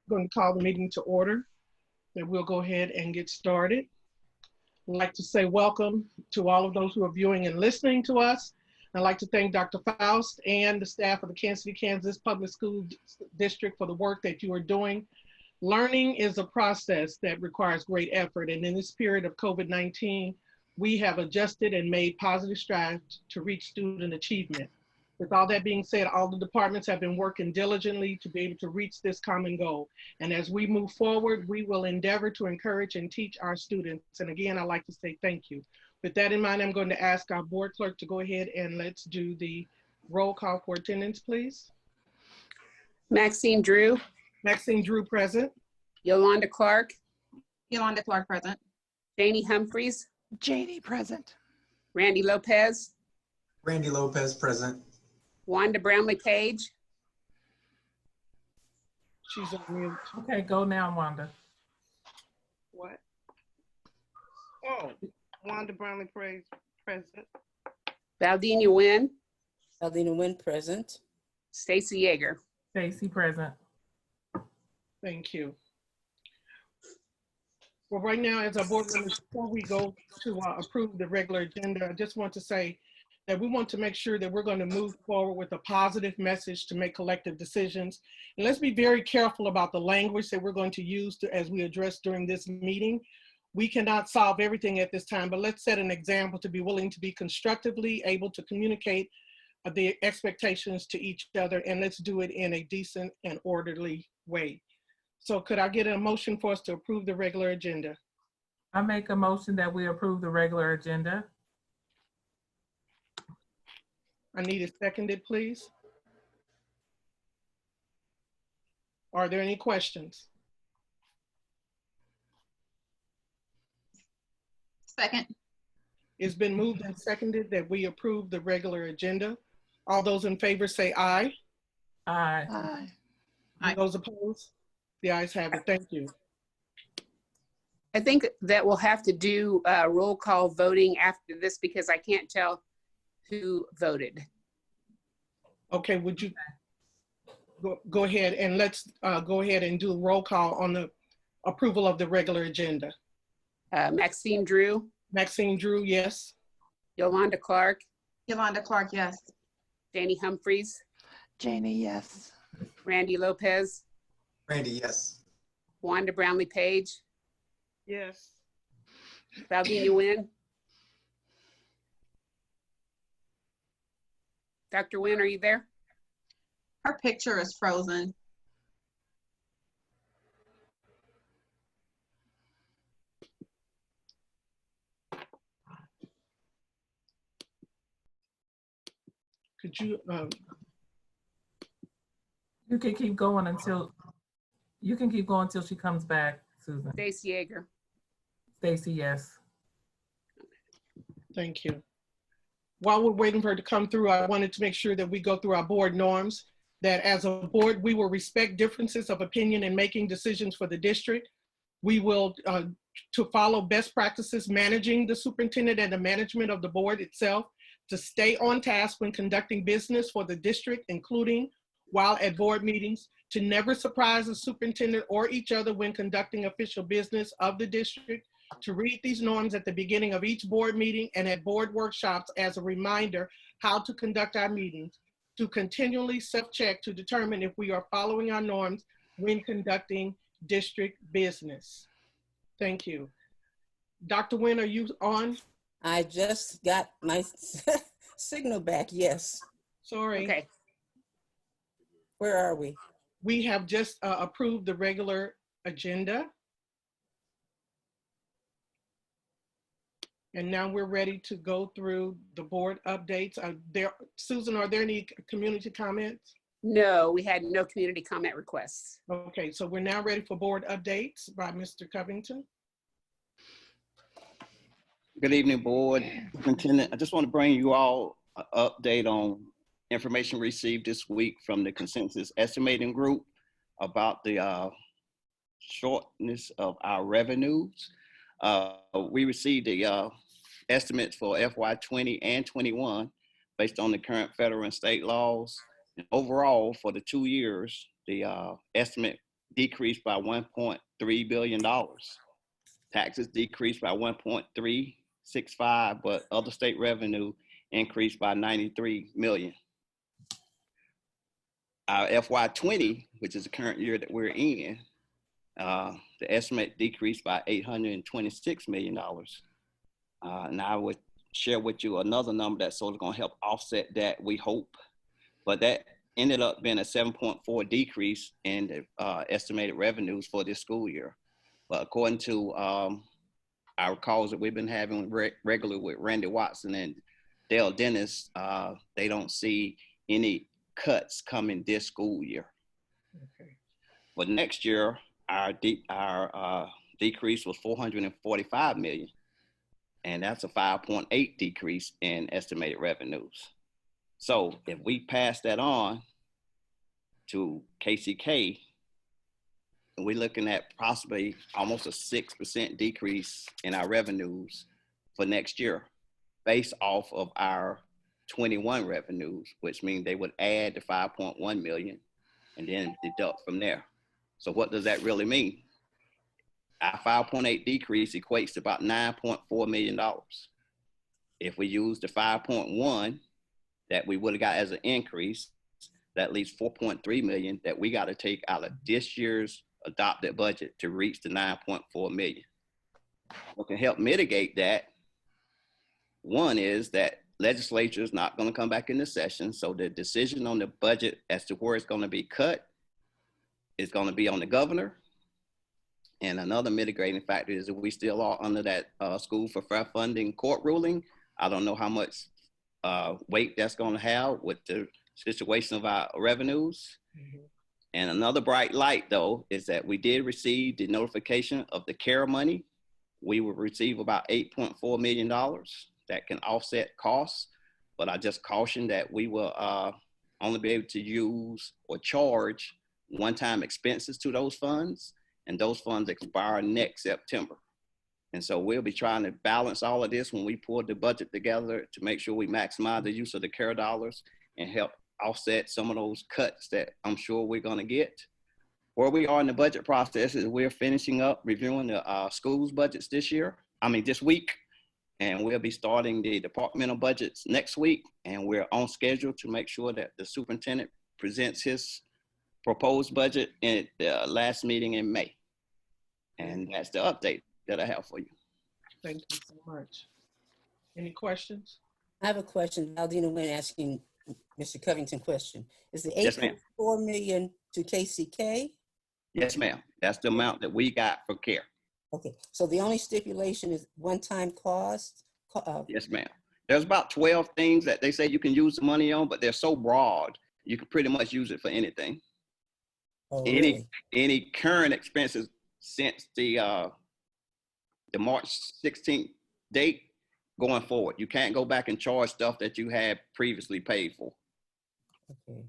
going to call the meeting to order, and we'll go ahead and get started. I'd like to say welcome to all of those who are viewing and listening to us. I'd like to thank Dr. Faust and the staff of the Kansas City, Kansas Public School District for the work that you are doing. Learning is a process that requires great effort, and in this period of COVID-19, we have adjusted and made positive strides to reach student achievement. With all that being said, all the departments have been working diligently to be able to reach this common goal. And as we move forward, we will endeavor to encourage and teach our students. And again, I'd like to say thank you. With that in mind, I'm going to ask our board clerk to go ahead and let's do the roll call for attendance, please. Maxine Drew. Maxine Drew, present. Yolanda Clark. Yolanda Clark, present. Janie Humphreys. Janie, present. Randy Lopez. Randy Lopez, present. Wanda Brownlee Page. She's on mute. Okay, go now, Wanda. What? Oh, Wanda Brownlee Page, present. Valdina Nguyen. Valdina Nguyen, present. Stacy Yeager. Stacy, present. Thank you. Well, right now, as our board members, before we go to approve the regular agenda, I just want to say that we want to make sure that we're going to move forward with a positive message to make collective decisions. And let's be very careful about the language that we're going to use as we address during this meeting. We cannot solve everything at this time, but let's set an example to be willing to be constructively able to communicate the expectations to each other, and let's do it in a decent and orderly way. So could I get a motion for us to approve the regular agenda? I make a motion that we approve the regular agenda. I need it seconded, please. Are there any questions? Second. It's been moved and seconded that we approve the regular agenda. All those in favor say aye. Aye. Aye. Aye. Those opposed? The ayes have it. Thank you. I think that we'll have to do roll call voting after this because I can't tell who voted. Okay, would you go ahead and let's go ahead and do a roll call on the approval of the regular agenda. Maxine Drew. Maxine Drew, yes. Yolanda Clark. Yolanda Clark, yes. Janie Humphreys. Janie, yes. Randy Lopez. Randy, yes. Wanda Brownlee Page. Yes. Valdina Nguyen. Dr. Nguyen, are you there? Her picture is frozen. Could you, You can keep going until she comes back, Susan. Stacy Yeager. Stacy, yes. thank you. While we're waiting for her to come through, I wanted to make sure that we go through our board norms, that as a board, we will respect differences of opinion in making decisions for the district. We will, to follow best practices, managing the superintendent and the management of the board itself, to stay on task when conducting business for the district, including while at board meetings, to never surprise the superintendent or each other when conducting official business of the district, to read these norms at the beginning of each board meeting and at board workshops as a reminder how to conduct our meetings, to continually self-check to determine if we are following our norms when conducting district business. Thank you. Dr. Nguyen, are you on? I just got my signal back, yes. Sorry. Okay. Where are we? We have just approved the regular agenda. And now we're ready to go through the board updates. Susan, are there any community comments? No, we had no community comment requests. Okay, so we're now ready for board updates by Mr. Covington. Good evening, board. Superintendent, I just want to bring you all an update on information received this week from the consensus estimating group about the shortness of our revenues. We received the estimates for FY20 and 21 based on the current federal and state laws. And overall, for the 2 years, the estimate decreased by $1.3 billion. Taxes decreased by 1.365, but other state revenue increased by 93 million. Our FY20, which is the current year that we're in, the estimate decreased by $826 million. And I would share with you another number that's sort of going to help offset that, we hope. But that ended up being a 7.4 decrease in the estimated revenues for this school year. But according to our calls that we've been having regularly with Randy Watson and Dale Dennis, they don't see any cuts coming this school year. Okay. But next year, our decrease was 445 million. And that's a 5.8 decrease in estimated revenues. So if we pass that on to KCK, we're looking at possibly almost a 6% decrease in our revenues for next year based off of our 21 revenues, which means they would add the 5.1 million and then deduct from there. So what does that really mean? Our 5.8 decrease equates to about $9.4 million. If we use the 5.1 that we would have got as an increase, that leaves 4.3 million that we got to take out of this year's adopted budget to reach the 9.4 million. What can help mitigate that, one is that legislature is not going to come back into session, so the decision on the budget as to where it's going to be cut is going to be on the governor. And another mitigating factor is that we still are under that school for fair funding court ruling. I don't know how much weight that's going to have with the situation of our revenues. Mm-hmm. And another bright light, though, is that we did receive the notification of the CARE money. We will receive about $8.4 million that can offset costs. But I just caution that we will only be able to use or charge one-time expenses to those funds. And those funds expire next September. And so we'll be trying to balance all of this when we pull the budget together to make sure we maximize the use of the CARE dollars and help offset some of those cuts that I'm sure we're going to get. Where we are in the budget process is we're finishing up reviewing the schools budgets this week. And we'll be starting the departmental budgets next week. And we're on schedule to make sure that the superintendent presents his proposed budget in the last meeting in May. And that's the update that I have for you. Thank you so much. Any questions? I have a question. Aldina Wynn asking Mr. Covington question. Is the Yes, ma'am. $8.4 million to KCK? Yes, ma'am. That's the amount that we got for CARE. Okay, so the only stipulation is one-time cost? Yes, ma'am. There's about 12 things that they say you can use the money on, but they're so broad, you can pretty much use it for anything. Oh, really? Any current expenses since the March 16th date going forward. You can't go back and charge stuff that you had previously paid for. Okay.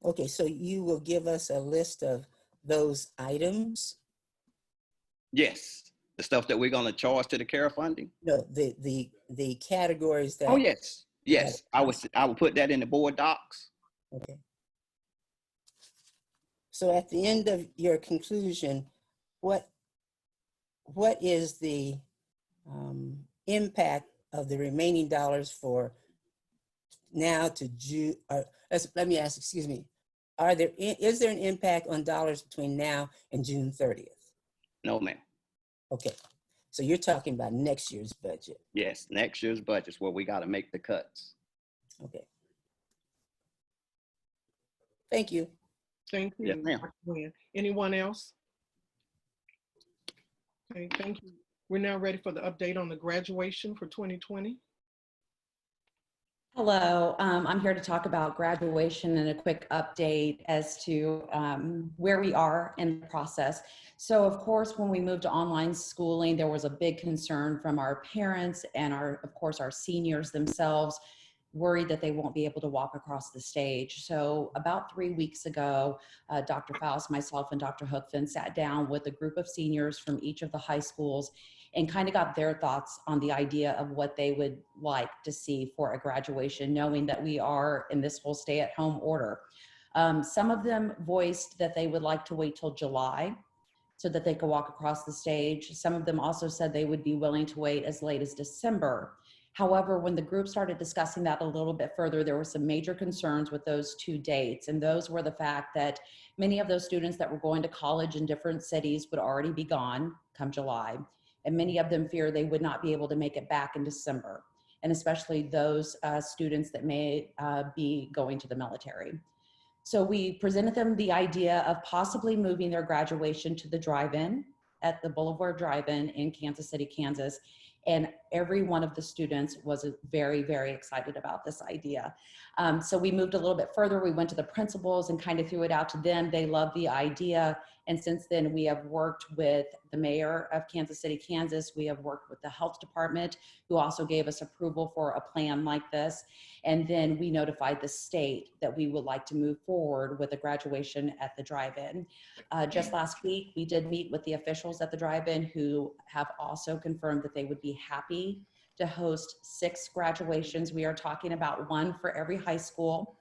Okay, so you will give us a list of those items? Yes, the stuff that we're going to charge to the CARE funding. No, the categories that. Oh yes, yes. I would put that in the board docs. Okay. So at the end of your conclusion, what is the impact of the remaining dollars for now to June? Let me ask. Excuse me. Is there an impact on dollars between now and June 30th? No, ma'am. Okay. So you're talking about next year's budget. Yes, next year's budget is where we got to make the cuts. Okay. Thank you. Thank you. Yes, ma'am. Anyone else? Okay, thank you. We're now ready for the update on the graduation for 2020. Hello, I'm here to talk about graduation and a quick update as to where we are in the process. So of course, when we moved to online schooling, there was a big concern from our parents and of course, our seniors themselves, worried that they won't be able to walk across the stage. So about 3 weeks ago, Dr. Faust, myself, and Dr. Hookfin sat down with a group of seniors from each of the high schools and kind of got their thoughts on the idea of what they would like to see for a graduation, knowing that we are in this whole stay-at-home order. Some of them voiced that they would like to wait till July so that they could walk across the stage. Some of them also said they would be willing to wait as late as December. However, when the group started discussing that a little bit further, there were some major concerns with those two dates. And those were the fact that many of those students that were going to college in different cities would already be gone come July. And many of them fear they would not be able to make it back in December. And especially those students that may be going to the military. So we presented them the idea of possibly moving their graduation to the drive-in at the Boulevard Drive-In in Kansas City, Kansas. And every one of the students was very, very excited about this idea. So we moved a little bit further. We went to the principals and kind of threw it out to them. They loved the idea. And since then, we have worked with the mayor of Kansas City, Kansas. We have worked with the health department, who also gave us approval for a plan like this. And then we notified the state that we would like to move forward with a graduation at the drive-in. Just last week, we did meet with the officials at the drive-in, who have also confirmed that they would be happy to host 6 graduations. We are talking about 1 for every high school.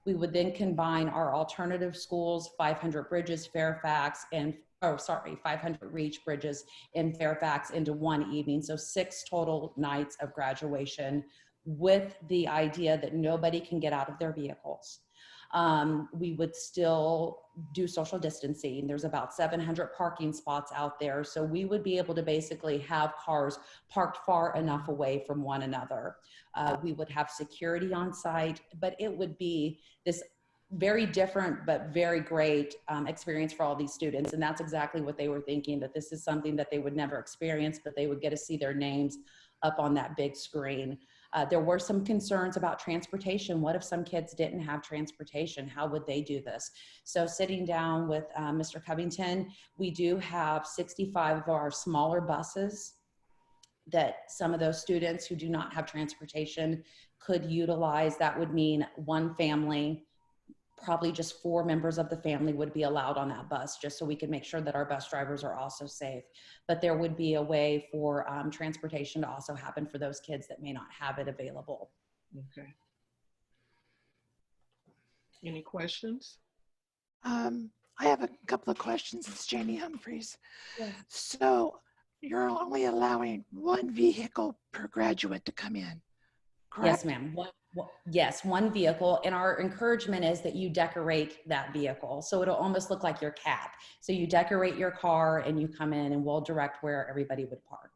We would then combine our alternative schools, 500 Bridges, Fairfax, and 500 Reach Bridges in Fairfax into one evening. So 6 total nights of graduation, with the idea that nobody can get out of their vehicles. We would still do social distancing. There's about 700 parking spots out there. So we would be able to basically have cars parked far enough away from one another. We would have security on site, but it would be this very different but very great experience for all these students. And that's exactly what they were thinking, that this is something that they would never experience, but they would get to see their names up on that big screen. There were some concerns about transportation. What if some kids didn't have transportation? How would they do this? So sitting down with Mr. Covington, we do have 65 of our smaller buses that some of those students who do not have transportation could utilize. That would mean one family, probably just 4 members of the family would be allowed on that bus, just so we can make sure that our bus drivers are also safe. But there would be a way for transportation to also happen for those kids that may not have it available. Okay. Any questions? I have a couple of questions. It's Janie Humphreys. Yes. So you're only allowing 1 vehicle per graduate to come in, correct? Yes, ma'am. Yes, 1 vehicle. And our encouragement is that you decorate that vehicle. So it'll almost look like your cab. So you decorate your car and you come in, and we'll direct where everybody would park.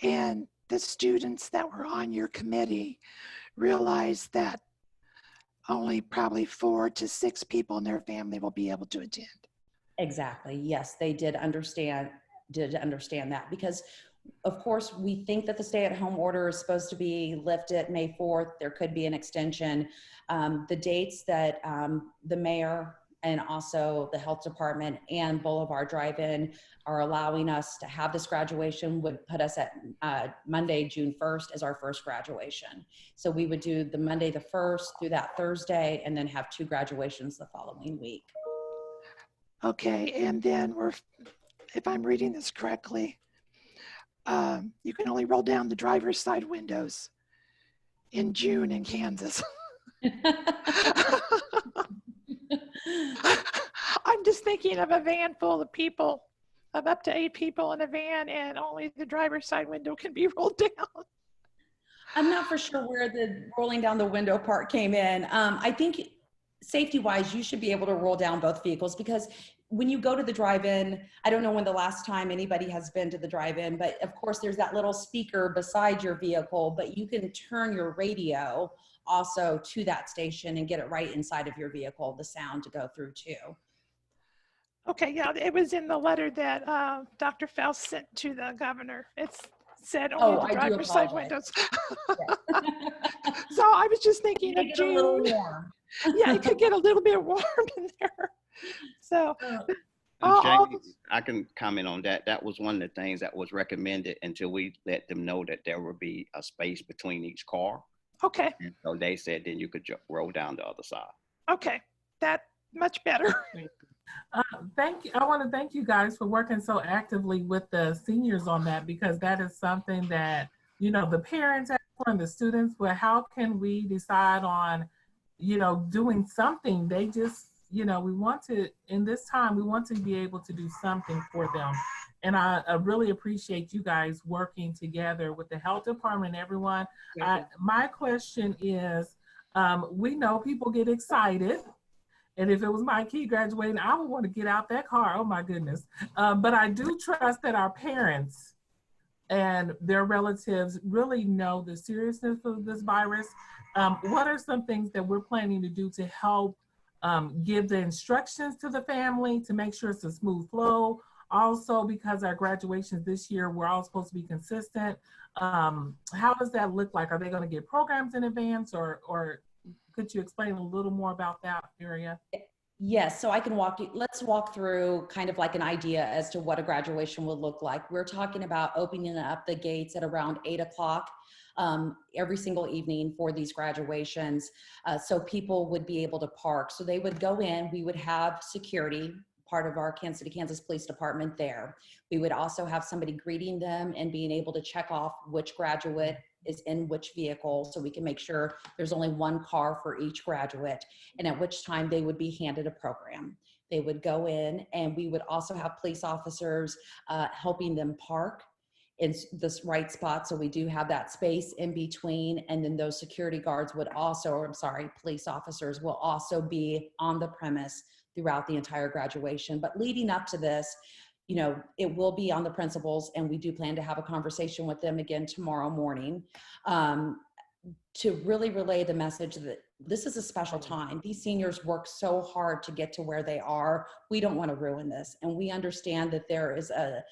And the students that were on your committee realized that only probably 4 to 6 people in their family will be able to attend. Exactly. Yes, they did understand that, because of course we think that the stay-at-home order is supposed to be lifted May 4th. There could be an extension. The dates that the mayor and also the health department and Boulevard Drive-In are allowing us to have this graduation would put us at Monday, June 1st as our first graduation. So we would do the Monday the 1st through that Thursday, and then have 2 graduations the following week. Okay, and then if I'm reading this correctly, you can only roll down the driver's side windows in June in Kansas. I'm just thinking of a van full of people, of up to 8 people in a van, and only the driver's side window can be rolled down. I'm not for sure where the rolling down the window part came in. I think safety-wise, you should be able to roll down both vehicles, because when you go to the drive-in, I don't know when the last time anybody has been to the drive-in, but of course there's that little speaker beside your vehicle, but you can turn your radio also to that station and get it right inside of your vehicle, the sound to go through too. Okay, yeah, it was in the letter that Dr. Faust sent to the governor. It said only the driver's side windows. So I was just thinking of June. A little warm. Yeah, it could get a little bit warm in there. So Jamie, I can comment on that. That was one of the things that was recommended until we let them know that there would be a space between each car. Okay. And so they said then you could roll down the other side. Okay, that much better. Thank you. I want to thank you guys for working so actively with the seniors on that, because that is something that, you know, the parents and the students, but how can we decide on doing something. They just, we want to, in this time, we want to be able to do something for them. And I really appreciate you guys working together with the health department and everyone. My question is, we know people get excited. And if it was my kid graduating, I would want to get out that car. Oh my goodness. But I do trust that our parents and their relatives really know the seriousness of this virus. What are some things that we're planning to do to help give the instructions to the family to make sure it's a smooth flow? Also, because our graduations this year, we're all supposed to be consistent. How does that look like? Are they going to get programs in advance, or could you explain a little more about that area? Yes, so I can let's walk through kind of like an idea as to what a graduation will look like. We're talking about opening up the gates at around 8 o'clock every single evening for these graduations. So people would be able to park. So they would go in, we would have security, part of our Kansas City, Kansas Police Department there. We would also have somebody greeting them and being able to check off which graduate is in which vehicle, so we can make sure there's only one car for each graduate, and at which time they would be handed a program. They would go in, and we would also have police officers helping them park in this right spot. So we do have that space in between, and then those security guards would also, or I'm sorry, police officers will also be on the premise throughout the entire graduation. But leading up to this, it will be on the principals, and we do plan to have a conversation with them again tomorrow morning to really relay the message that this is a special time. These seniors work so hard to get to where they are. We don't want to ruin this. And we understand that there is a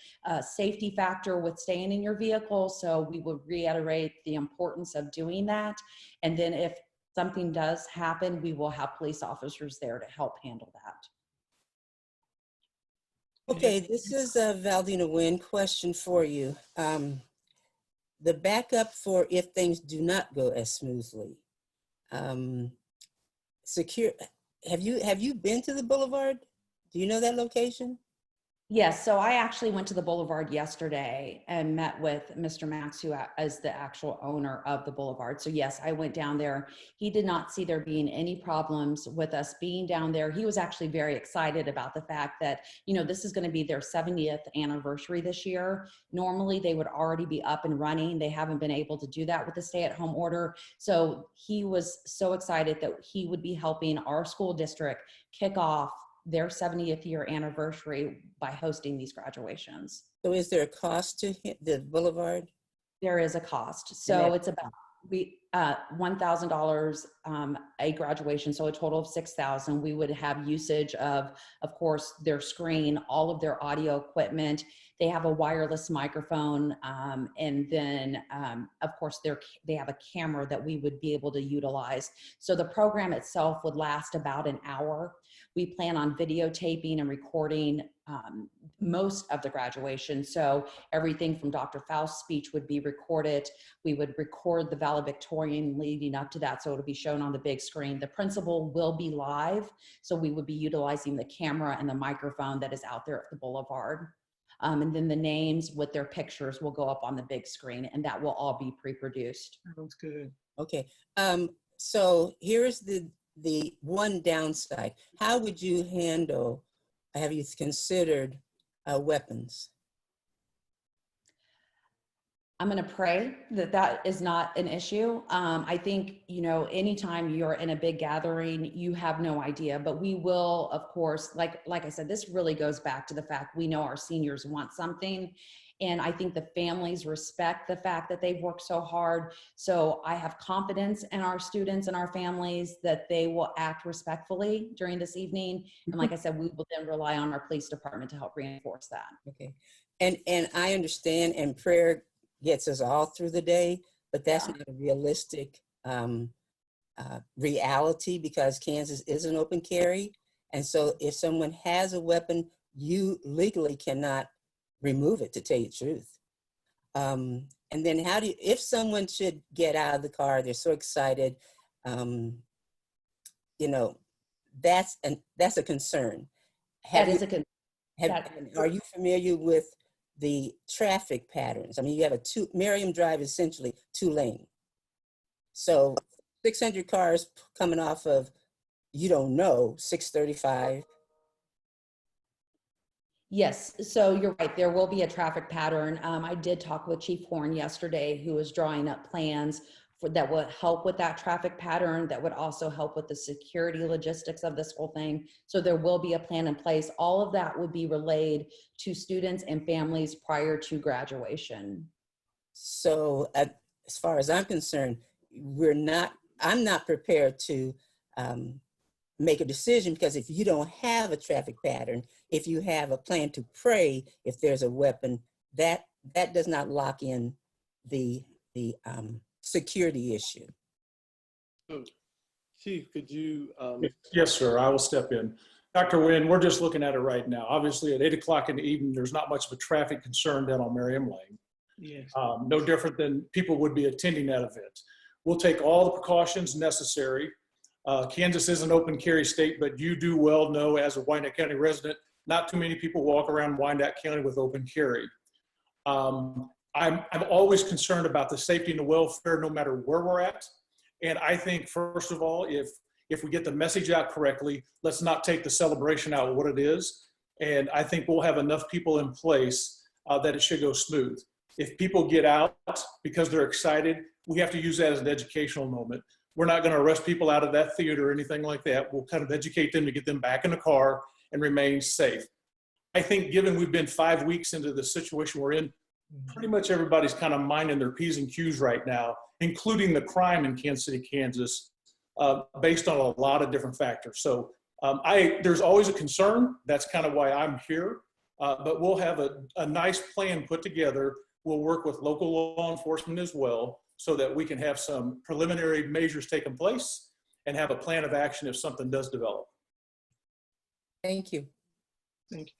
safety factor with staying in your vehicle. So we would reiterate the importance of doing that. And then if something does happen, we will have police officers there to help handle that. Okay, this is a Valdina Nguyen question for you. The backup for if things do not go as smoothly. Have you been to the Boulevard? Do you know that location? Yes, so I actually went to the Boulevard yesterday and met with Mr. Max, who is the actual owner of the Boulevard. So yes, I went down there. He did not see there being any problems with us being down there. He was actually very excited about the fact that, this is going to be their 70th anniversary this year. Normally they would already be up and running. They haven't been able to do that with the stay-at-home order. So he was so excited that he would be helping our school district kick off their 70th year anniversary by hosting these graduations. So is there a cost to the Boulevard? There is a cost. So it's about $1,000 a graduation, so a total of $6,000. We would have usage of course, their screen, all of their audio equipment. They have a wireless microphone, and then of course they have a camera that we would be able to utilize. So the program itself would last about an hour. We plan on videotaping and recording most of the graduation. So everything from Dr. Faust's speech would be recorded. We would record the valedictorian leading up to that, so it'll be shown on the big screen. The principal will be live, so we would be utilizing the camera and the microphone that is out there at the Boulevard. And then the names with their pictures will go up on the big screen, and that will all be pre-produced. Sounds good. Okay, so here's the one downside. How would you handle, have you considered weapons? I'm going to pray that is not an issue. I think, anytime you're in a big gathering, you have no idea, but we will, of course, like I said, this really goes back to the fact we know our seniors want something. And I think the families respect the fact that they've worked so hard. So I have confidence in our students and our families that they will act respectfully during this evening. And like I said, we will then rely on our police department to help reinforce that. Okay. And I understand, and prayer gets us all through the day, but that's not a realistic reality, because Kansas is an open carry. And so if someone has a weapon, you legally cannot remove it, to tell you the truth. And then if someone should get out of the car, they're so excited, that's a concern. Are you familiar with the traffic patterns? I mean, you have Merriam Drive is essentially 2 lane. So 600 cars coming off of, you don't know, 635. Yes, so you're right. There will be a traffic pattern. I did talk with Chief Horn yesterday, who was drawing up plans that would help with that traffic pattern, that would also help with the security logistics of this whole thing. So there will be a plan in place. All of that would be relayed to students and families prior to graduation. So as far as I'm concerned, I'm not prepared to make a decision, because if you don't have a traffic pattern, if you have a plan to pray if there's a weapon, that does not lock in the security issue. Chief, could you? Yes, sir, I will step in. Dr. Nguyen, we're just looking at it right now. Obviously at 8 o'clock in the evening, there's not much of a traffic concern down on Merriam Lane. Yes. No different than people would be attending that event. We'll take all the precautions necessary. Kansas is an open carry state, but you do well know, as a Wyandotte County resident, not too many people walk around Wyandotte County with open carry. I'm always concerned about the safety and the welfare, no matter where we're at. And I think, first of all, if we get the message out correctly, let's not take the celebration out of what it is. And I think we'll have enough people in place that it should go smooth. If people get out because they're excited, we have to use that as an educational moment. We're not going to arrest people out of that theater or anything like that. We'll kind of educate them to get them back in the car and remain safe. I think, given we've been 5 weeks into the situation we're in, pretty much everybody's kind of minding their P's and Q's right now, including the crime in Kansas City, Kansas, based on a lot of different factors. So there's always a concern. That's kind of why I'm here. But we'll have a nice plan put together. We'll work with local law enforcement as well, so that we can have some preliminary measures taking place and have a plan of action if something does develop. Thank you. Thank you.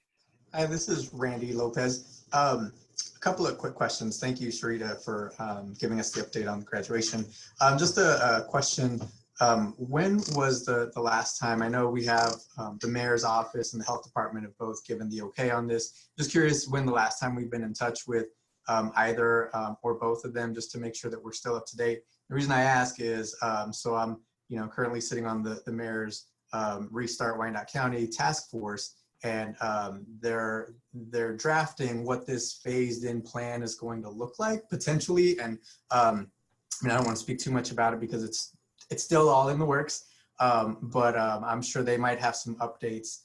Hi, this is Randy Lopez. A couple of quick questions. Thank you, Sharita, for giving us the update on the graduation. Just a question. When was the last time? I know we have the mayor's office and the health department have both given the okay on this. Just curious when the last time we've been in touch with either or both of them, just to make sure that we're still up to date. The reason I ask is, so I'm currently sitting on the mayor's Restart Wyandotte County task force, and they're drafting what this phased-in plan is going to look like potentially. And I don't want to speak too much about it because it's still all in the works, but I'm sure they might have some updates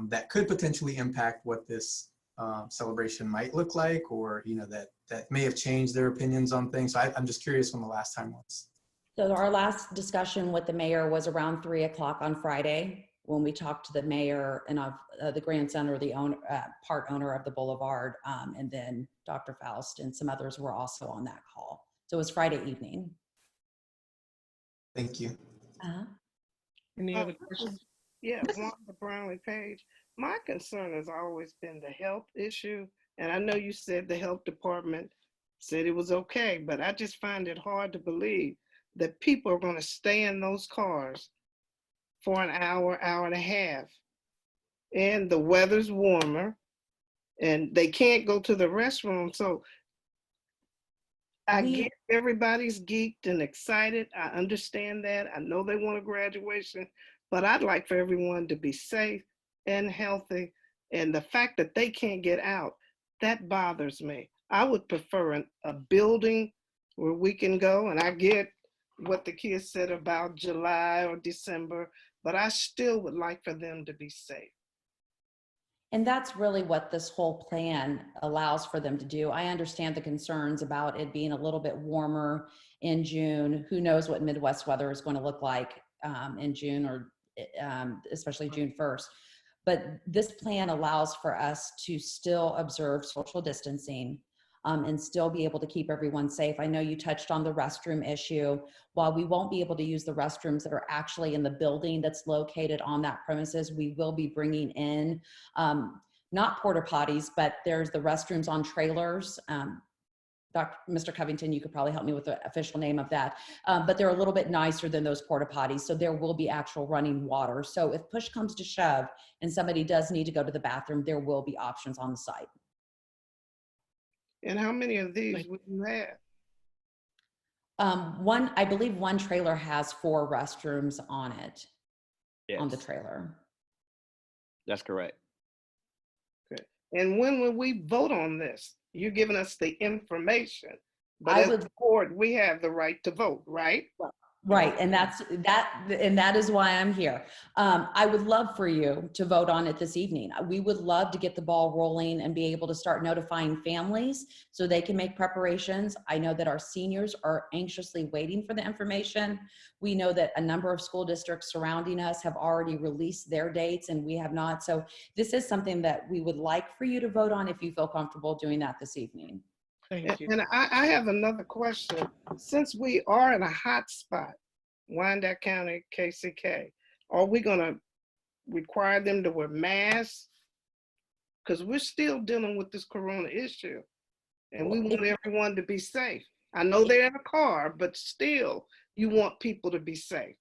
that could potentially impact what this celebration might look like, or that may have changed their opinions on things. So I'm just curious when the last time was. So our last discussion with the mayor was around 3 o'clock on Friday, when we talked to the mayor and the grandson, or the part owner of the boulevard, and then Dr. Faust and some others were also on that call. So it was Friday evening. Thank you. Any other questions? Yeah, Wanda Brownlee Page. My concern has always been the health issue. And I know you said the health department said it was okay, but I just find it hard to believe that people are going to stay in those cars for an hour, hour and a half. And the weather's warmer and they can't go to the restroom. So I get everybody's geeked and excited. I understand that. I know they want a graduation, but I'd like for everyone to be safe and healthy. And the fact that they can't get out, that bothers me. I would prefer a building where we can go, and I get what the kids said about July or December, but I still would like for them to be safe. And that's really what this whole plan allows for them to do. I understand the concerns about it being a little bit warmer in June. Who knows what Midwest weather is going to look like in June, or especially June 1st. But this plan allows for us to still observe social distancing and still be able to keep everyone safe. I know you touched on the restroom issue. While we won't be able to use the restrooms that are actually in the building that's located on that premises, we will be bringing in, not porta potties, but there's the restrooms on trailers. Mr. Covington, you could probably help me with the official name of that, but they're a little bit nicer than those porta potties. So there will be actual running water. So if push comes to shove and somebody does need to go to the bathroom, there will be options on the site. And how many of these would you have? I believe one trailer has 4 restrooms on it, on the Yes, trailer. that's correct. Okay. And when will we vote on this? You're giving us the information, but I as would- a board, we have the right to vote, right? Right, and that is why I'm here. I would love for you to vote on it this evening. We would love to get the ball rolling and be able to start notifying families so they can make preparations. I know that our seniors are anxiously waiting for the information. We know that a number of school districts surrounding us have already released their dates and we have not. So this is something that we would like for you to vote on if you feel comfortable doing that this evening. Thank you. And I have another question. Since we are in a hot spot, Wyandotte County, KCK, are we gonna require them to wear masks? Because we're still dealing with this corona issue and we want everyone to be safe. I know they're in a car, but still you want people to be safe.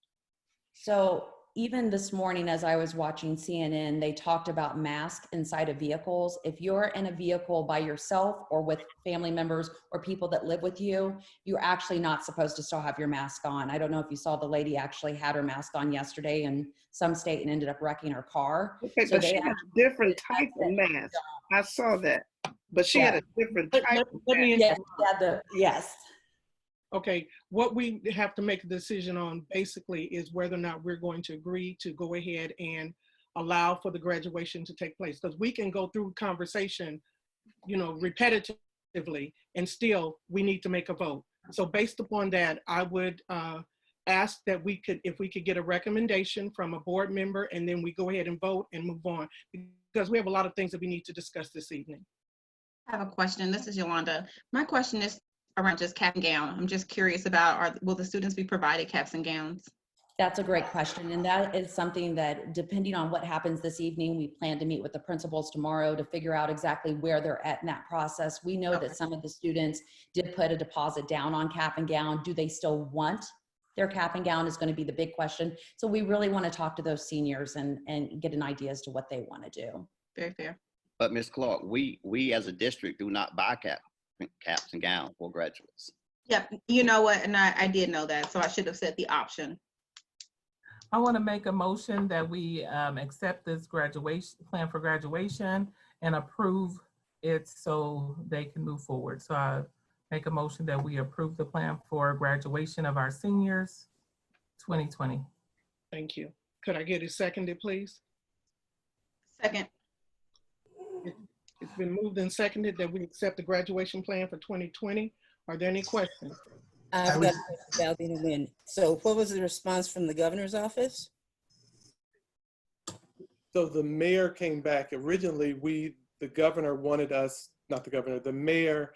So even this morning, as I was watching CNN, they talked about masks inside of vehicles. If you're in a vehicle by yourself or with family members or people that live with you, you're actually not supposed to still have your mask on. I don't know if you saw the lady actually had her mask on yesterday in some state and ended up wrecking her car. Okay, So but she they had a different type of mask. I saw that, but she had a different type of Let me, yes, yes. okay, what we have to make a decision on basically is whether or not we're going to agree to go ahead and allow for the graduation to take place. Because we can go through conversation, you know, repetitively, and still we need to make a vote. So based upon that, I would ask that we could, if we could get a recommendation from a board member, and then we go ahead and vote and move on, because we have a lot of things that we need to discuss this evening. I have a question. This is Yolanda. My question is around just cap and gown. I'm just curious about, will the students be provided caps and gowns? That's a great question. And that is something that, depending on what happens this evening, we plan to meet with the principals tomorrow to figure out exactly where they're at in that process. We know that some of the students did put a deposit down on cap and gown. Do they still want their cap and gown is going to be the big question. So we really want to talk to those seniors and get an idea as to what they want to do. Very fair. But Ms. Clark, we as a district do not buy caps and gowns for graduates. Yep, you know what, and I did know that, so I should have said the option. I want to make a motion that we accept this graduation plan for graduation and approve it so they can move forward. So I make a motion that we approve the plan for graduation of our seniors 2020. Thank you. Could I get it seconded, please? Second. It's been moved and seconded that we accept the graduation plan for 2020. Are there any questions? I've got Valdina Nguyen. So what was the response from the governor's office? So the mayor came back. Originally, the governor wanted us, not the governor, the mayor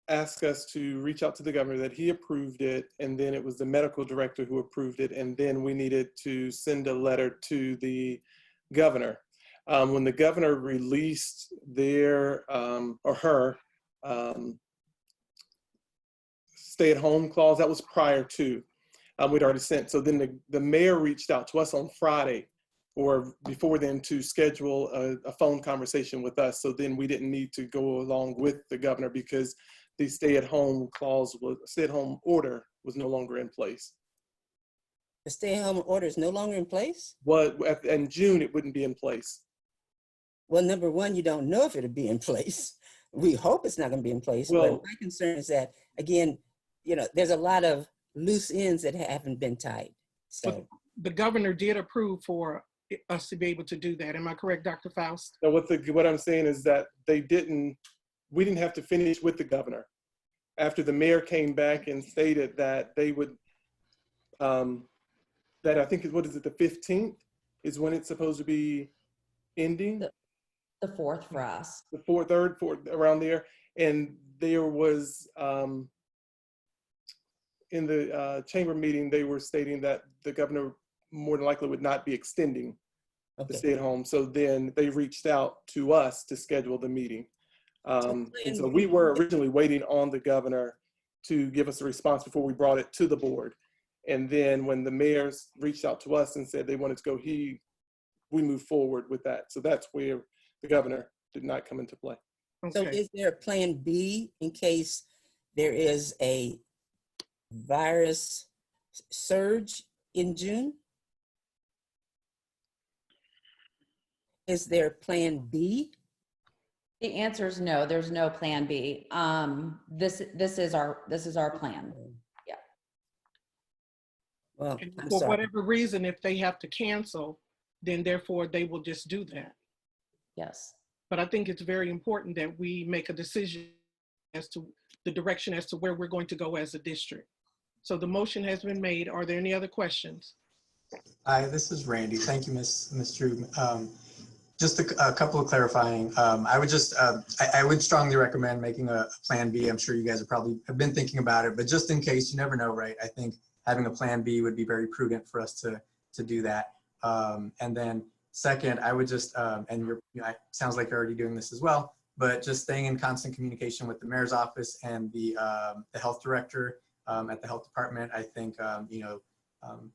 asked us to reach out to the governor that he approved it. And then it was the medical director who approved it. And then we needed to send a letter to the governor. When the governor released their or her stay-at-home clause, that was prior to, we'd already sent. So then the mayor reached out to us on Friday or before then to schedule a phone conversation with us. So then we didn't need to go along with the governor because the stay-at-home clause stay-at-home order was no longer in place. The stay-at-home order is no longer in place? Well, in June, it wouldn't be in place. Well, number one, you don't know if it'll be in place. We hope it's not going to be in place. Well, but my concern is that, again, you know, there's a lot of loose ends that haven't been tied. So the governor did approve for us to be able to do that. Am I correct, Dr. Faust? so what I'm saying is that we didn't have to finish with the governor. After the mayor came back and stated that they would, that I think, what is it, the 15th is when it's supposed to be ending? The 4th for us. The 4th, around there. And there was, in the chamber meeting, they were stating that the governor more than likely would not be extending the stay at home. So then they reached out to us to schedule the meeting. And so we were originally waiting on the governor to give us a response before we brought it to the board. And then when the mayors reached out to us and said they wanted to go, we moved forward with that. So that's where the governor did not come into play. So is there a plan B in case there is a virus surge in June? Is there plan B? The answer is no, there's no plan B. This is our plan. Yeah. Well, And I'm for sorry. whatever reason, if they have to cancel, then therefore they will just do that. Yes. But I think it's very important that we make a decision as to the direction as to where we're going to go as a district. So the motion has been made. Are there any other questions? Hi, this is Randy. Thank you, Ms. Drew. Just a couple of clarifying. I would strongly recommend making a plan B. I'm sure you guys have been thinking about it, but just in case, you never know, right? I think having a plan B would be very prudent for us to do that. And then second, I would just, it sounds like you're already doing this as well, but just staying in constant communication with the mayor's office and the health director at the health department. I think,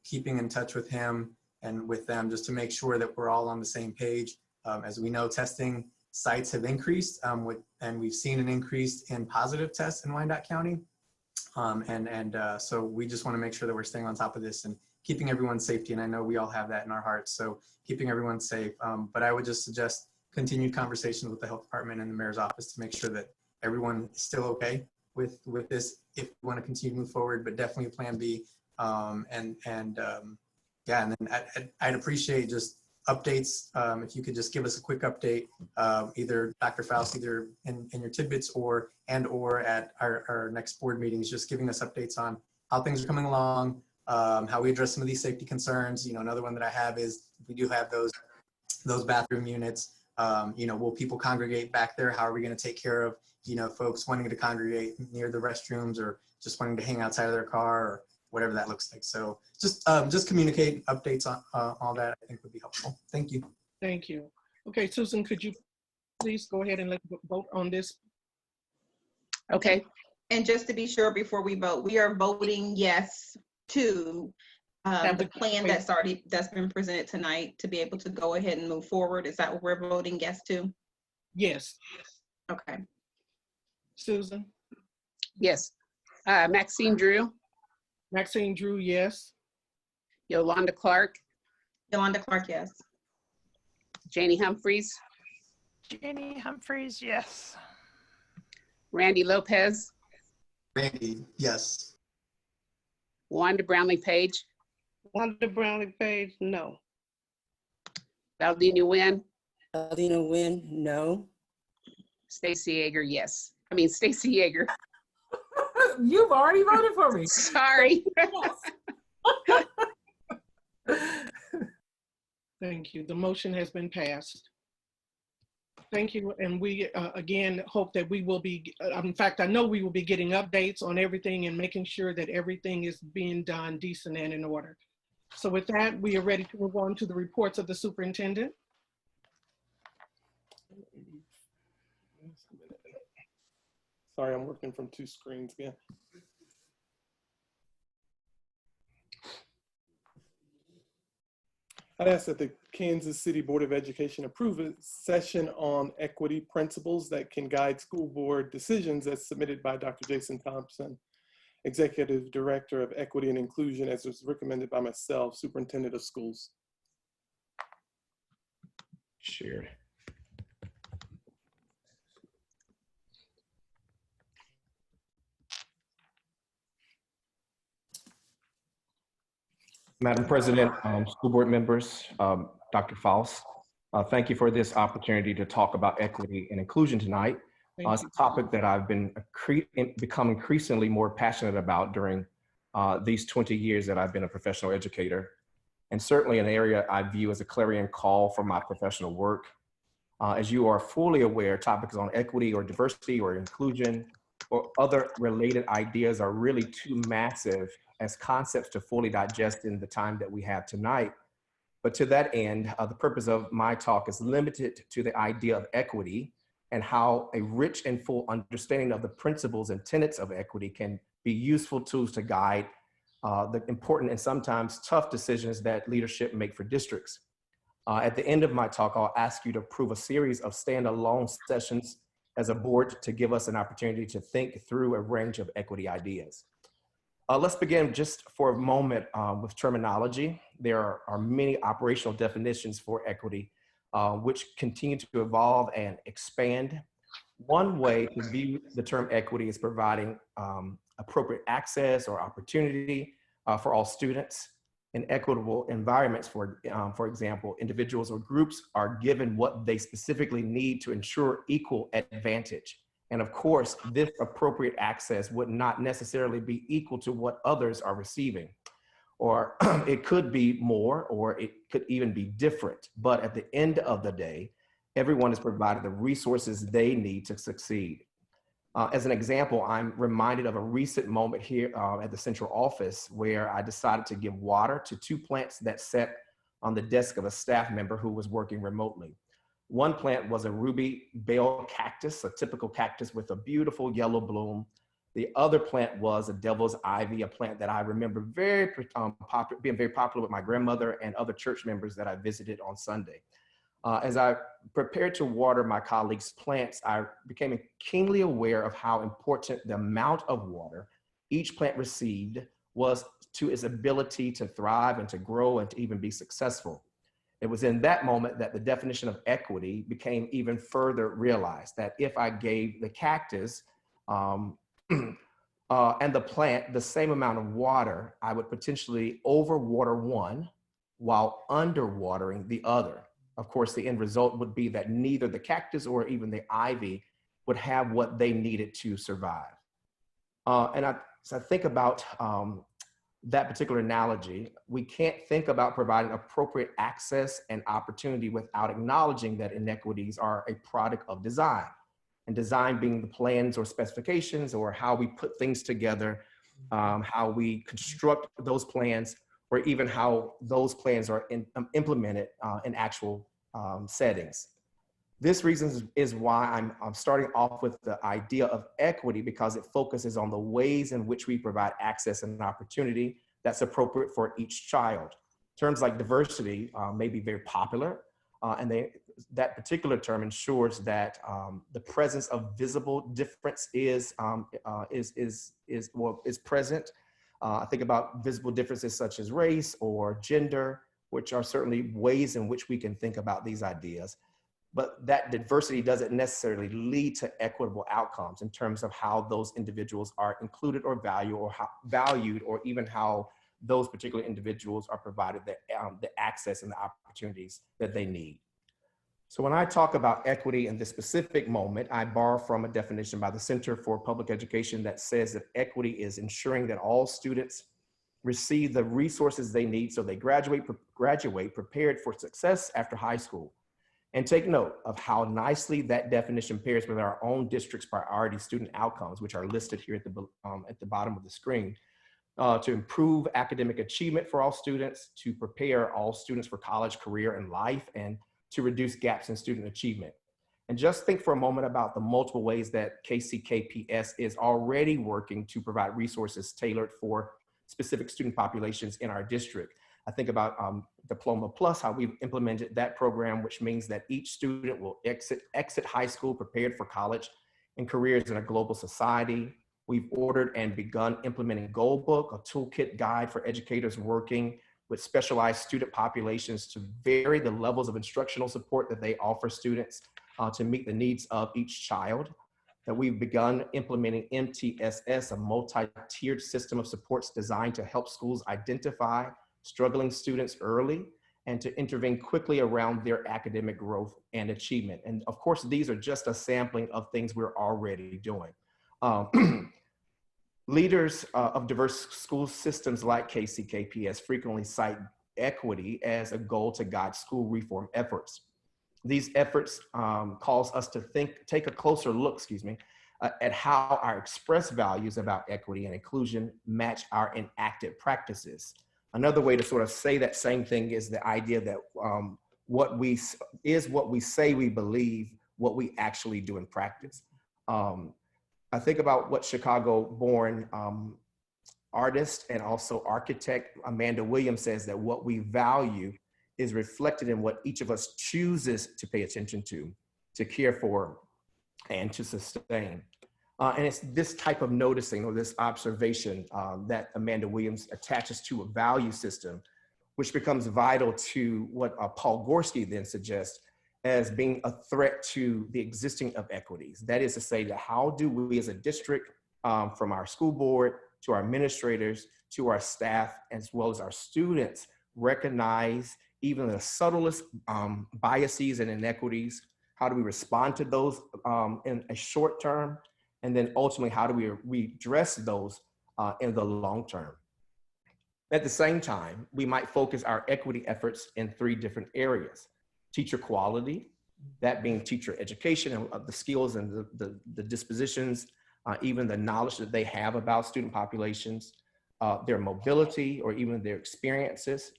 keeping in touch with him and with them just to make sure that we're all on the same page. As we know, testing sites have increased, and we've seen an increase in positive tests in Wyandotte County. So we just want to make sure that we're staying on top of this and keeping everyone's safety. And I know we all have that in our hearts, so keeping everyone safe. But I would just suggest continued conversations with the health department and the mayor's office to make sure that everyone is still okay with this if we want to continue to move forward, but definitely a plan B. And then I'd appreciate just updates. If you could just give us a quick update, either Dr. Faust, either in your tidbits or at our next board meetings, just giving us updates on how things are coming along, how we address some of these safety concerns. Another one that I have is we do have those bathroom units. Will people congregate back there? How are we going to take care of, folks wanting to congregate near the restrooms or just wanting to hang outside of their car or whatever that looks like. So just communicate updates on all that, I think would be helpful. Thank you. Thank you. Okay, Susan, could you please go ahead and let's vote on this? Okay. And just to be sure, before we vote, we are voting yes to the plan that's been presented tonight to be able to go ahead and move forward. Is that what we're voting yes to? Yes. Okay. Susan? Yes. Maxine Drew. Maxine Drew, yes. Yolanda Clark. Yolanda Clark, yes. Janie Humphreys. Janie Humphreys, yes. Randy Lopez. Randy, yes. Wanda Brownlee Page. Wanda Brownlee Page, no. Valdina Nguyen. Valdina Nguyen, no. Stacey Yeager, yes. Stacey Yeager. You've already voted for me. Sorry. Thank you. The motion has been passed. Thank you. And we, again, hope that we will be, in fact, I know we will be getting updates on everything and making sure that everything is being done decent and in order. So with that, we are ready to move on to the reports of the superintendent. Sorry, I'm working from two screens again. I'd ask that the Kansas City Board of Education approve a session on equity principles that can guide school board decisions as submitted by Dr. Jason Thompson, Executive Director of Equity and Inclusion, as was recommended by myself, Superintendent of Schools. Shared. Madam President, school board members, Dr. Faust, thank you for this opportunity to talk about equity and inclusion tonight. It's a topic that I've become increasingly more passionate about during these 20 years that I've been a professional educator, and certainly an area I view as a clarion call for my professional work. As you are fully aware, topics on equity or diversity or inclusion or other related ideas are really too massive as concepts to fully digest in the time that we have tonight. But to that end, the purpose of my talk is limited to the idea of equity and how a rich and full understanding of the principles and tenets of equity can be useful tools to guide the important and sometimes tough decisions that leadership make for districts. At the end of my talk, I'll ask you to approve a series of standalone sessions as a board to give us an opportunity to think through a range of equity ideas. Let's begin just for a moment with terminology. There are many operational definitions for equity, which continue to evolve and expand. One way to view the term equity is providing appropriate access or opportunity for all students. In equitable environments, for example, individuals or groups are given what they specifically need to ensure equal advantage. And of course, this appropriate access would not necessarily be equal to what others are receiving, or it could be more, or it could even be different. But at the end of the day, everyone is provided the resources they need to succeed. As an example, I'm reminded of a recent moment here at the central office where I decided to give water to 2 plants that sat on the desk of a staff member who was working remotely. One plant was a ruby bell cactus, a typical cactus with a beautiful yellow bloom. The other plant was a devil's ivy, a plant that I remember being very popular with my grandmother and other church members that I visited on Sunday. As I prepared to water my colleagues' plants, I became keenly aware of how important the amount of water each plant received was to its ability to thrive and to grow and to even be successful. It was in that moment that the definition of equity became even further realized, that if I gave the cactus and the plant the same amount of water, I would potentially overwater one while underwatering the other. Of course, the end result would be that neither the cactus or even the ivy would have what they needed to survive. And as I think about that particular analogy, we can't think about providing appropriate access and opportunity without acknowledging that inequities are a product of design. And design being the plans or specifications or how we put things together, how we construct those plans, or even how those plans are implemented in actual settings. This reason is why I'm starting off with the idea of equity, because it focuses on the ways in which we provide access and opportunity that's appropriate for each child. Terms like diversity may be very popular, and that particular term ensures that the presence of visible difference is present. I think about visible differences such as race or gender, which are certainly ways in which we can think about these ideas. But that diversity doesn't necessarily lead to equitable outcomes in terms of how those individuals are included or valued, or even how those particular individuals are provided the access and the opportunities that they need. So when I talk about equity in this specific moment, I borrow from a definition by the Center for Public Education that says that equity is ensuring that all students receive the resources they need so they graduate prepared for success after high school. And take note of how nicely that definition pairs with our own district's priority student outcomes, which are listed here at the bottom of the screen, to improve academic achievement for all students, to prepare all students for college, career, and life, and to reduce gaps in student achievement. And just think for a moment about the multiple ways that KCKPS is already working to provide resources tailored for specific student populations in our district. I think about Diploma Plus, how we've implemented that program, which means that each student will exit high school prepared for college and careers in a global society. We've ordered and begun implementing Goal Book, a toolkit guide for educators working with specialized student populations to vary the levels of instructional support that they offer students to meet the needs of each child. That we've begun implementing MTSS, a multi-tiered system of supports designed to help schools identify struggling students early and to intervene quickly around their academic growth and achievement. And of course, these are just a sampling of things we're already doing. Leaders of diverse school systems like KCKPS frequently cite equity as a goal to guide school reform efforts. These efforts cause us to take a closer look, at how our expressed values about equity and inclusion match our enacted practices. Another way to sort of say that same thing is the idea that what we say we believe, what we actually do in practice. I think about what Chicago-born artist and also architect Amanda Williams says, that what we value is reflected in what each of us chooses to pay attention to care for, and to sustain. And it's this type of noticing or this observation that Amanda Williams attaches to a value system, which becomes vital to what Paul Gorski then suggests as being a threat to the existing of equities. That is to say that how do we as a district, from our school board to our administrators, to our staff, as well as our students, recognize even the subtlest biases and inequities? How do we respond to those in a short term? And then ultimately, how do we redress those in the long term? At the same time, we might focus our equity efforts in 3 different areas. Teacher quality, that being teacher education and the skills and the dispositions, even the knowledge that they have about student populations, their mobility or even their experiences,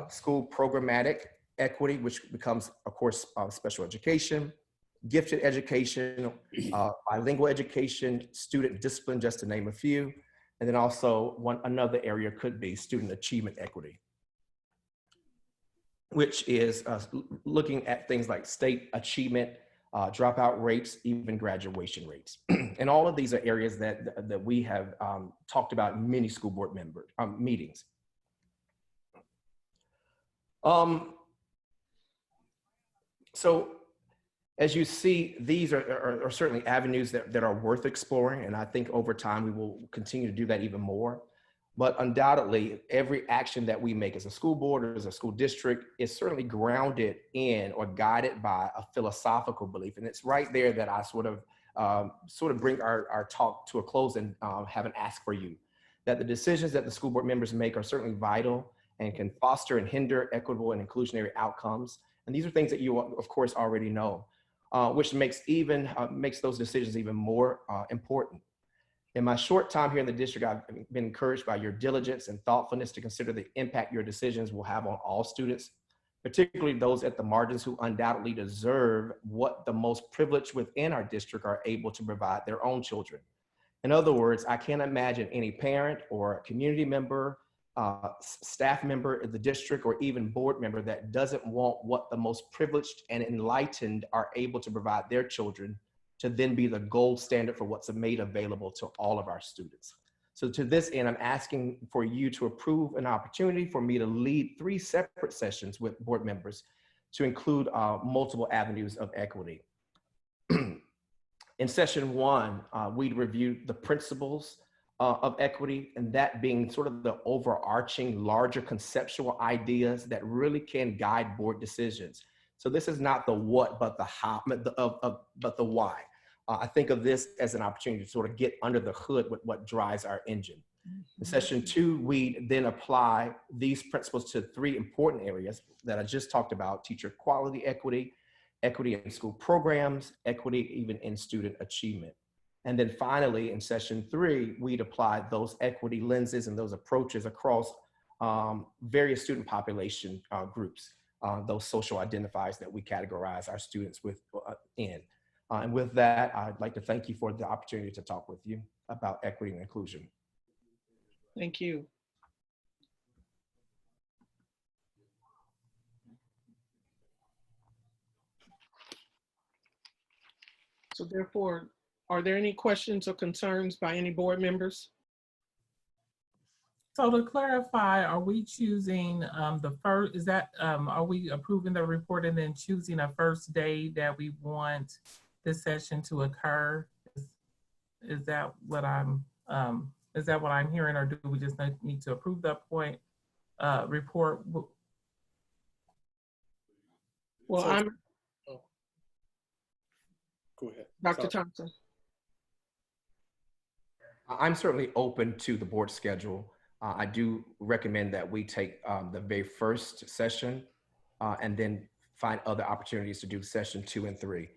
school programmatic equity, which becomes, of course, special education, gifted education, bilingual education, student discipline, just to name a few. And then also another area could be student achievement equity, which is looking at things like state achievement, dropout rates, even graduation rates. And all of these are areas that we have talked about in many school board member meetings. So as you see, these are certainly avenues that are worth exploring. And I think over time, we will continue to do that even more. But undoubtedly, every action that we make as a school board or as a school district is certainly grounded in or guided by a philosophical belief. And it's right there that I sort of bring our talk to a close and have an ask for you, that the decisions that the school board members make are certainly vital and can foster and hinder equitable and inclusionary outcomes. And these are things that you, of course, already know, which makes those decisions even more important. In my short time here in the district, I've been encouraged by your diligence and thoughtfulness to consider the impact your decisions will have on all students, particularly those at the margins who undoubtedly deserve what the most privileged within our district are able to provide their own children. In other words, I can't imagine any parent or community member, staff member in the district, or even board member that doesn't want what the most privileged and enlightened are able to provide their children to then be the gold standard for what's made available to all of our students. So to this end, I'm asking for you to approve an opportunity for me to lead 3 separate sessions with board members to include multiple avenues of equity. In session 1, we reviewed the principles of equity, and that being sort of the overarching, larger conceptual ideas that really can guide board decisions. So this is not the what, but the how, but the why. I think of this as an opportunity to sort of get under the hood with what drives our engine. In session 2, we then apply these principles to 3 important areas that I just talked about: teacher quality equity, equity in school programs, equity even in student achievement. And then finally, in session 3, we'd apply those equity lenses and those approaches across various student population groups, those social identifiers that we categorize our students in. And with that, I'd like to thank you for the opportunity to talk with you about equity and inclusion. Thank you. So therefore, are there any questions or concerns by any board members? So to clarify, are we choosing the first, are we approving the report and then choosing a first day that we want this session to occur? Is that what I'm hearing, or do we just need to approve that report? Well, So, go ahead. Dr. Thompson. I'm certainly open to the board schedule. I do recommend that we take the very first session and then find other opportunities to do session 2 and 3.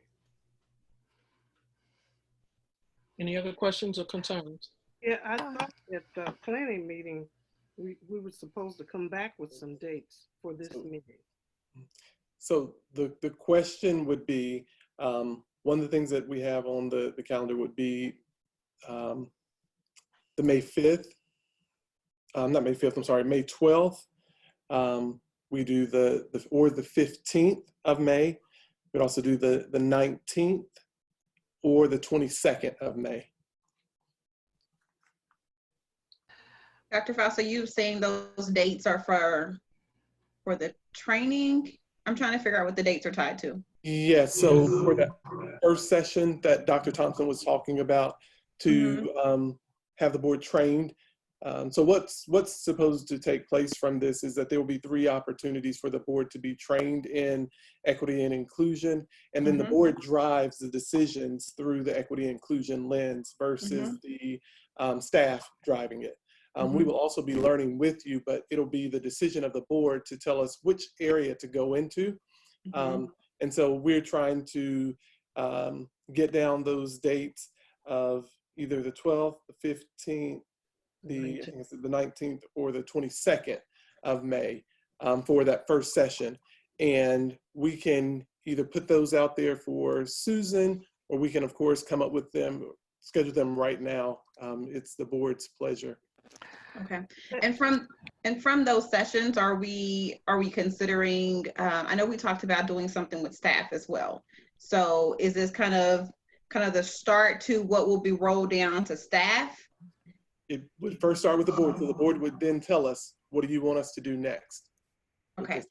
Any other questions or concerns? Yeah, I thought at the planning meeting, we were supposed to come back with some dates for this meeting. So the question would be, one of the things that we have on the calendar would be the May 5th, not May 5th, I'm sorry, May 12th. We do or the 15th of May. We'd also do the 19th or the 22nd of May. Dr. Faust, are you saying those dates are for the training? I'm trying to figure out what the dates are tied to. Yes, so for the first session that Dr. Thompson was talking about to have the board trained. So what's supposed to take place from this is that there will be 3 opportunities for the board to be trained in equity and inclusion, and then the board drives the decisions through the equity and inclusion lens versus the staff driving it. We will also be learning with you, but it'll be the decision of the board to tell us which area to go into. And so we're trying to get down those dates of either the 12th, the 15th, I think it's the 19th or the 22nd of May for that first session. And we can either put those out there for Susan, or we can of course come up with them, schedule them right now. It's the board's pleasure. Okay. And from those sessions, are we considering, I know we talked about doing something with staff as well. So is this kind of the start to what will be rolled down to staff? It would first start with the board. So the board would then tell us, what do you want us to do next? Okay.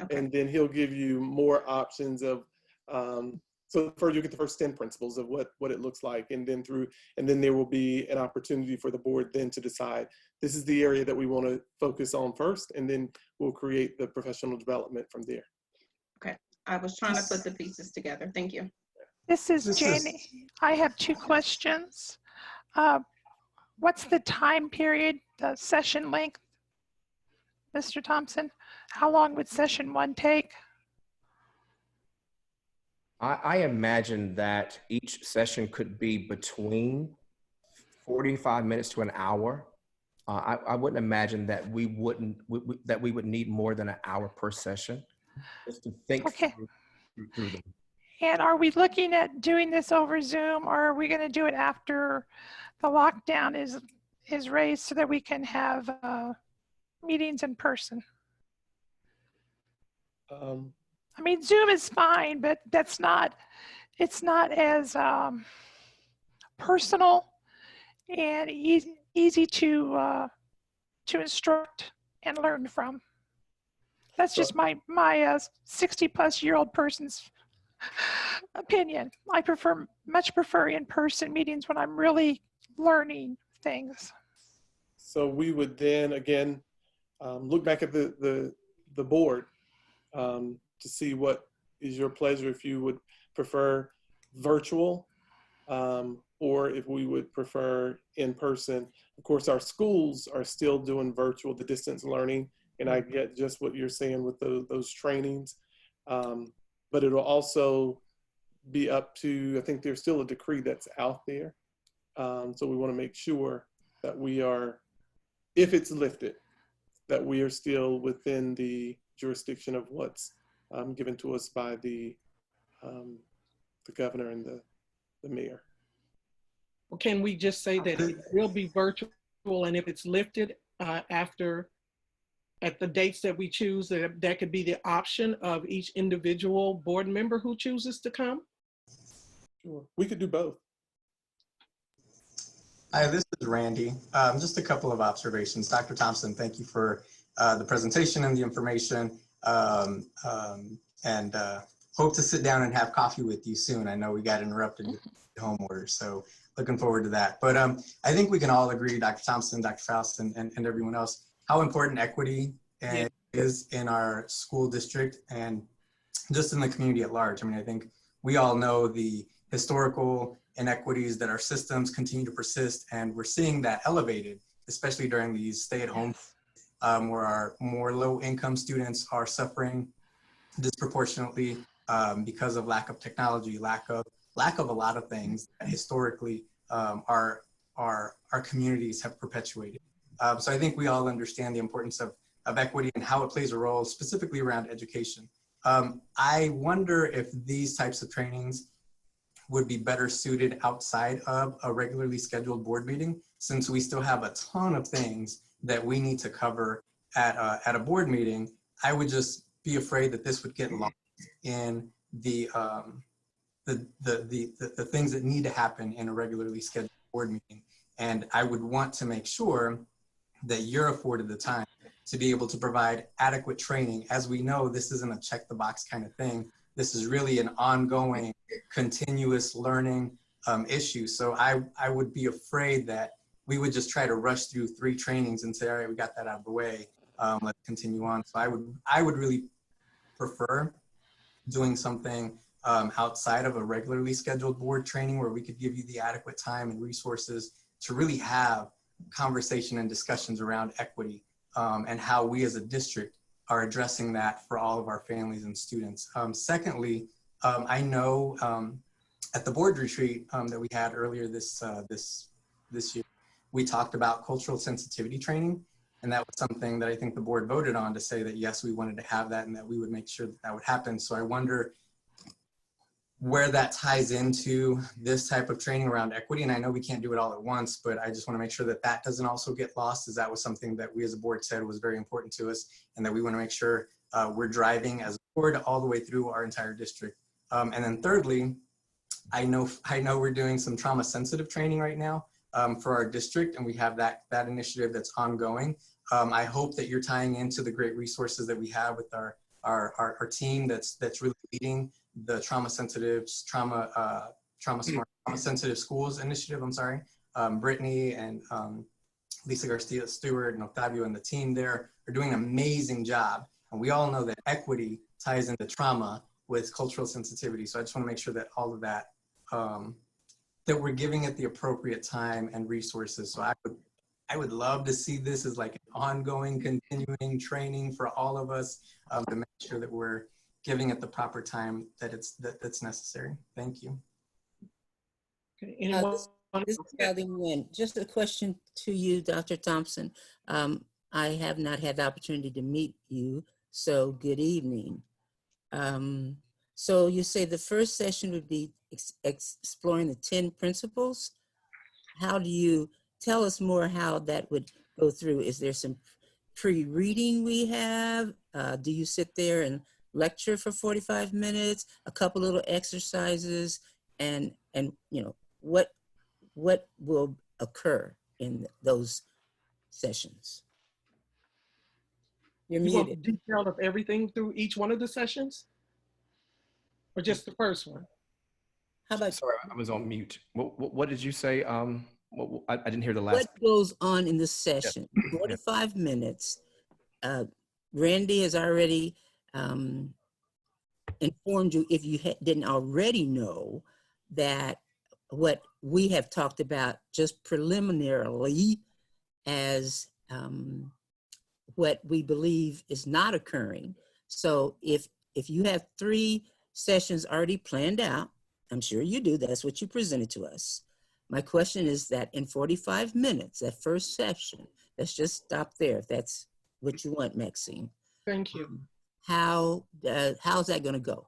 And then he'll give you more options of, so first you get the first 10 principles of what it looks like, and then there will be an opportunity for the board then to decide, this is the area that we want to focus on first, and then we'll create the professional development from there. Okay, I was trying to put the pieces together. Thank you. This is Janie. I have 2 questions. What's the time period, the session length, Mr. Thompson? How long would session 1 take? I imagine that each session could be between 45 minutes to an hour. I wouldn't imagine that we would need more than an hour per session, just to think through them. And are we looking at doing this over Zoom, or are we going to do it after the lockdown is raised so that we can have meetings in person? I mean, Zoom is fine, but it's not as personal and easy to instruct and learn from. That's just my 60-plus-year-old person's opinion. I much prefer in-person meetings when I'm really learning things. So we would then again look back at the board to see what is your pleasure, if you would prefer virtual or if we would prefer in person. Of course, our schools are still doing virtual, the distance learning, and I get just what you're saying with those trainings. But it'll also be up to, I think there's still a decree that's out there. So we want to make sure that we are, if it's lifted, that we are still within the jurisdiction of what's given to us by the governor and the mayor. Well, can we just say that it will be virtual, and if it's lifted at the dates that we choose, that could be the option of each individual board member who chooses to come? Sure, we could do both. Hi, this is Randy. Just a couple of observations. Dr. Thompson, thank you for the presentation and the information. And hope to sit down and have coffee with you soon. I know we got interrupted with home orders, so looking forward to that. But I think we can all agree, Dr. Thompson, Dr. Faust, and everyone else, how important equity is in our school district and just in the community at large. I mean, I think we all know the historical inequities that our systems continue to persist, and we're seeing that elevated, especially during these stay-at-home where our more low-income students are suffering disproportionately because of lack of technology, lack of a lot of things that historically our communities have perpetuated. So I think we all understand the importance of equity and how it plays a role specifically around education. I wonder if these types of trainings would be better suited outside of a regularly scheduled board meeting, since we still have a ton of things that we need to cover at a board meeting. I would just be afraid that this would get lost in the the things that need to happen in a regularly scheduled board meeting. And I would want to make sure that you're afforded the time to be able to provide adequate training. As we know, this isn't a check the box kind of thing. This is really an ongoing, continuous learning issue. So I would be afraid that we would just try to rush through 3 trainings and say, all right, we got that out of the way. Let's continue on. So I would really prefer doing something outside of a regularly scheduled board training where we could give you the adequate time and resources to really have conversation and discussions around equity and how we as a district are addressing that for all of our families and students. Secondly, I know at the board retreat that we had earlier this year, we talked about cultural sensitivity training. And that was something that I think the board voted on to say that, yes, we wanted to have that and that we would make sure that that would happen. So I wonder where that ties into this type of training around equity. And I know we can't do it all at once, but I just want to make sure that that doesn't also get lost, as that was something that we as a board said was very important to us, and that we want to make sure we're driving as a board all the way through our entire district. And then thirdly, I know we're doing some trauma sensitive training right now for our district, and we have that initiative that's ongoing. I hope that you're tying into the great resources that we have with our team that's really leading the trauma sensitive schools initiative. I'm sorry, Brittany and Lisa Garcia Stewart and Octavio and the team there are doing an amazing job. And we all know that equity ties into trauma with cultural sensitivity. So I just want to make sure that all of that, that we're giving it the appropriate time and resources. So I would love to see this as like an ongoing, continuing training for all of us to make sure that we're giving it the proper time that's necessary. Thank you. Okay. Anyone? This is Kelly Nguyen. Just a question to you, Dr. Thompson. I have not had the opportunity to meet you, so good evening. So you say the first session would be exploring the 10 principles. How do you tell us more how that would go through? Is there some pre-reading we have? Do you sit there and lecture for 45 minutes, a couple little exercises, and you know, what will occur in those sessions? You're You muted. want detail of everything through each one of the sessions? Or just the first one? How about— Sorry, I was on mute. What did you say? I didn't hear the last. What goes on in this session? 45 minutes. Randy has already informed you, if you didn't already know, that what we have talked about just preliminarily as what we believe is not occurring. So if you have 3 sessions already planned out, I'm sure you do, that's what you presented to us. My question is that in 45 minutes, that first session, let's just stop there if that's what you want, Maxine. Thank you. How's that going to go?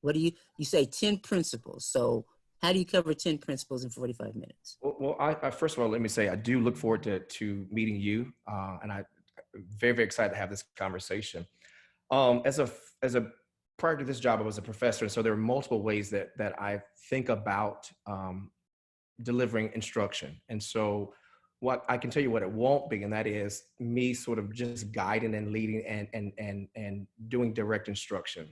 What do you say 10 principles? So how do you cover 10 principles in 45 minutes? Well, I first of all, let me say I do look forward to meeting you, and I'm very, very excited to have this conversation. As a prior to this job, I was a professor, and so there are multiple ways that I think about delivering instruction. And so what I can tell you what it won't be, and that is me sort of just guiding and leading and doing direct instruction.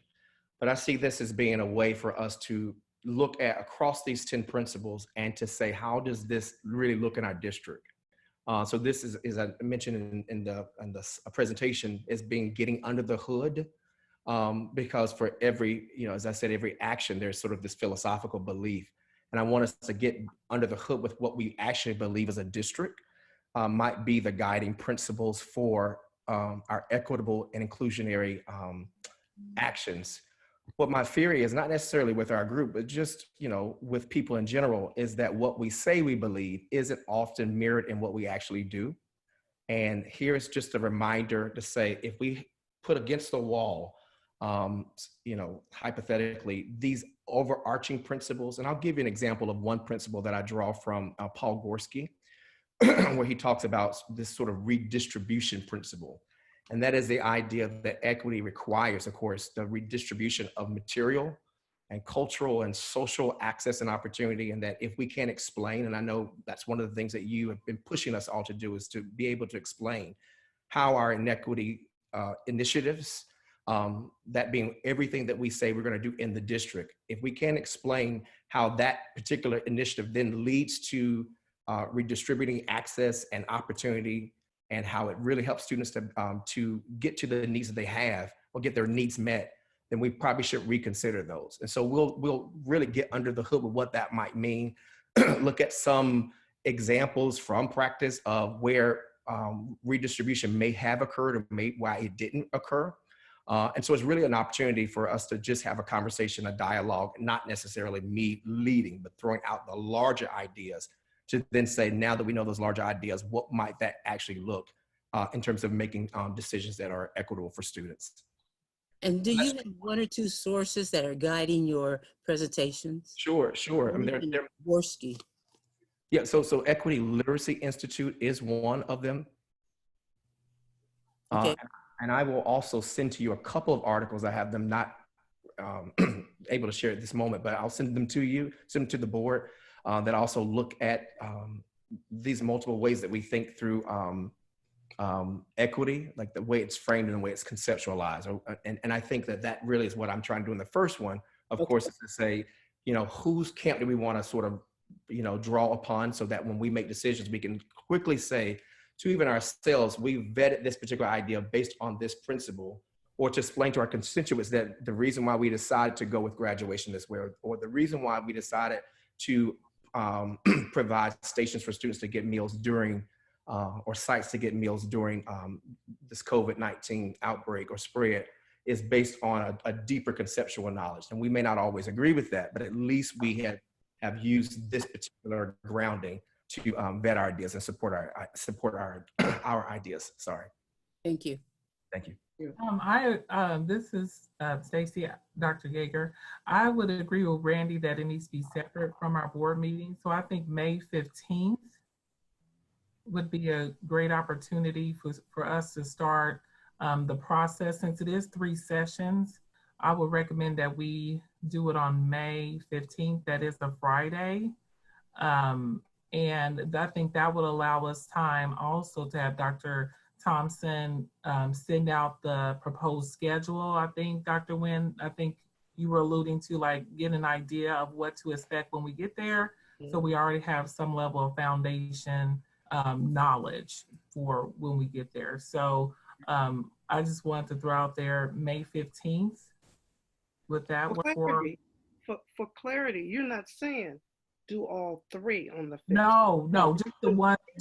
But I see this as being a way for us to look at across these 10 principles and to say, how does this really look in our district? So this is, as I mentioned in the presentation, is being getting under the hood, because for every, as I said, every action, there's sort of this philosophical belief. And I want us to get under the hood with what we actually believe as a district might be the guiding principles for our equitable and inclusionary actions. What my theory is, not necessarily with our group, but just, with people in general, is that what we say we believe isn't often mirrored in what we actually do. And here's just a reminder to say, if we put against the wall, hypothetically, these overarching principles, and I'll give you an example of one principle that I draw from Paul Gorski, where he talks about this sort of redistribution principle. And that is the idea that equity requires, of course, the redistribution of material and cultural and social access and opportunity, and that if we can't explain, and I know that's one of the things that you have been pushing us all to do, is to be able to explain how our inequity initiatives, that being everything that we say we're going to do in the district, if we can't explain how that particular initiative then leads to redistributing access and opportunity, and how it really helps students to get to the needs that they have or get their needs met, then we probably should reconsider those. And so we'll really get under the hood with what that might mean, look at some examples from practice of where redistribution may have occurred or why it didn't occur. And so it's really an opportunity for us to just have a conversation, a dialogue, not necessarily me leading, but throwing out the larger ideas to then say, now that we know those larger ideas, what might that actually look in terms of making decisions that are equitable for students. And do you have one or two sources that are guiding your presentations? Sure. I mean, they're Worski. Yeah, so Equity Literacy Institute is one of them. Okay. And I will also send to you a couple of articles. I have them not able to share at this moment, but I'll send them to you, send them to the board, that also look at these multiple ways that we think through equity, like the way it's framed and the way it's conceptualized. And I think that really is what I'm trying to do in the first one, of course, is to say, whose camp do we want to sort of, draw upon, so that when we make decisions, we can quickly say to even ourselves, we vetted this particular idea based on this principle, or to explain to our constituents that the reason why we decided to go with graduation this way, or the reason why we decided to provide stations for students to get meals during, or sites to get meals during this COVID-19 outbreak or spread, is based on a deeper conceptual knowledge. And we may not always agree with that, but at least we have used this particular grounding to vet our ideas and support our ideas. Sorry. Thank you. Thank you. This is Stacy, Dr. Yeager. I would agree with Randy that it needs to be separate from our board meeting. So I think May 15th would be a great opportunity for us to start the process. Since it is 3 sessions, I would recommend that we do it on May 15th. That is a Friday. And I think that would allow us time also to have Dr. Thompson send out the proposed schedule. I think, Dr. Nguyen, I think you were alluding to, like, get an idea of what to expect when we get there. So we already have some level of foundation knowledge for when we get there. So I just wanted to throw out there May 15th. With that, for clarity, you're not saying do all 3 on the 15th. No,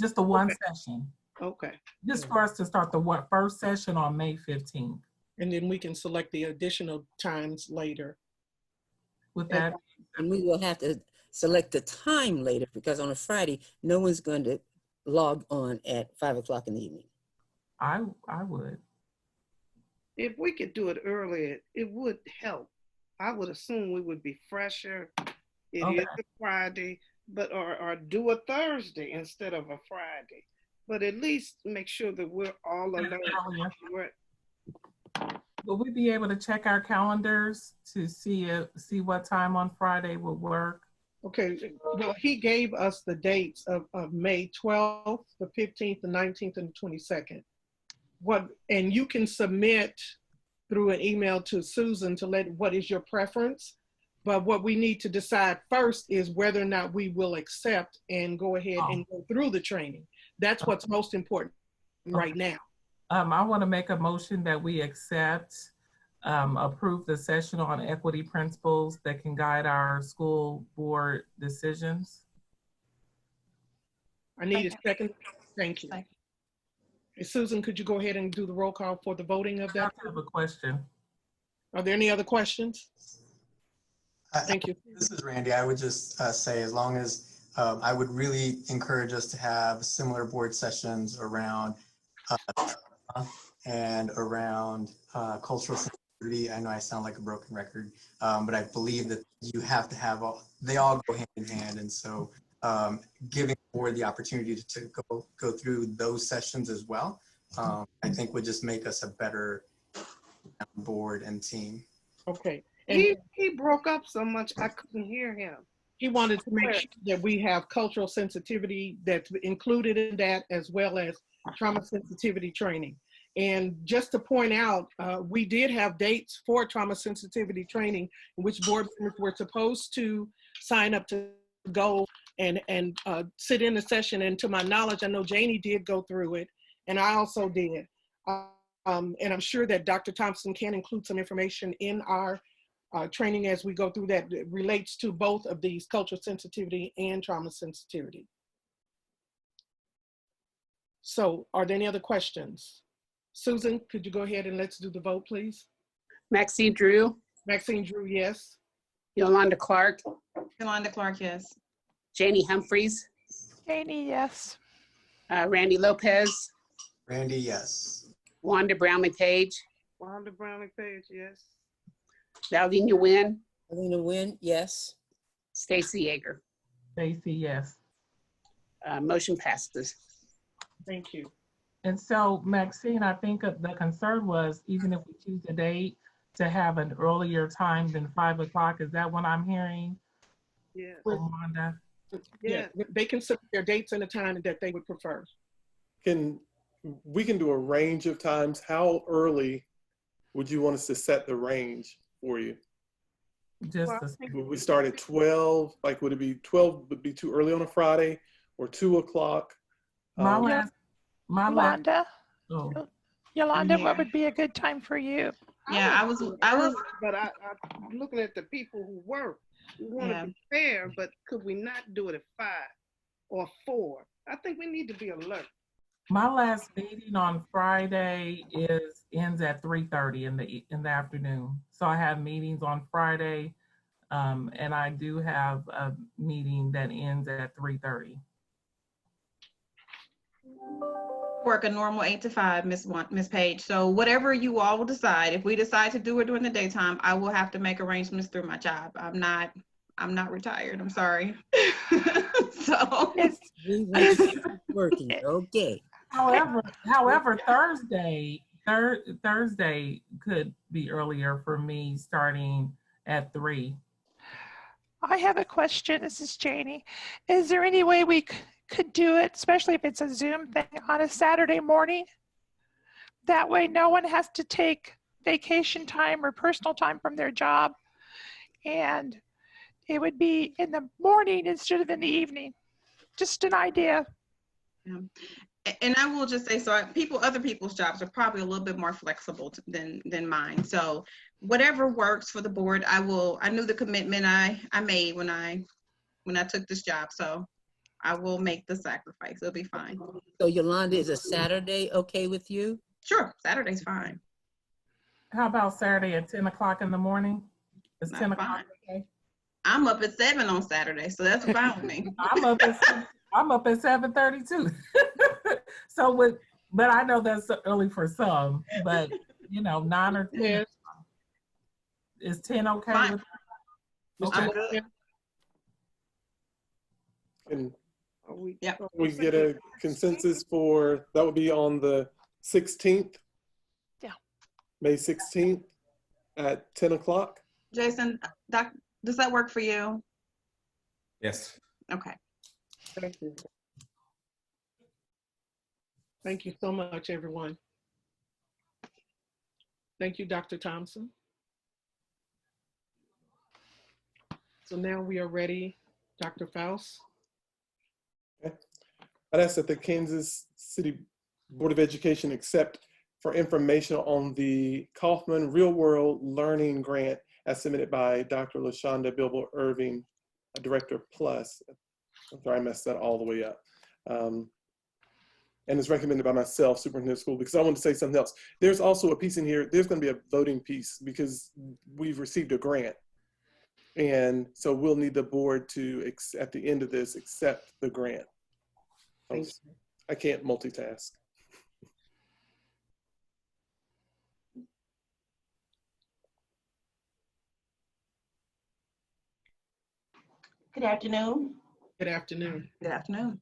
just the one session. Okay. Just for us to start the first session on May 15th. And then we can select the additional times later. With that. And we will have to select the time later, because on a Friday, no one's going to log on at 5 o'clock in the evening. I would. If we could do it earlier, it would help. I would assume we would be fresher. It is a Friday, but or do a Thursday instead of a Friday. But at least make sure that we're all alert. Will we be able to check our calendars to see what time on Friday will work? Okay, well, he gave us the dates of May 12th, the 15th, the 19th, and the 22nd. And you can submit through an email to Susan to what is your preference. But what we need to decide first is whether or not we will accept and go ahead and go through the training. That's what's most important right now. I want to make a motion that we approve the session on equity principles that can guide our school board decisions. I need a second. Thank you. Hey, Susan, could you go ahead and do the roll call for the voting of that? I have a question. Are there any other questions? Thank you. This is Randy. I would just say, as long as I would really encourage us to have similar board sessions around and around cultural sensitivity. I know I sound like a broken record, but I believe that you have to have they all go hand in hand. And so giving the board the opportunity to go through those sessions as well, I think would just make us a better board and team. Okay. And He broke up so much I couldn't hear him. he wanted to make sure that we have cultural sensitivity that's included in that, as well as trauma sensitivity training. And just to point out, we did have dates for trauma sensitivity training in which board members were supposed to sign up to go and sit in the session. And to my knowledge, I know Janie did go through it, and I also did. And I'm sure that Dr. Thompson can include some information in our training as we go through that relates to both of these, cultural sensitivity and trauma sensitivity. So are there any other questions? Susan, could you go ahead and let's do the vote, please? Maxine Drew, Maxine Drew, yes. Yolanda Clark, Yolanda Clark, yes. Janie Humphreys, Janie, yes. Randy Lopez, Randy, yes. Wanda Brownlee Page, Wanda Brownlee Page, yes. Valdina Nguyen, Alina Nguyen, yes. Stacy Yeager. Stacy, yes. Motion passes. Thank you. And so, Maxine, I think the concern was, even if we choose a date, to have an earlier time than 5 o'clock. Is that what I'm hearing? Yes. From Wanda? Yeah, they can set their dates and a time that they would prefer. We can do a range of times. How early would you want us to set the range for you? Just Would we start at 12? Like, would it be 12 would be too early on a Friday, or 2 o'clock? Yolanda, oh. Yolanda, what would be a good time for you? Yeah, I was, but I'm looking at the people who work. We want to be fair, but could we not do it at 5 or 4? I think we need to be alert. My last meeting on Friday ends at 3:30 in the afternoon. So I have meetings on Friday, and I do have a meeting that ends at 3:30. work a normal 8 to 5, Miss Page. So whatever you all will decide, if we decide to do it during the daytime, I will have to make arrangements through my job. I'm not retired. I'm sorry. So it's working. Okay. However, Thursday could be earlier for me, starting at 3. I have a question. This is Janie. Is there any way we could do it, especially if it's a Zoom thing, on a Saturday morning? That way no one has to take vacation time or personal time from their job. And it would be in the morning instead of in the evening. Just an idea. Yeah. And I will just say, so other people's jobs are probably a little bit more flexible than mine. So whatever works for the board, I knew the commitment I made when I took this job. So I will make the sacrifice. It'll be fine. So Yolanda, is a Saturday okay with you? Sure, Saturday's fine. How about Saturday at 10 o'clock in the morning? Is 10 o'clock okay? I'm up at 7 on Saturday, so that's fine with me. I'm up at 7:30 too. But I know that's early for some, but 9 or 10. Is 10 okay? Fine. Okay. And we get a consensus for, that would be on the 16th? Yeah. May 16th at 10 o'clock? Jason, does that work for you? Yes. Okay. Thank you. Thank you so much, everyone. Thank you, Dr. Thompson. So now we are ready, Dr. Faust. Okay. I'd ask that the Kansas City Board of Education accept for information on the Kauffman Real World Learning Grant as submitted by Dr. LaShonda Bilbo Irving, Director Plus. I'm sorry, I messed that all the way up. And it's recommended by myself, Superintendent of School, because I want to say something else. There's also a piece in here, there's going to be a voting piece because we've received a grant. And so we'll need the board to, at the end of this, accept the grant. I can't multitask. Good afternoon. Good afternoon. Good afternoon.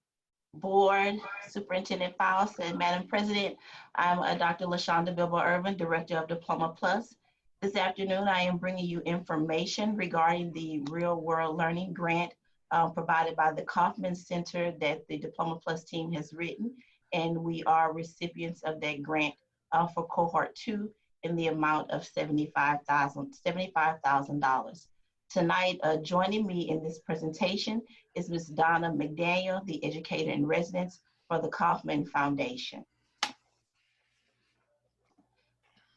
Board, Superintendent Faust, and Madam President, I'm Dr. LaShonda Bilbo Irvin, Director of Diploma Plus. This afternoon, I am bringing you information regarding the Real World Learning Grant provided by the Kauffman Center that the Diploma Plus team has written, and we are recipients of that grant for Cohort 2 in the amount of $75,000. Tonight, joining me in this presentation is Ms. Donna McDaniel, the educator in residence for the Kauffman Foundation.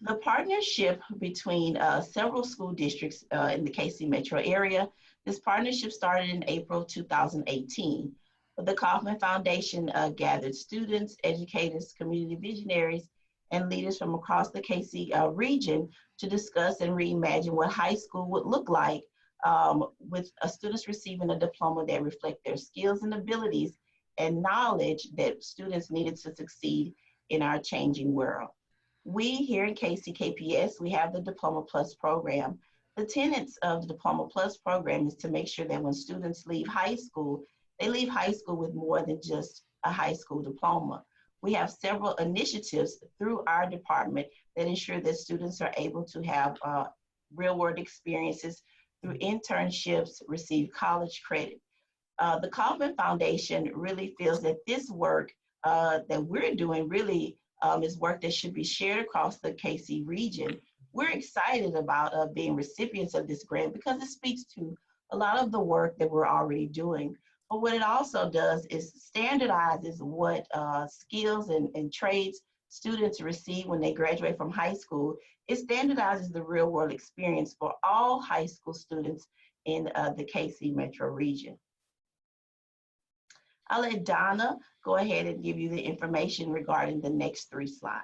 The partnership between several school districts in the KC metro area, this partnership started in April 2018. The Kauffman Foundation gathered students, educators, community visionaries, and leaders from across the KC region to discuss and reimagine what high school would look like with students receiving a diploma that reflect their skills and abilities and knowledge that students needed to succeed in our changing world. We here in KCKPS, we have the Diploma Plus program. The tenets of the Diploma Plus program is to make sure that when students leave high school, they leave high school with more than just a high school diploma. We have several initiatives through our department that ensure that students are able to have real world experiences through internships, receive college credit. The Kauffman Foundation really feels that this work that we're doing really is work that should be shared across the KC region. We're excited about being recipients of this grant because it speaks to a lot of the work that we're already doing. But what it also does is standardizes what skills and trades students receive when they graduate from high school. It standardizes the real world experience for all high school students in the KC metro region. I'll let Donna go ahead and give you the information regarding the next 3 slides.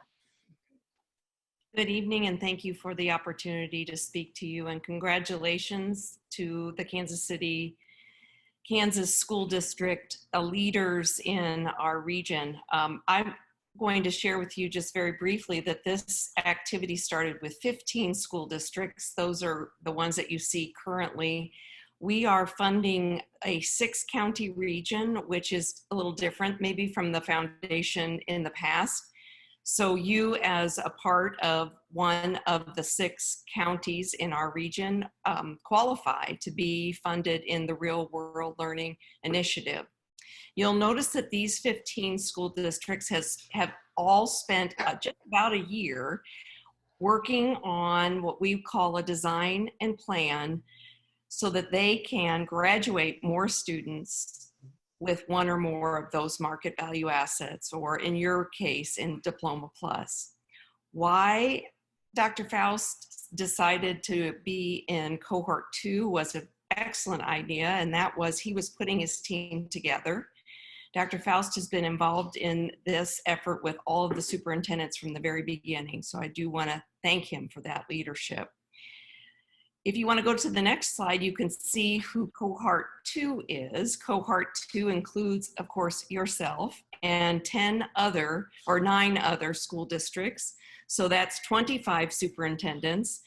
Good evening, and thank you for the opportunity to speak to you, and congratulations to the Kansas City, Kansas School District leaders in our region. I'm going to share with you just very briefly that this activity started with 15 school districts. Those are the ones that you see currently. We are funding a 6-county region, which is a little different maybe from the foundation in the past. So you, as a part of one of the 6 counties in our region, qualify to be funded in the Real World Learning Initiative. You'll notice that these 15 school districts have all spent just about a year working on what we call a design and plan so that they can graduate more students with one or more of those market value assets, or in your case, in Diploma Plus. Why Dr. Faust decided to be in Cohort 2 was an excellent idea, and that was he was putting his team together. Dr. Faust has been involved in this effort with all of the superintendents from the very beginning, so I do want to thank him for that leadership. If you want to go to the next slide, you can see who Cohort 2 is. Cohort 2 includes, of course, yourself and 9 other school districts. So that's 25 superintendents.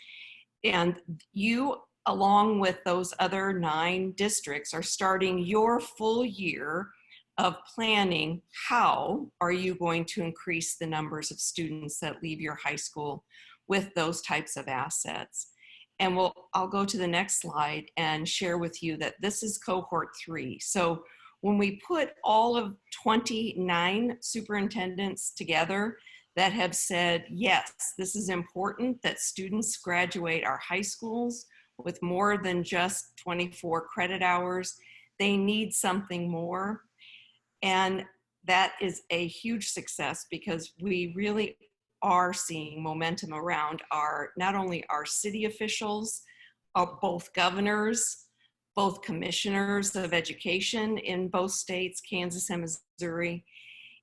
And you, along with those other 9 districts, are starting your full year of planning. How are you going to increase the numbers of students that leave your high school with those types of assets? And I'll go to the next slide and share with you that this is Cohort 3. So when we put all of 29 superintendents together that have said, yes, this is important that students graduate our high schools with more than just 24 credit hours, they need something more. And that is a huge success because we really are seeing momentum around not only our city officials, both governors, both commissioners of education in both states, Kansas and Missouri,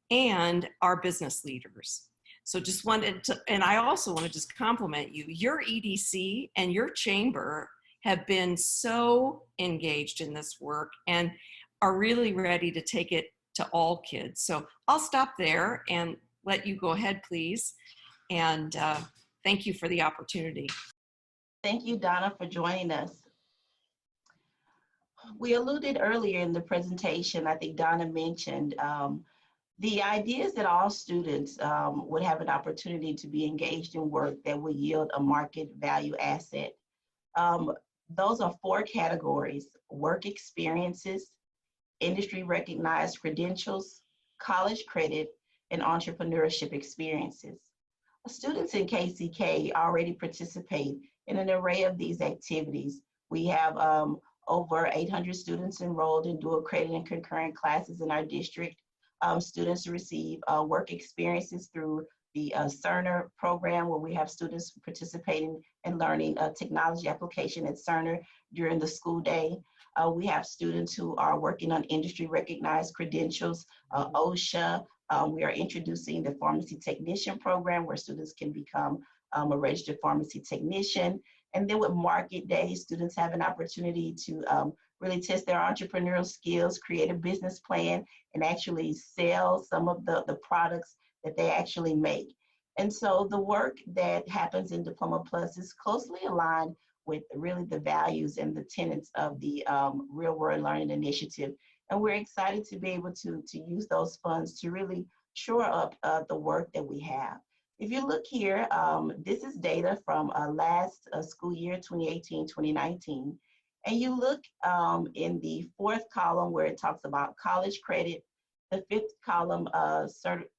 and our business leaders. So just wanted to, and I also want to just compliment you. Your EDC and your chamber have been so engaged in this work and are really ready to take it to all kids. So I'll stop there and let you go ahead, please. And thank you for the opportunity. Thank you, Donna, for joining us. We alluded earlier in the presentation, I think Donna mentioned The idea is that all students would have an opportunity to be engaged in work that will yield a market value asset. Those are 4 categories: work experiences, industry recognized credentials, college credit, and entrepreneurship experiences. Students in KCK already participate in an array of these activities. We have over 800 students enrolled in dual credit and concurrent classes in our district. Students receive work experiences through the Cerner program, where we have students participating and learning technology application at Cerner during the school day. We have students who are working on industry recognized credentials, OSHA. We are introducing the pharmacy technician program, where students can become a registered pharmacy technician. And then with Market Day, students have an opportunity to really test their entrepreneurial skills, create a business plan, and actually sell some of the products that they actually make. And so the work that happens in Diploma Plus is closely aligned with really the values and the tenets of the Real World Learning Initiative. And we're excited to be able to use those funds to really shore up the work that we have. If you look here, this is data from last school year, 2018-2019. And you look in the 4th column where it talks about college credit, the 5th column,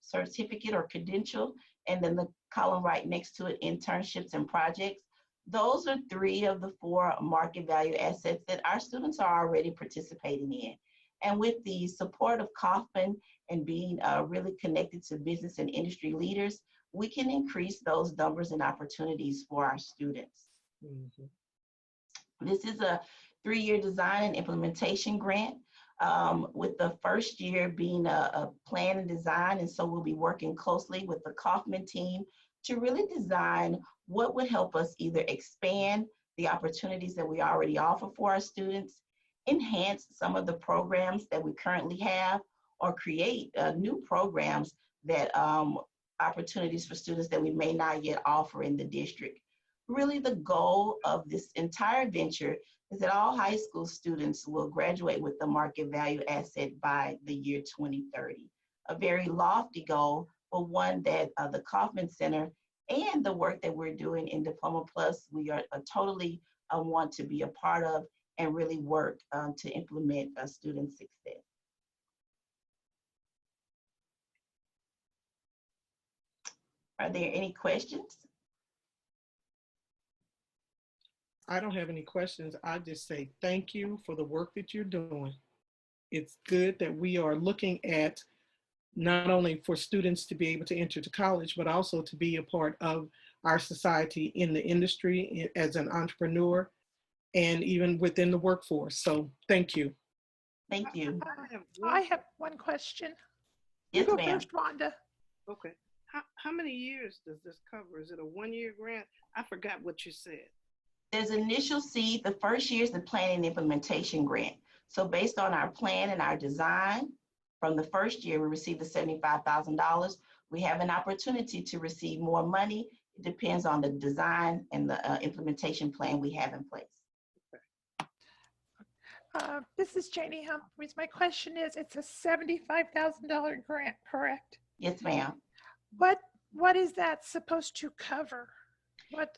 certificate or credential, and then the column right next to it, internships and projects. Those are 3 of the 4 market value assets that our students are already participating in. And with the support of Kauffman and being really connected to business and industry leaders, we can increase those numbers and opportunities for our students. This is a 3-year design and implementation grant, with the first year being a plan and design. And so we'll be working closely with the Kauffman team to really design what would help us either expand the opportunities that we already offer for our students, enhance some of the programs that we currently have, or create new programs that opportunities for students that we may not yet offer in the district. Really, the goal of this entire venture is that all high school students will graduate with the market value asset by the year 2030. A very lofty goal, but one that the Kauffman Center and the work that we're doing in Diploma Plus, we are totally want to be a part of and really work to implement student success. Are there any questions? I don't have any questions. I just say thank you for the work that you're doing. It's good that we are looking at not only for students to be able to enter to college, but also to be a part of our society in the industry as an entrepreneur and even within the workforce. So thank you. Thank you. I have one question. Yes, you go ma'am. first, Rhonda. Okay. How many years does this cover? Is it a 1-year grant? I forgot what you said. There's initial seed. The first year is the planning and implementation grant. So based on our plan and our design, from the first year, we received the $75,000. We have an opportunity to receive more money. It depends on the design and the implementation plan we have in place. This is Janie Humphreys. My question is, it's a $75,000 grant, correct? Yes, ma'am. What is that supposed to cover? What?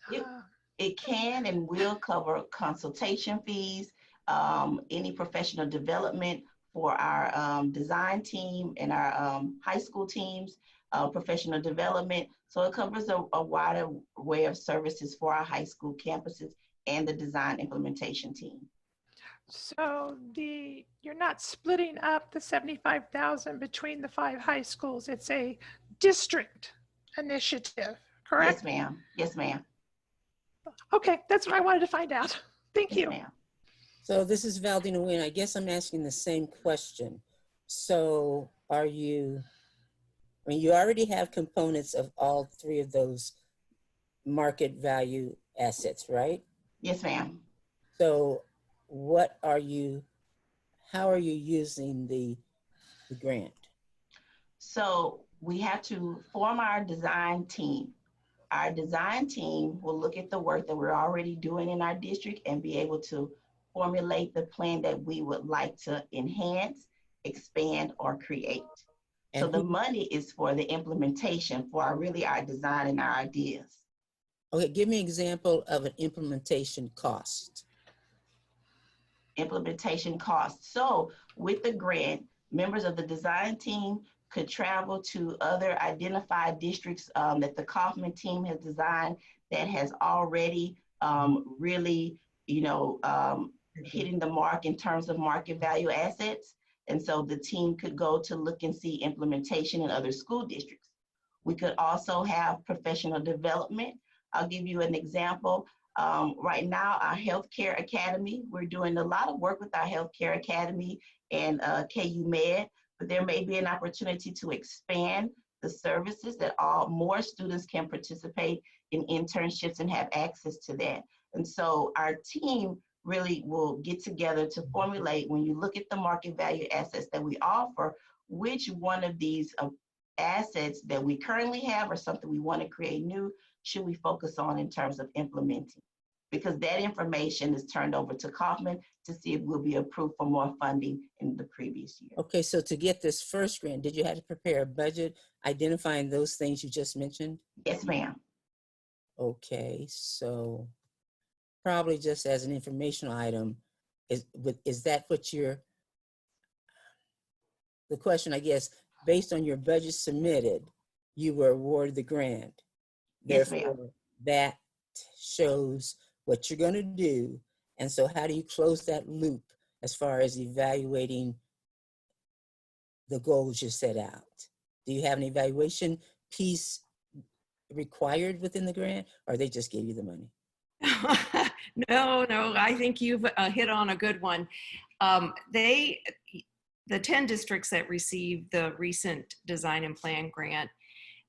It can and will cover consultation fees, any professional development for our design team and our high school teams, professional development. So it covers a wider way of services for our high school campuses and the design implementation team. So you're not splitting up the $75,000 between the 5 high schools. It's a district initiative, correct? Yes, ma'am. Yes, ma'am. Okay, that's what I wanted to find out. Thank you. Ma'am. So this is Valdina Nguyen. I guess I'm asking the same question. So you already have components of all 3 of those market value assets, right? Yes, ma'am. So how are you using the grant? So we have to form our design team. Our design team will look at the work that we're already doing in our district and be able to formulate the plan that we would like to enhance, expand, or create. So the money is for the implementation for our design and our ideas. Okay, give me an example of an implementation cost. Implementation costs. So with the grant, members of the design team could travel to other identified districts that the Kauffman team has designed that has already really, hitting the mark in terms of market value assets. And so the team could go to look and see implementation in other school districts. We could also have professional development. I'll give you an example. Right now, our Healthcare Academy, we're doing a lot of work with our Healthcare Academy and KU Med, but there may be an opportunity to expand the services that more students can participate in internships and have access to that. And so our team really will get together to formulate, when you look at the market value assets that we offer, which one of these assets that we currently have or something we want to create new should we focus on in terms of implementing? Because that information is turned over to Kauffman to see if we'll be approved for more funding in the previous year. Okay, so to get this first grant, did you have to prepare a budget identifying those things you just mentioned? Yes, ma'am. Okay, so probably just as an informational item, is that what the question, I guess, based on your budget submitted, you were awarded the grant. Yes, ma'am. Therefore, that shows what you're going to do. And so how do you close that loop as far as evaluating the goals you set out? Do you have an evaluation piece required within the grant, or they just gave you the money? No, I think you've hit on a good one. The 10 districts that received the recent design and plan grant,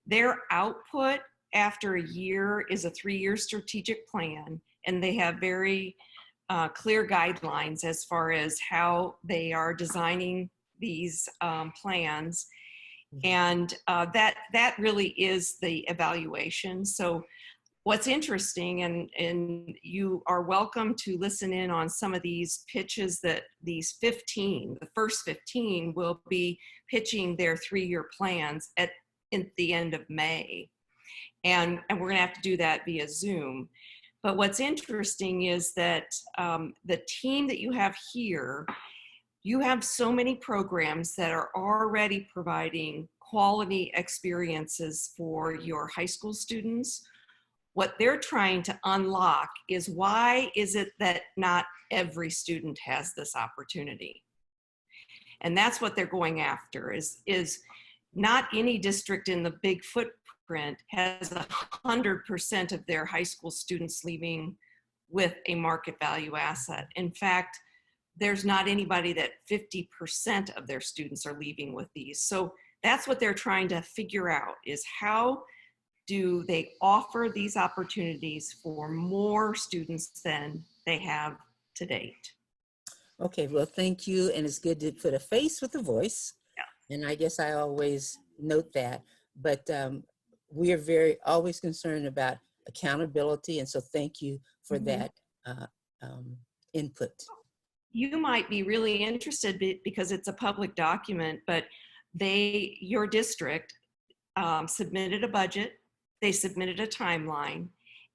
their output after a year is a 3-year strategic plan, and they have very clear guidelines as far as how they are designing these plans. And that really is the evaluation. So what's interesting, and you are welcome to listen in on some of these pitches that the first 15 will be pitching their 3-year plans at the end of May. And we're gonna have to do that via Zoom. But what's interesting is that the team that you have here, you have so many programs that are already providing quality experiences for your high school students. What they're trying to unlock is, why is it that not every student has this opportunity? And that's what they're going after, is not any district in the big footprint has 100% of their high school students leaving with a market value asset. In fact, there's not anybody that 50% of their students are leaving with these. So that's what they're trying to figure out, is how do they offer these opportunities for more students than they have to date? Okay, well, thank you. And it's good to put a face with a voice. Yeah. And I guess I always note that, but we are always concerned about accountability. And so thank you for that input. You might be really interested because it's a public document, but your district submitted a budget, they submitted a timeline,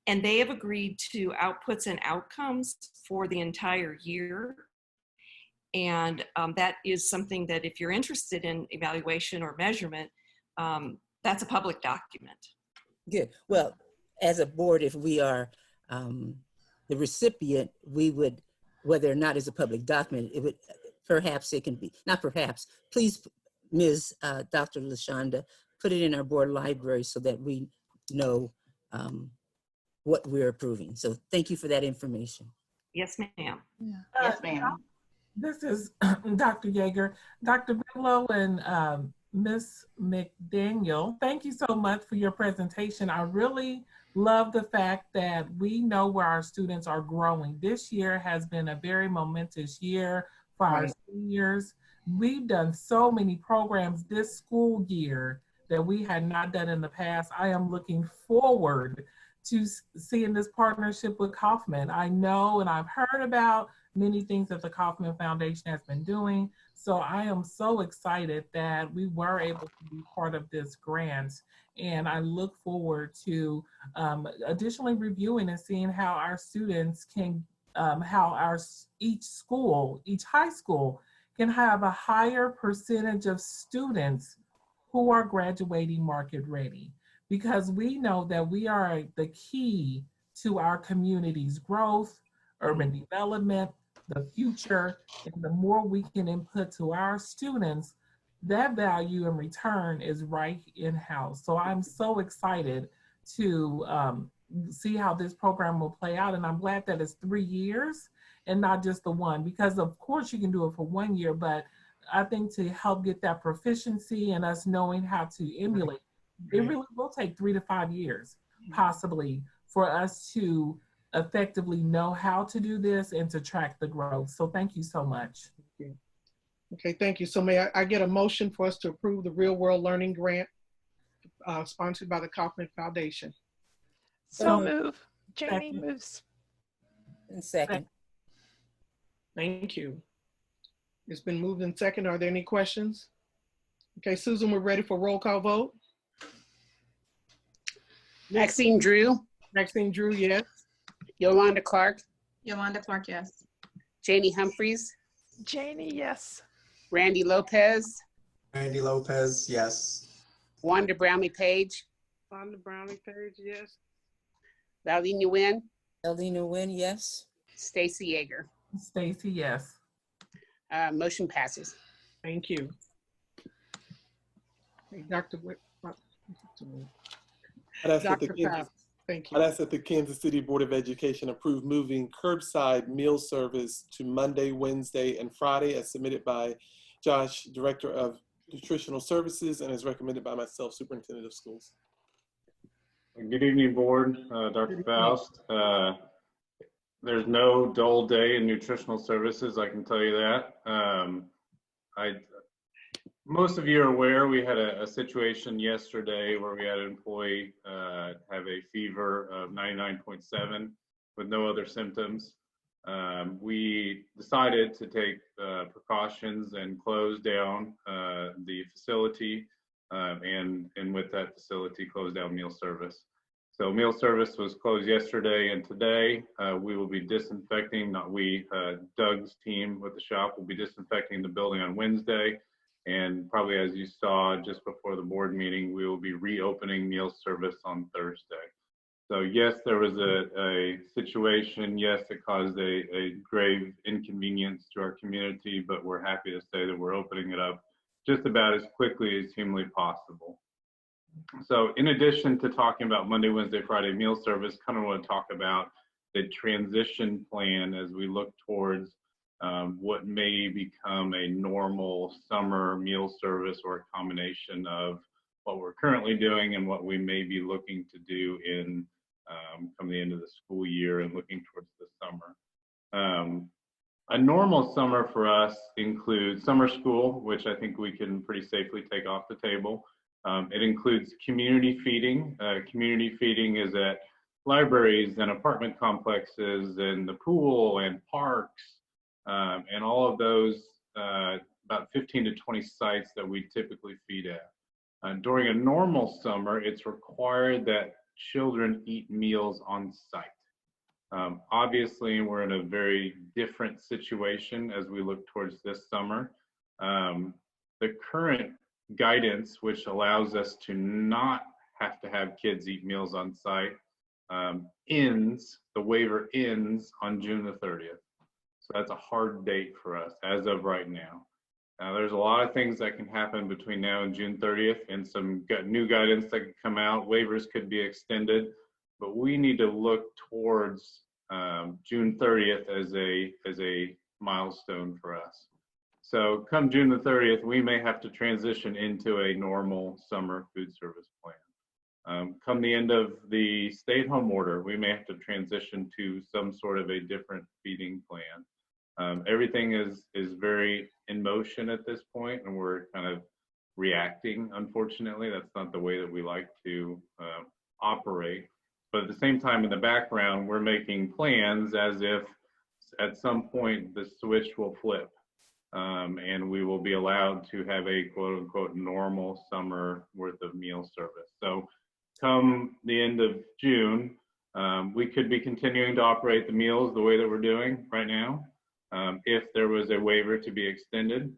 and they have agreed to outputs and outcomes for the entire year. And that is something that, if you're interested in evaluation or measurement, that's a public document. Good. Well, as a board, if we are the recipient, we would, whether or not it's a public document, it would, perhaps it can be, not perhaps, please, Ms. Dr. LaShonda, put it in our board library so that we know what we're approving. So thank you for that information. Yes, ma'am. Yeah. Yes, ma'am. This is Dr. Yeager. Dr. Bigelow and Ms. McDaniel, thank you so much for your presentation. I really love the fact that we know where our students are growing. This year has been a very momentous year for our seniors. We've done so many programs this school year that we had not done in the past. I am looking forward to seeing this partnership with Kauffman. I know, and I've heard about many things that the Kauffman Foundation has been doing. So I am so excited that we were able to be part of this grant. And I look forward to additionally reviewing and seeing how our students can, each high school can have a higher percentage of students who are graduating market ready. Because we know that we are the key to our community's growth, urban development, the future, and the more we can input to our students, that value in return is right in-house. So I'm so excited to see how this program will play out. And I'm glad that it's 3 years and not just the one, because of course you can do it for 1 year, but I think to help get that proficiency and us knowing how to emulate, it really will take 3 to 5 years possibly for us to effectively know how to do this and to track the growth. So thank you so much. Okay, thank you. So may I get a motion for us to approve the Real World Learning Grant sponsored by the Kauffman Foundation? So move. Jamie moves. And second. Thank you. It's been moved in second. Are there any questions? Okay, Susan, we're ready for roll call vote. Maxine Drew. Maxine Drew, yes. Yolanda Clark. Yolanda Clark, yes. Janie Humphreys. Janie, yes. Randy Lopez. Randy Lopez, yes. Wanda Brownlee Page. Wanda Brownlee Page, yes. Valdina Nguyen. Valdina Nguyen, yes. Stacy Yeager. Stacy, yes. Motion passes. Thank you. Hey, Dr. Whit. Dr. Powell, thank you. I'd ask that the Kansas City Board of Education approve moving curbside meal service to Monday, Wednesday, and Friday as submitted by Josh, Director of Nutritional Services, and as recommended by myself, Superintendent of Schools. Good evening, Board. Dr. Faust. There's no dull day in nutritional services, I can tell you that. Most of you are aware we had a situation yesterday where we had an employee have a fever of 99.7 with no other symptoms. We decided to take precautions and close down the facility and with that facility close down meal service. So meal service was closed yesterday and today. We will be disinfecting, not we, Doug's team with the shop will be disinfecting the building on Wednesday. And probably as you saw just before the board meeting, we will be reopening meal service on Thursday. So yes, there was a situation, yes, it caused a grave inconvenience to our community, but we're happy to say that we're opening it up just about as quickly as humanly possible. So in addition to talking about Monday, Wednesday, Friday meal service, kind of want to talk about the transition plan as we look towards what may become a normal summer meal service or a combination of what we're currently doing and what we may be looking to do in come the end of the school year and looking towards the summer. A normal summer for us includes summer school, which I think we can pretty safely take off the table. It includes community feeding. Community feeding is at libraries and apartment complexes and the pool and parks and all of those, about 15 to 20 sites that we typically feed at. During a normal summer, it's required that children eat meals on site. Obviously, we're in a very different situation as we look towards this summer. The current guidance, which allows us to not have to have kids eat meals on site, the waiver ends on June the 30th. So that's a hard date for us as of right now. Now, there's a lot of things that can happen between now and June 30th and some new guidance that could come out. Waivers could be extended, but we need to look towards June 30th as a milestone for us. So come June the 30th, we may have to transition into a normal summer food service plan. Come the end of the stay-at-home order, we may have to transition to some sort of a different feeding plan. Everything is very in motion at this point, and we're kind of reacting, unfortunately. That's not the way that we like to operate. But at the same time, in the background, we're making plans as if at some point the switch will flip, and we will be allowed to have a quote unquote normal summer worth of meal service. So come the end of June, we could be continuing to operate the meals the way that we're doing right now. If there was a waiver to be extended,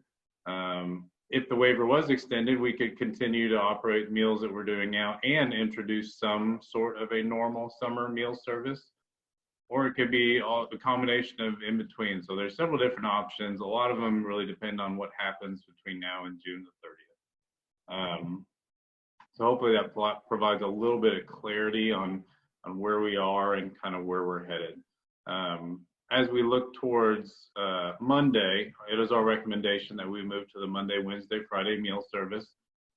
if the waiver was extended, we could continue to operate meals that we're doing now and introduce some sort of a normal summer meal service, or it could be a combination of in between. So there's several different options. A lot of them really depend on what happens between now and June the 30th. So hopefully that provides a little bit of clarity on where we are and kind of where we're headed. As we look towards Monday, it is our recommendation that we move to the Monday, Wednesday, Friday meal service.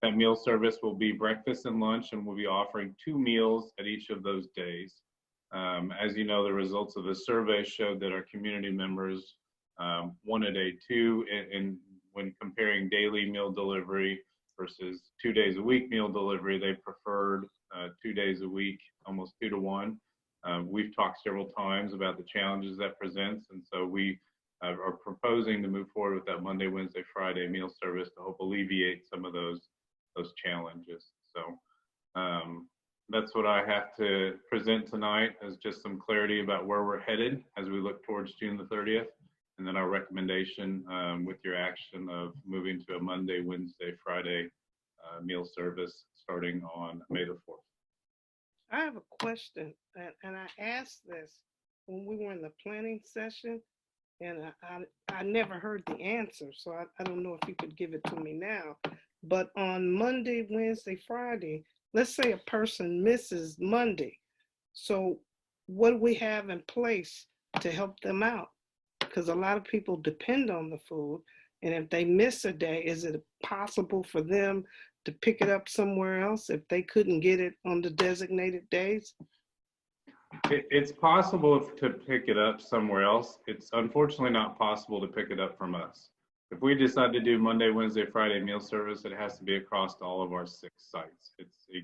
That meal service will be breakfast and lunch, and we'll be offering 2 meals at each of those days. As you know, the results of the survey showed that our community members wanted a 2, and when comparing daily meal delivery versus 2 days a week meal delivery, they preferred 2 days a week, almost 2 to 1. We've talked several times about the challenges that presents, and so we are proposing to move forward with that Monday, Wednesday, Friday meal service to help alleviate some of those challenges. So that's what I have to present tonight, as just some clarity about where we're headed as we look towards June the 30th, and then our recommendation with your action of moving to a Monday, Wednesday, Friday meal service starting on May the 4th. I have a question, and I asked this when we were in the planning session, and I never heard the answer, so I don't know if you could give it to me now. But on Monday, Wednesday, Friday, let's say a person misses Monday. So what do we have in place to help them out? Because a lot of people depend on the food, and if they miss a day, is it possible for them to pick it up somewhere else if they couldn't get it on the designated days? It's possible to pick it up somewhere else. It's unfortunately not possible to pick it up from us. If we decide to do Monday, Wednesday, Friday meal service, it has to be across all of our 6 sites. You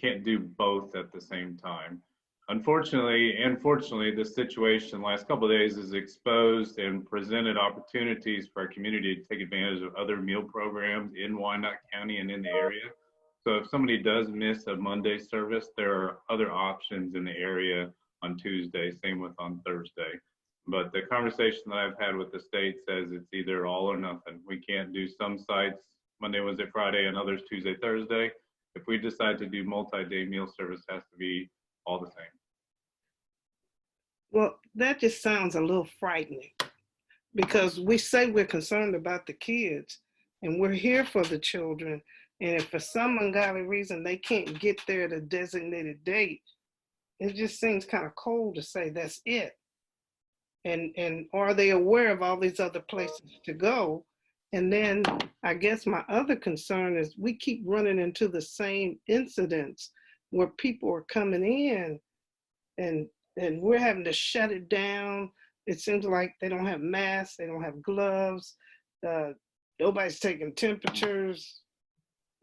can't do both at the same time. Unfortunately and fortunately, this situation last couple of days has exposed and presented opportunities for our community to take advantage of other meal programs in Wyandotte County and in the area. So if somebody does miss a Monday service, there are other options in the area on Tuesday, same with on Thursday. But the conversation that I've had with the state says it's either all or nothing. We can't do some sites Monday, Wednesday, Friday, and others Tuesday, Thursday. If we decide to do multi-day meal service, it has to be all the same. Well, that just sounds a little frightening, because we say we're concerned about the kids and we're here for the children. And if for some ungodly reason they can't get there at a designated date, it just seems kind of cold to say that's it. And are they aware of all these other places to go? And then I guess my other concern is we keep running into the same incidents where people are coming in and we're having to shut it down. It seems like they don't have masks, they don't have gloves, nobody's taking temperatures,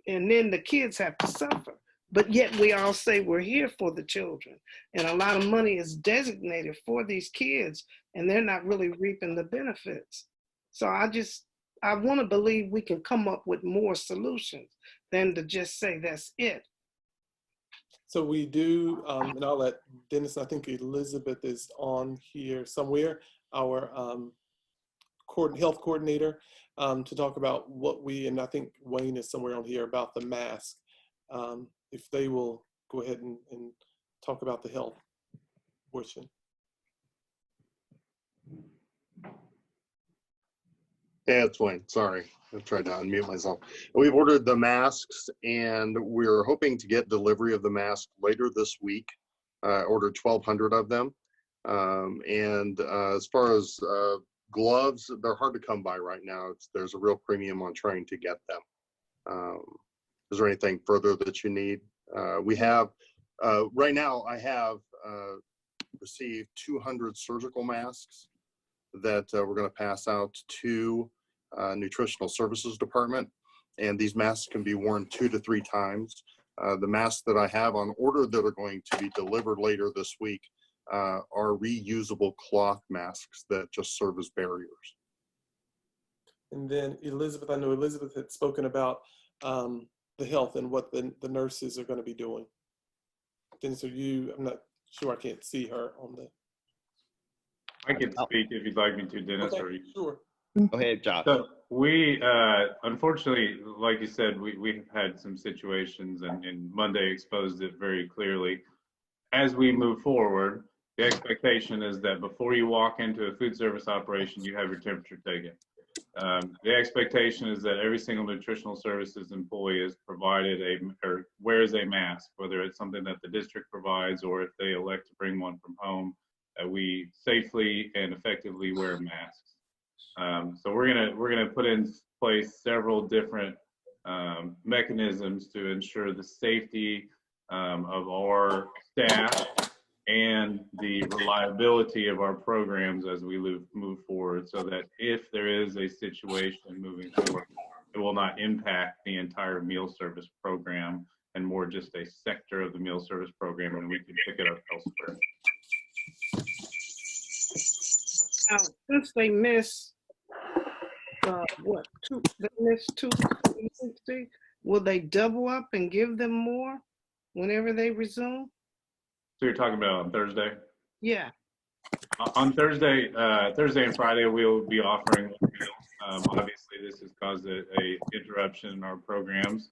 and then the kids have to suffer. But yet we all say we're here for the children, and a lot of money is designated for these kids, and they're not really reaping the benefits. So I want to believe we can come up with more solutions than to just say that's it. So we do, and I'll let Dennis, I think Elizabeth is on here somewhere, our health coordinator, to talk about what and I think Wayne is somewhere on here about the mask. If they will go ahead and talk about the health portion. Yeah, it's Wayne. Sorry, I tried to unmute myself. We've ordered the masks, and we're hoping to get delivery of the masks later this week. Ordered 1,200 of them. As far as gloves, they're hard to come by right now. There's a real premium on trying to get them. Is there anything further that you need? We have, right now, I have received 200 surgical masks that we're going to pass out to nutritional services department, and these masks can be worn 2 to 3 times. The masks that I have on order that are going to be delivered later this week are reusable cloth masks that just serve as barriers. And then Elizabeth, I know Elizabeth had spoken about the health and what the nurses are going to be doing. Dennis, I'm not sure, I can't see her on the. I can speak if you'd like me to, Dennis. Okay, or you. sure. Go ahead, Josh. So we, unfortunately, like you said, we've had some situations, and Monday exposed it very clearly. As we move forward, the expectation is that before you walk into a food service operation, you have your temperature taken. The expectation is that every single nutritional services employee is provided or wears a mask, whether it's something that the district provides or if they elect to bring one from home, that we safely and effectively wear masks. So we're gonna put in place several different mechanisms to ensure the safety of our staff and the reliability of our programs as we move forward, so that if there is a situation moving forward, it will not impact the entire meal service program and more just a sector of the meal service program, and we can pick it up elsewhere. Now, since they miss they missed 260, will they double up and give them more whenever they resume? So you're talking about on Thursday? Yeah. On Thursday and Friday, we'll be offering meals. Obviously, this has caused a interruption in our programs,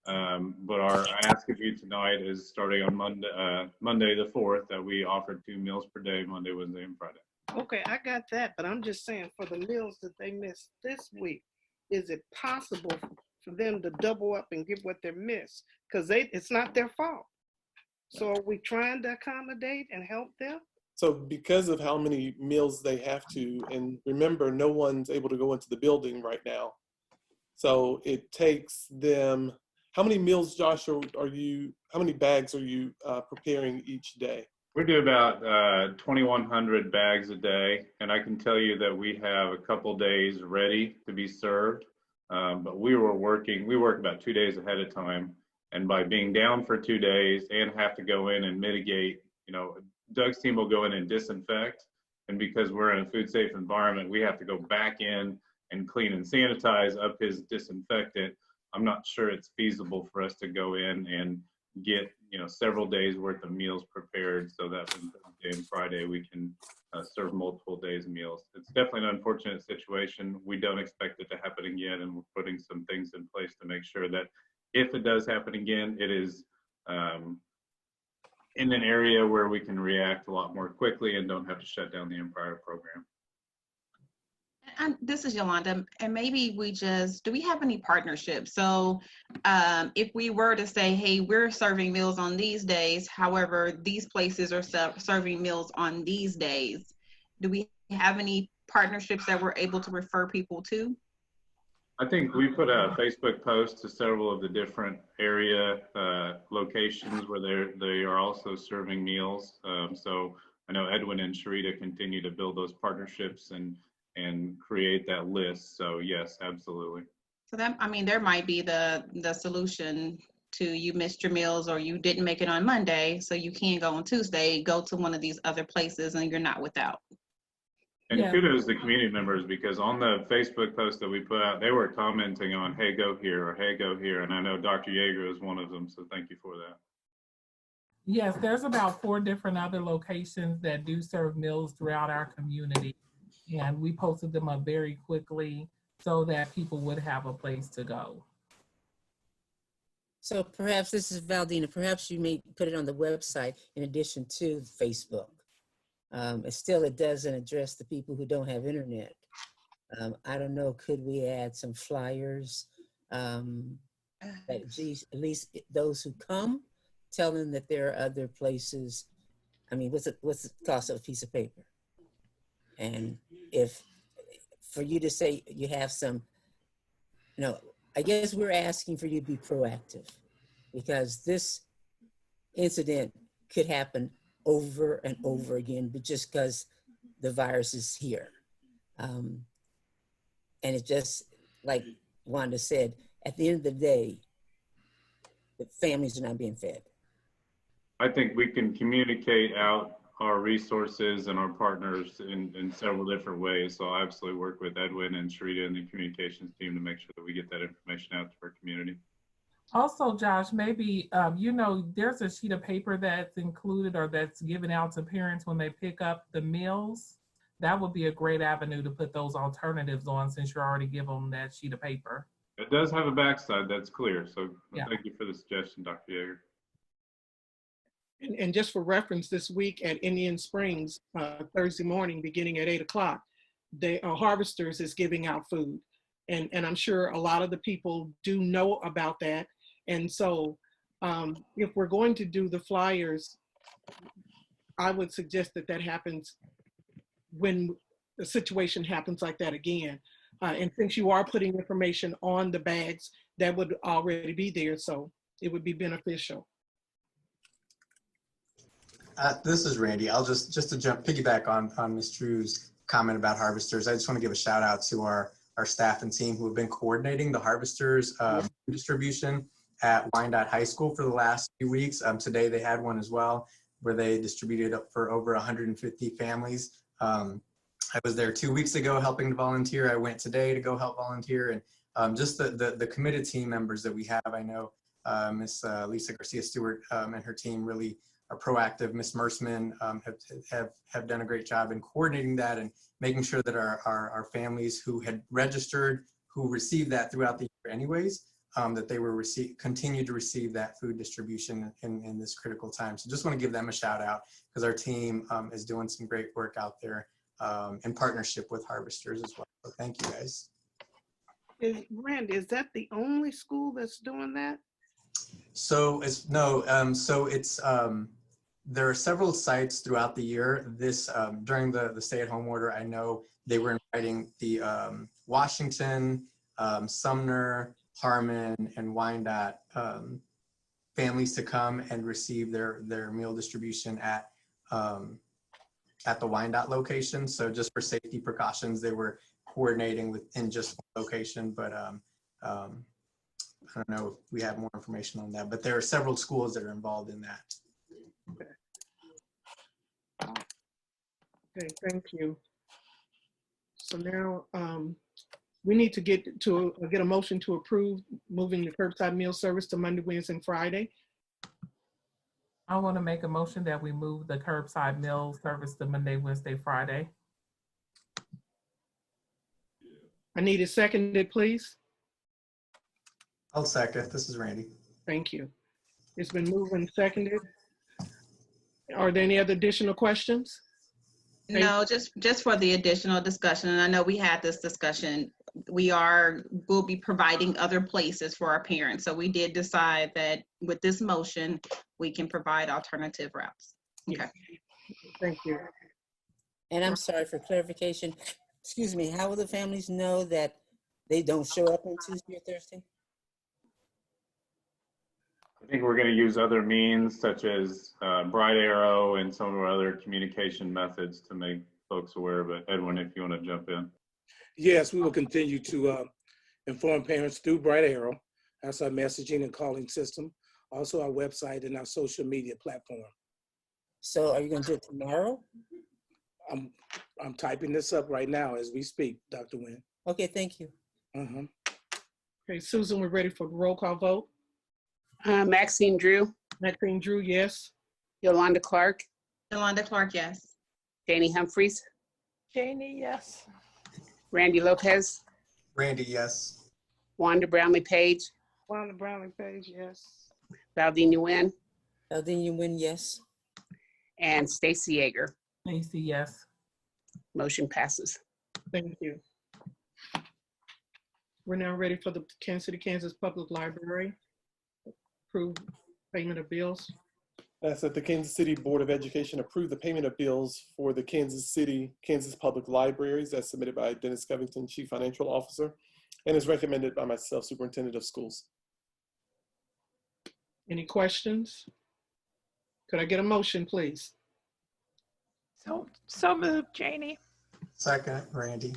but our ask of you tonight is starting on Monday the 4th, that we offer 2 meals per day, Monday, Wednesday, and Friday. Okay, I got that, but I'm just saying for the meals that they missed this week, is it possible for them to double up and give what they missed? Because it's not their fault. So are we trying to accommodate and help them? So because of how many meals they have to, and remember, no one's able to go into the building right now. So it takes them, how many meals, Josh, how many bags are you preparing each day? We do about 2,100 bags a day, and I can tell you that we have a couple days ready to be served, but we work about 2 days ahead of time, and by being down for 2 days and have to go in and mitigate, Doug's team will go in and disinfect, and because we're in a food safe environment, we have to go back in and clean and sanitize up his disinfectant. I'm not sure it's feasible for us to go in and get several days worth of meals prepared so that on Thursday and Friday we can serve multiple days of meals. It's definitely an unfortunate situation. We don't expect it to happen again, and we're putting some things in place to make sure that if it does happen again, it is in an area where we can react a lot more quickly and don't have to shut down the entire program. This is Yolanda, and maybe do we have any partnerships? So if we were to say, hey, we're serving meals on these days, however, these places are serving meals on these days, do we have any partnerships that we're able to refer people to? I think we put a Facebook post to several of the different area locations where they are also serving meals. So I know Edwin and Sharita continue to build those partnerships and create that list. So yes, absolutely. So there might be the solution to you missed your meals or you didn't make it on Monday, so you can't go on Tuesday, go to one of these other places and you're not without. And kudos to community members, because on the Facebook post that we put out, they were commenting on, hey, go here, or hey, go here. And I know Dr. Yeager is one of them, so thank you for that. Yes, there's about 4 different other locations that do serve meals throughout our community. And we posted them up very quickly so that people would have a place to go. So perhaps, this is Valdina, perhaps you may put it on the website in addition to Facebook. It doesn't address the people who don't have internet. I don't know, could we add some flyers that at least those who come, tell them that there are other places. I mean, what's the cost of a piece of paper? And if for you to say you have some, I guess we're asking for you to be proactive, because this incident could happen over and over again, but just because the virus is here. And it just, like Wanda said, at the end of the day, the families are not being fed. I think we can communicate out our resources and our partners in several different ways. So I absolutely work with Edwin and Sharita and the communications team to make sure that we get that information out to our community. Also, Josh, maybe, you know, there's a sheet of paper that's included or that's given out to parents when they pick up the meals. That would be a great avenue to put those alternatives on, since you're already giving them that sheet of paper. It does have a backside that's clear. So Yeah. thank you for the suggestion, Dr. Yeager. And just for reference, this week at Indian Springs, Thursday morning, beginning at 8 o'clock, the Harvesters is giving out food. And I'm sure a lot of the people do know about that. And so if we're going to do the flyers, I would suggest that that happens when the situation happens like that again. And since you are putting information on the bags, that would already be there. So it would be beneficial. This is Randy. I'll just to piggyback on Ms. Drew's comment about Harvesters. I just want to give a shout out to our staff and team who have been coordinating the Harvesters distribution at Wyandotte High School for the last few weeks. Today they had one as well, where they distributed up for over 150 families. I was there 2 weeks ago helping to volunteer. I went today to go help volunteer, and just the committed team members that we have. I know Miss Lisa Garcia-Stewart and her team really are proactive. Miss Mersman have done a great job in coordinating that and making sure that our families who had registered, who received that throughout the year anyways, that they were continue to receive that food distribution in this critical time. So just want to give them a shout out, because our team is doing some great work out there in partnership with Harvesters as well. So thank you guys. Randy, is that the only school that's doing that? So it's there are several sites throughout the year. This during the stay-at-home order, I know they were inviting the Washington, Sumner, Harmon, and Wyandotte families to come and receive their meal distribution at the Wyandotte location. So just for safety precautions, they were coordinating within just one location. But I don't know if we have more information on that, but there are several schools that are involved in that. Okay, thank you. So now we need to get a motion to approve moving the curbside meal service to Monday, Wednesday, and Friday. I want to make a motion that we move the curbside meal service to Monday, Wednesday, Friday. I need it seconded, please. I'll second. This is Randy. Thank you. It's been moved and seconded. Are there any other additional questions? No, just for the additional discussion. And I know we had this discussion. We'll be providing other places for our parents. So we did decide that with this motion, we can provide alternative routes. Okay. Thank you. And I'm sorry, for clarification, excuse me, how will the families know that they don't show up on Tuesday or Thursday? I think we're going to use other means such as Bright Arrow and some of our other communication methods to make folks aware. But Edwin, if you want to jump in. Yes, we will continue to inform parents through Bright Arrow. That's our messaging and calling system. Also our website and our social media platform. So are you going to do it tomorrow? I'm typing this up right now as we speak, Dr. Nguyen. Okay, thank you. Okay, Susan, we're ready for the roll call vote. Maxine Drew. Maxine Drew, yes. Yolanda Clark. Yolanda Clark, yes. Janie Humphreys. Janie, yes. Randy Lopez. Randy, yes. Wanda Brownlee Page. Wanda Brownlee Page, yes. Valdine Nguyen. Valdine Nguyen, yes. And Stacy Yeager. Stacy, yes. Motion passes. Thank you. We're now ready for the Kansas City, Kansas Public Library. Approve payment of bills. That's that the Kansas City Board of Education approved the payment of bills for the Kansas City, Kansas Public Libraries as submitted by Dennis Covington, Chief Financial Officer, and is recommended by myself, Superintendent of Schools. Any questions? Could I get a motion, please? So moved, Janie. Second, Randy.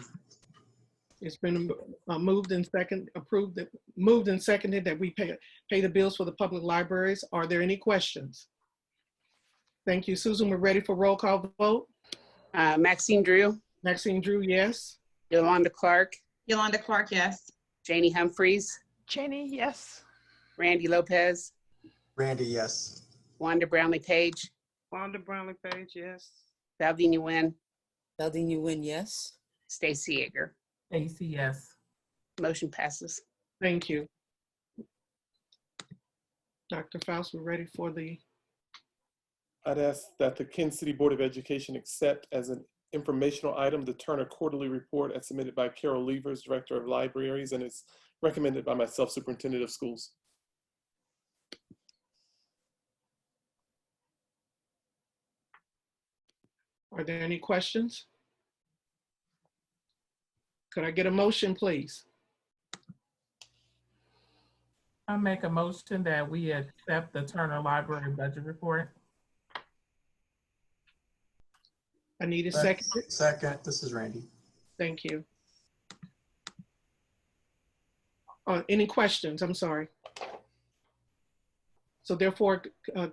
It's been moved and seconded that we pay the bills for the public libraries. Are there any questions? Thank you. Susan, we're ready for roll call vote. Maxine Drew, Maxine Drew, yes. Yolanda Clark, Yolanda Clark, yes. Janie Humphreys, Janie, yes. Randy Lopez, Randy, yes. Wanda Brownlee Page, Wanda Brownlee Page, yes. Valdine Nguyen, Valdine Nguyen, yes. Stacy Yeager. Stacy, yes. Motion passes. Thank you. Dr. Faust, we're ready for the, I'd ask that the Kansas City Board of Education accept as an informational item the Turner Quarterly Report as submitted by Carol Levers, Director of Libraries, and it's recommended by myself, Superintendent of Schools. are there any questions? Could I get a motion, please? I make a motion that we accept the Turner Library Budget Report. I need a second. Second, this is Randy. Thank you. Any questions? I'm sorry. So therefore,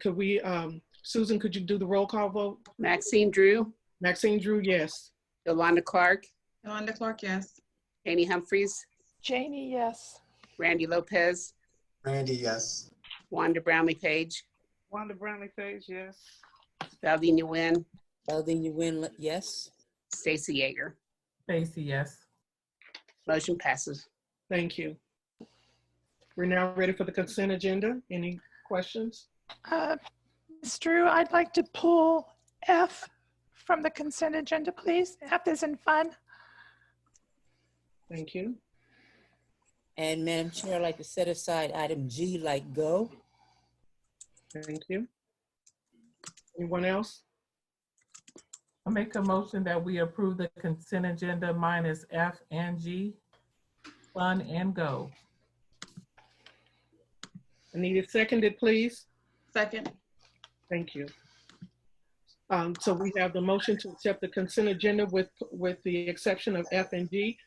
could we, Susan, could you do the roll call vote? Maxine Drew, Maxine Drew, yes. Yolanda Clark, Yolanda Clark, yes. Janie Humphreys, Janie, yes. Randy Lopez, Randy, yes. Wanda Brownlee Page, Wanda Brownlee Page, yes. Valdine Nguyen, Valdine Nguyen, yes. Stacy Yeager. Stacy, yes. Motion passes. Thank you. We're now ready for the consent agenda. Any questions? Ms. Drew, I'd like to pull F from the consent agenda, please. F is in fun. Thank you. And Madam Chair, I'd like to set aside item G like go. Thank you. Anyone else? I make a motion that we approve the consent agenda minus F and G, fun and go. I need it seconded, please. Second. Thank you. So we have the motion to accept the consent agenda with the exception of F and G.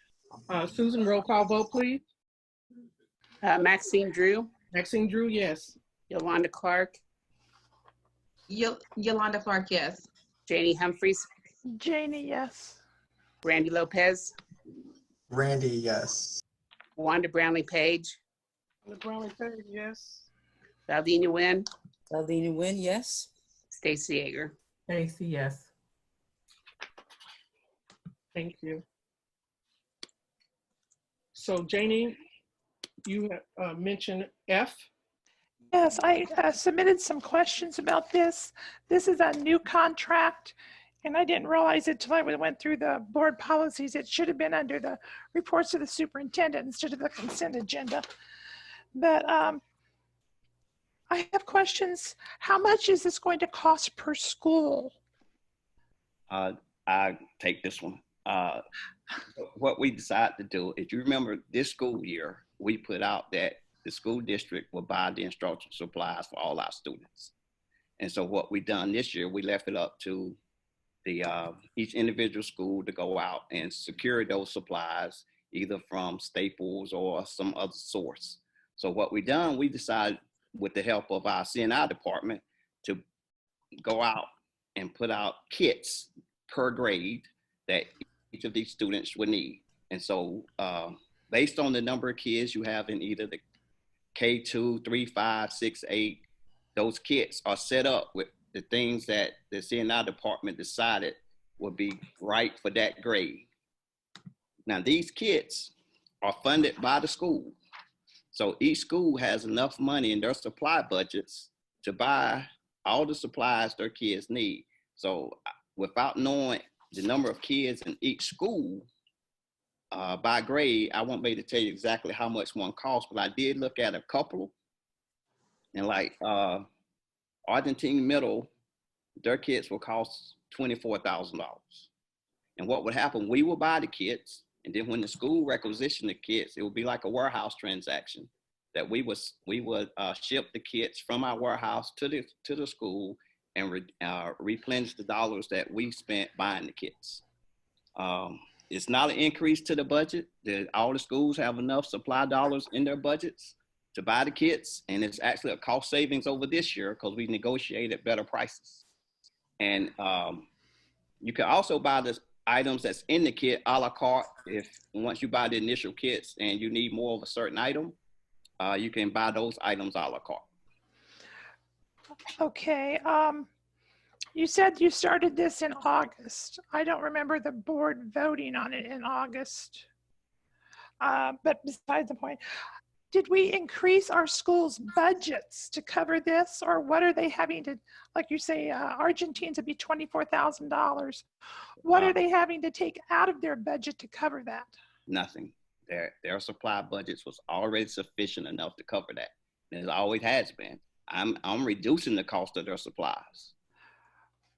Susan, roll call vote, please. Maxine Drew, Maxine Drew, yes. Yolanda Clark, Yolanda Clark, yes. Janie Humphreys, Janie, yes. Randy Lopez, Randy, yes. Wanda Brownlee Page, Wanda Brownlee Page, yes. Valdine Nguyen, Valdine Nguyen, yes. Stacy Yeager. Stacy, yes. Thank you. So Janie, you have mentioned F. Yes, I submitted some questions about this. This is a new contract, and I didn't realize it till I went through the board policies. It should have been under the reports of the superintendent instead of the consent agenda. But I have questions. How much is this going to cost per school? I take this one. What we decided to do, if you remember this school year, we put out that the school district will buy the instructional supplies for all our students. And so what we done this year, we left it up to the each individual school to go out and secure those supplies, either from Staples or some other source. So what we done, we decided with the help of our C&I department to go out and put out kits per grade that each of these students would need. And so based on the number of kids you have in either the K2, 3, 5, 6, 8, those kits are set up with the things that the C&I department decided would be right for that grade. Now these kits are funded by the school. So each school has enough money in their supply budgets to buy all the supplies their kids need. So without knowing the number of kids in each school by grade, I won't be able to tell you exactly how much one costs, but I did look at a couple. And like Argentine Middle, their kits will cost $24,000. And what would happen, we will buy the kits, and then when the school requisitioned the kits, it would be like a warehouse transaction that we would ship the kits from our warehouse to the school and replenish the dollars that we spent buying the kits. It's not an increase to the budget. All the schools have enough supply dollars in their budgets to buy the kits, and it's actually a cost savings over this year because we negotiated better prices. And you can also buy the items that's in the kit a la carte. If once you buy the initial kits and you need more of a certain item, you can buy those items a la carte. Okay. You said you started this in August. I don't remember the board voting on it in August. But besides the point, did we increase our schools' budgets to cover this, or what are they having to, like you say, Argentines would be $24,000. What are they having to take out of their budget to cover that? Nothing. Their supply budgets was already sufficient enough to cover that. And it always has been. I'm reducing the cost of their supplies.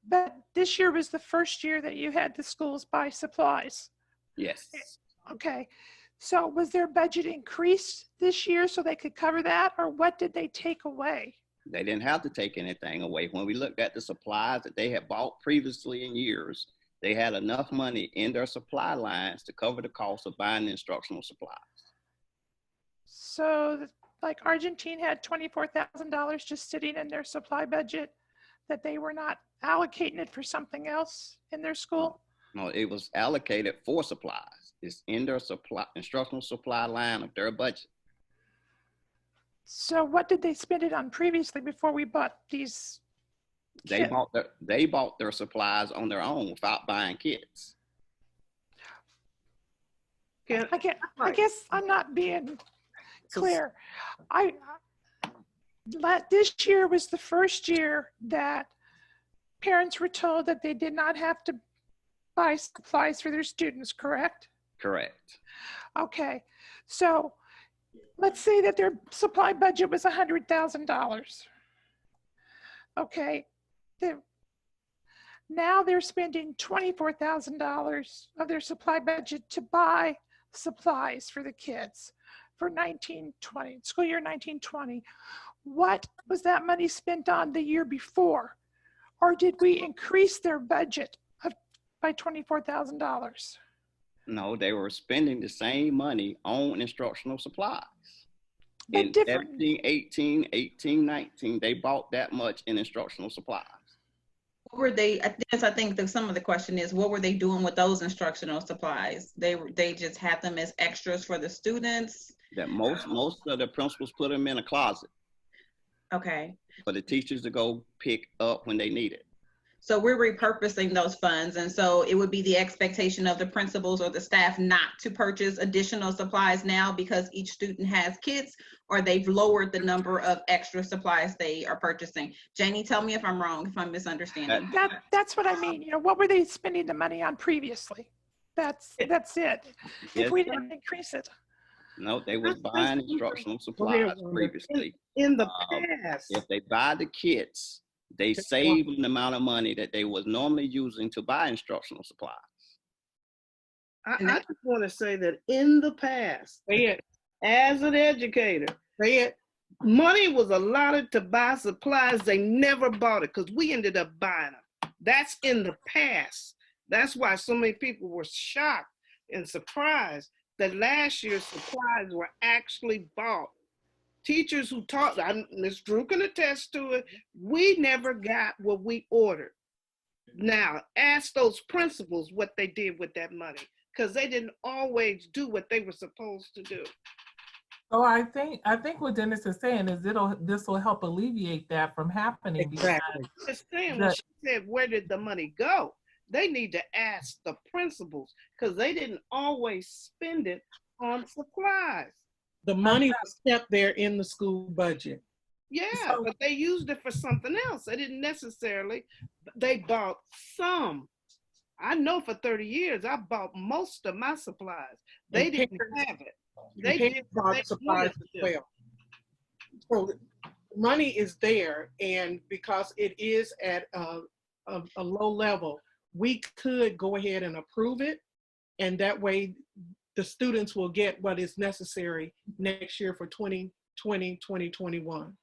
But this year was the first year that you had the schools buy supplies. Yes. Okay. So was their budget increased this year so they could cover that, or what did they take away? They didn't have to take anything away. When we looked at the supplies that they had bought previously in years, they had enough money in their supply lines to cover the cost of buying the instructional supplies. So like Argentine had $24,000 just sitting in their supply budget that they were not allocating it for something else in their school? No, it was allocated for supplies. It's in their instructional supply line of their budget. So what did they spend it on previously before we bought these kits? They bought their supplies on their own without buying kits. I guess I'm not being clear. This year was the first year that parents were told that they did not have to buy supplies for their students, correct? Correct. Okay, so let's say that their supply budget was $100,000. Okay, now they're spending $24,000 of their supply budget to buy supplies for the kids for 1920, school year 1920. What was that money spent on the year before? Or did we increase their budget by $24,000? No, they were spending the same money on instructional supplies. But in 17, 18, 18, 19, they bought that much in instructional supplies. What were they, I think that some of the question is, what were they doing with those instructional supplies? They just had them as extras for the students? That most of the principals put them in a closet. Okay. For the teachers to go pick up when they need it. So we're repurposing those funds. And so it would be the expectation of the principals or the staff not to purchase additional supplies now because each student has kits, or they've lowered the number of extra supplies they are purchasing. Janie, tell me if I'm wrong, if I'm misunderstanding. That's what I mean. You know, what were they spending the money on previously? That's it. If we didn't increase it. No, they were buying instructional supplies previously. In the past. If they buy the kits, they save an amount of money that they was normally using to buy instructional supplies. I just want to say that in the past, as an educator, money was allotted to buy supplies. They never bought it because we ended up buying them. That's in the past. That's why so many people were shocked and surprised that last year's supplies were actually bought. Teachers who taught, Ms. Drew can attest to it, we never got what we ordered. Now, ask those principals what they did with that money, because they didn't always do what they were supposed to do. So I think what Dennis is saying is this will help alleviate that from happening. Exactly. Just saying, when she said, where did the money go? They need to ask the principals, because they didn't always spend it on supplies. The money was kept there in the school budget. Yeah, but they used it for something else. They didn't necessarily, they bought some. I know for 30 years, I bought most of my supplies. They didn't have it. They did bought supplies as well. So money is there, and because it is at a low level, we could go ahead and approve it, and that way the students will get what is necessary next year for 2020, 2021.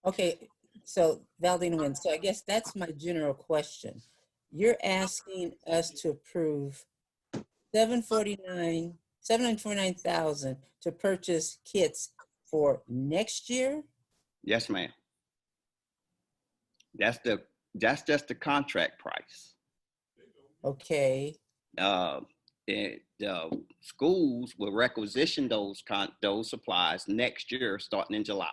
Okay, so Valdine, so I guess that's my general question. You're asking us to approve $749,000 to purchase kits for next year? Yes, ma'am. That's the that's just the contract price. Okay. The schools will requisition those supplies next year, starting in July.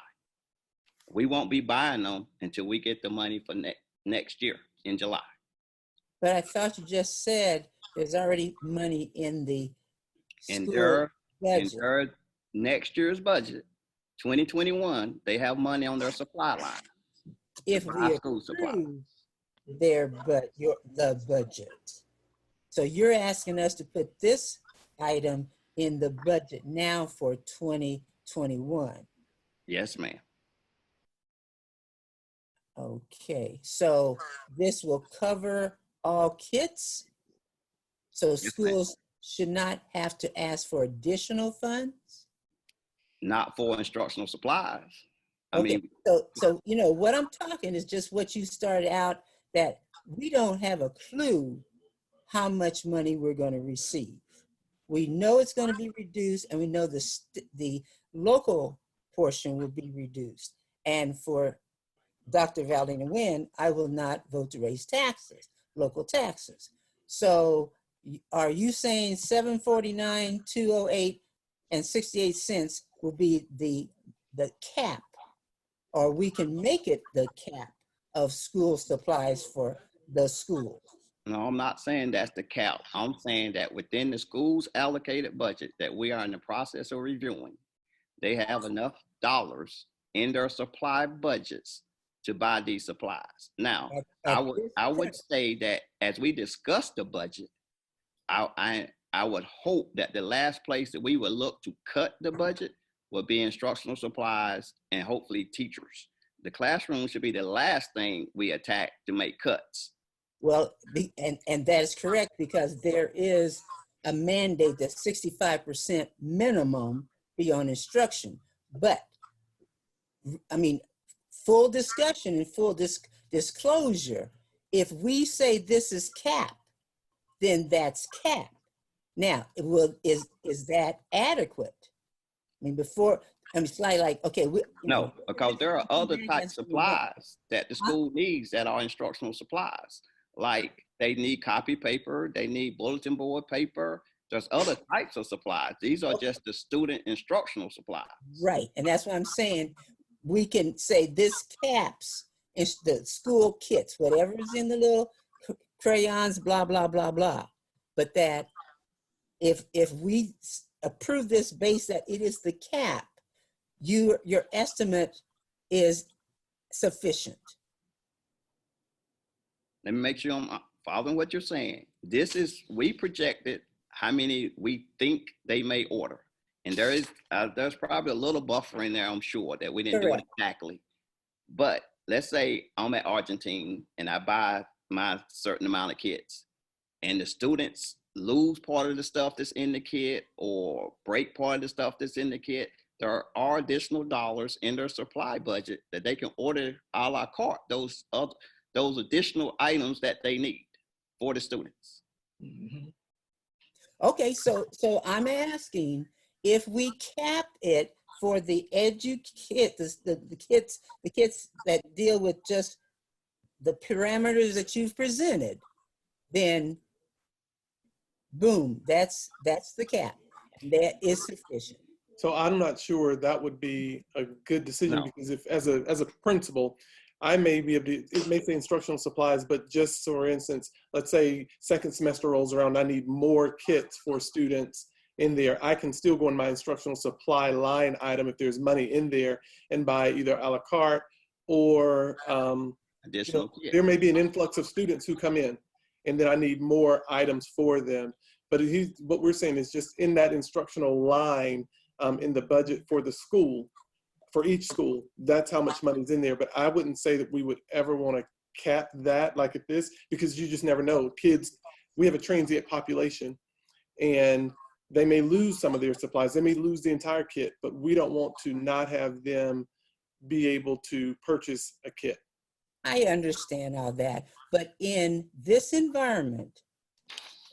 We won't be buying them until we get the money for next year in July. But I thought you just said there's already money in the In school budget. their next year's budget, 2021, they have money on their supply line. If we school supplies. approve the budget. So you're asking us to put this item in the budget now for 2021. Yes, ma'am. Okay, so this will cover all kits? So schools should not have to ask for additional funds? Not for instructional supplies. I Okay, mean, so you know, what I'm talking is just what you started out, that we don't have a clue how much money we're going to receive. We know it's going to be reduced, and we know the local portion will be reduced. And for Dr. Valina Nguyen, I will not vote to raise taxes, local taxes. So are you saying 749, 208, and 68 cents will be the cap, or we can make it the cap of school supplies for the schools? no, I'm not saying that's the cap. I'm saying that within the school's allocated budget that we are in the process of reviewing, they have enough dollars in their supply budgets to buy these supplies. Now, I would say that as we discuss the budget, I would hope that the last place that we would look to cut the budget would be instructional supplies and hopefully teachers. The classroom should be the last thing we attack to make cuts. Well, and that is correct, because there is a mandate that 65% minimum be on instruction. But I mean, full discussion and full disclosure, if we say this is cap, then that's cap. Now, is that adequate? I mean, before, I mean, it's like, okay. No, because there are other type of supplies that the school needs that are instructional supplies. Like they need copy paper, they need bulletin board paper. There's other types of supplies. These are just the student instructional supplies. Right, and that's what I'm saying. We can say this caps is the school kits, whatever is in the little crayons, blah, blah, blah, blah. But that if we approve this base that it is the cap, your estimate is sufficient. Let me make sure I'm following what you're saying. We projected how many we think they may order. And there's probably a little buffer in there, I'm sure, that we didn't do it exactly. But let's say I'm at Argentine and I buy my certain amount of kits, and the students lose part of the stuff that's in the kit or break part of the stuff that's in the kit. There are additional dollars in their supply budget that they can order a la carte, those additional items that they need for the students. Mm-hmm. Okay, so I'm asking, if we cap it for the kit, the kits that deal with just the parameters that you've presented, then boom, that's the cap. That is sufficient. So I'm not sure that would be a good decision, because if as a principal, I may be able to, it may say instructional supplies, but just for instance, let's say second semester rolls around, I need more kits for students in there. I can still go in my instructional supply line item if there's money in there and buy either a la carte or additional. There may be an influx of students who come in, and then I need more items for them. But what we're saying is just in that instructional line in the budget for the school, for each school, that's how much money's in there. But I wouldn't say that we would ever want to cap that like at this, because you just never know. Kids, we have a transient population, and they may lose some of their supplies. They may lose the entire kit, but we don't want to not have them be able to purchase a kit. I understand all that, but in this environment,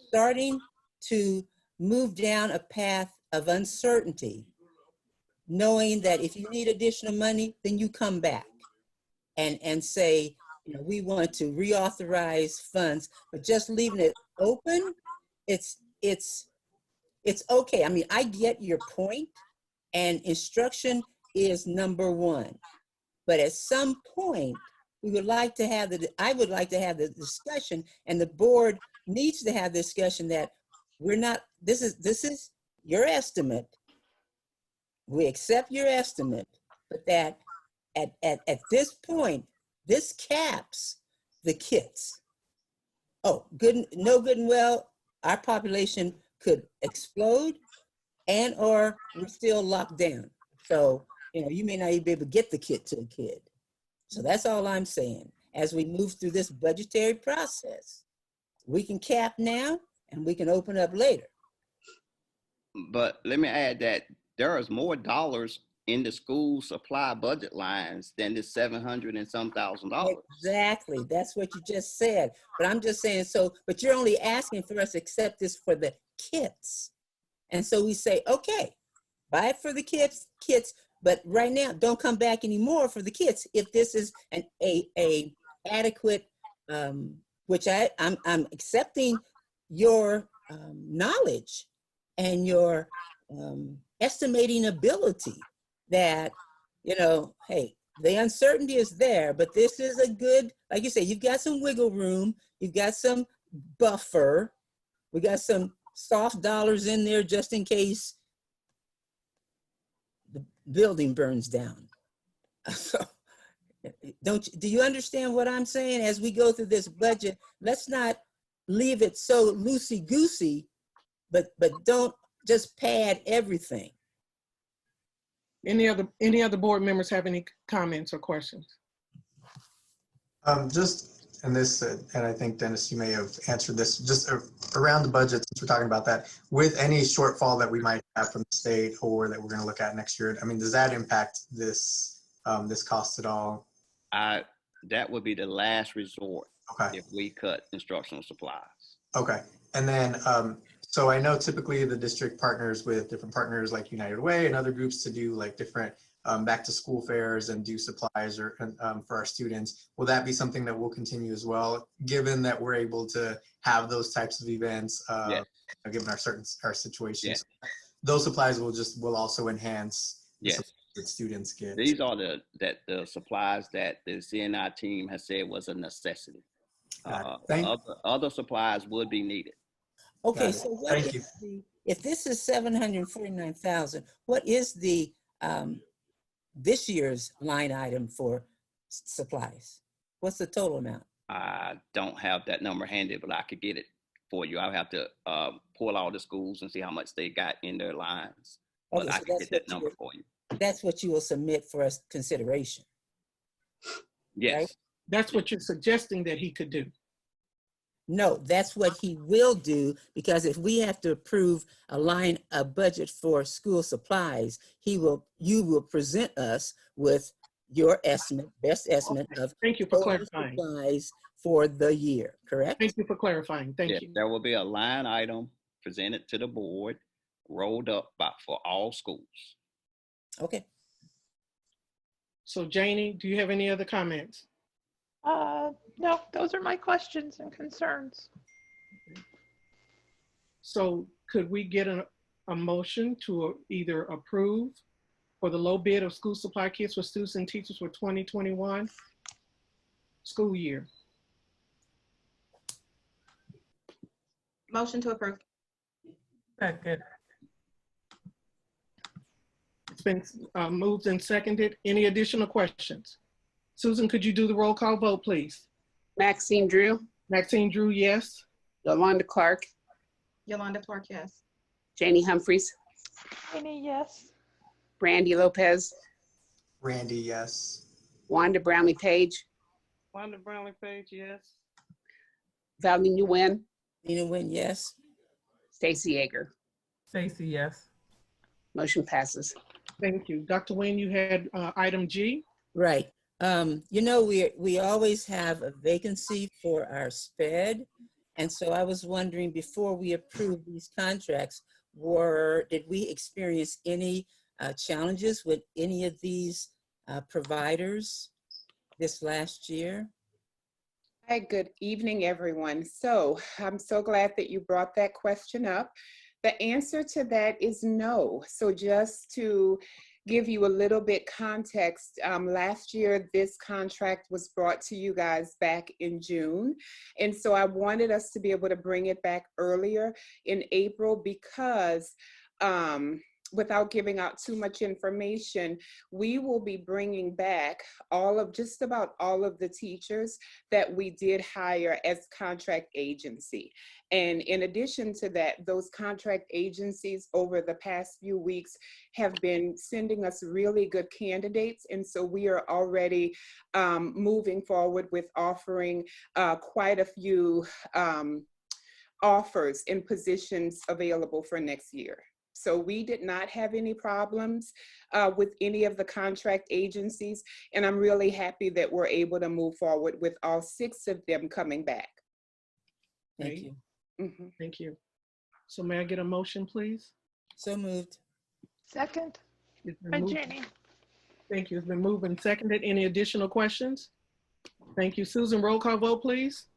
starting to move down a path of uncertainty, knowing that if you need additional money, then you come back and say, we want to reauthorize funds, but just leaving it open, it's okay. I mean, I get your point, and instruction is number one. But at some point, I would like to have the discussion, and the board needs to have the discussion that this is your estimate. We accept your estimate, but that at this point, this caps the kits. Oh, good and well, our population could explode, and or we're still locked down. So, you may not even be able to get the kit to a kid. So that's all I'm saying. As we move through this budgetary process, we can cap now and we can open up later. But let me add that there is more dollars in the school supply budget lines than the $700 and some thousand. Exactly. That's what you just said. But I'm just saying, but you're only asking for us to accept this for the kits. And so we say, okay, buy it for the kits, but right now don't come back anymore for the kits if this is a adequate, which I'm accepting your knowledge and your estimating ability that, hey, the uncertainty is there, but this is a good, like you say, you've got some wiggle room, you've got some buffer, we got some soft dollars in there just in case the building burns down. So, do you understand what I'm saying? As we go through this budget, let's not leave it so loosey-goosey, but don't just pad everything. Any other board members have any comments or questions? Just in this, and I think Dennis, you may have answered this, just around the budget, since we're talking about that, with any shortfall that we might have from the state or that we're going to look at next year, I mean, does that impact this this cost at all? That would be the last resort. Okay. If we cut instructional supplies. Okay. And then, so I know typically the district partners with different partners like United Way and other groups to do like different back to school fairs and do supplies for our students. Will that be something that will continue as well, given that we're able to have those types of events, Yes. given our situations? Yes. Those supplies will also enhance Yes. that students get. These are the supplies that the CNI team has said was a necessity. Other supplies would be needed. Okay, so what is if this is $749,000, what is the this year's line item for supplies? What's the total amount? I don't have that number handy, but I could get it for you. I'll have to pull all the schools and see how much they got in their lines. But Okay, I so can get that number for you. That's what you will submit for us consideration. Yes. Right? That's what you're suggesting that he could do. No, that's what he will do, because if we have to approve a budget for school supplies, you will present us with your estimate, best estimate of Thank you for clarifying. Supplies for the year, correct? Thank you for clarifying. Thank you. There will be a line item presented to the board, rolled up for all schools. Okay. So Janie, do you have any other comments? No, those are my questions and concerns. So could we get a motion to either approve for the low bid of school supply kits for students and teachers for 2021 school year? Motion to approve. Second. It's been moved and seconded. Any additional questions? Susan, could you do the roll call vote, please? Maxine Drew. Maxine Drew, yes. Yolanda Clark. Yolanda Clark, yes. Janie Humphries. Janie, yes. Brandy Lopez. Randy, yes. Wanda Brownlee Page. Wanda Brownlee Page, yes. Valerie Nguyen. Nina Nguyen, yes. Stacy Yeager. Stacy, yes. Motion passes. Thank you. Dr. Nguyen, you had item G. Right. We always have a vacancy for our SPED. And so I was wondering, before we approve these contracts, did we experience any challenges with any of these providers this last year? Hi, good evening, everyone. So I'm so glad that you brought that question up. The answer to that is no. So just to give you a little bit context, last year this contract was brought to you guys back in June. And so I wanted us to be able to bring it back earlier in April because without giving out too much information, we will be bringing back just about all of the teachers that we did hire as contract agency. And in addition to that, those contract agencies over the past few weeks have been sending us really good candidates. And so we are already moving forward with offering quite a few offers and positions available for next year. So we did not have any problems with any of the contract agencies, and I'm really happy that we're able to move forward with all 6 of them coming back. Thank you. Mm-hmm. Thank you. So may I get a motion, please? So moved. Second. It's been By moved. Jenny. Thank you. It's been moved and seconded. Any additional questions? Thank you. Susan, roll call vote, please.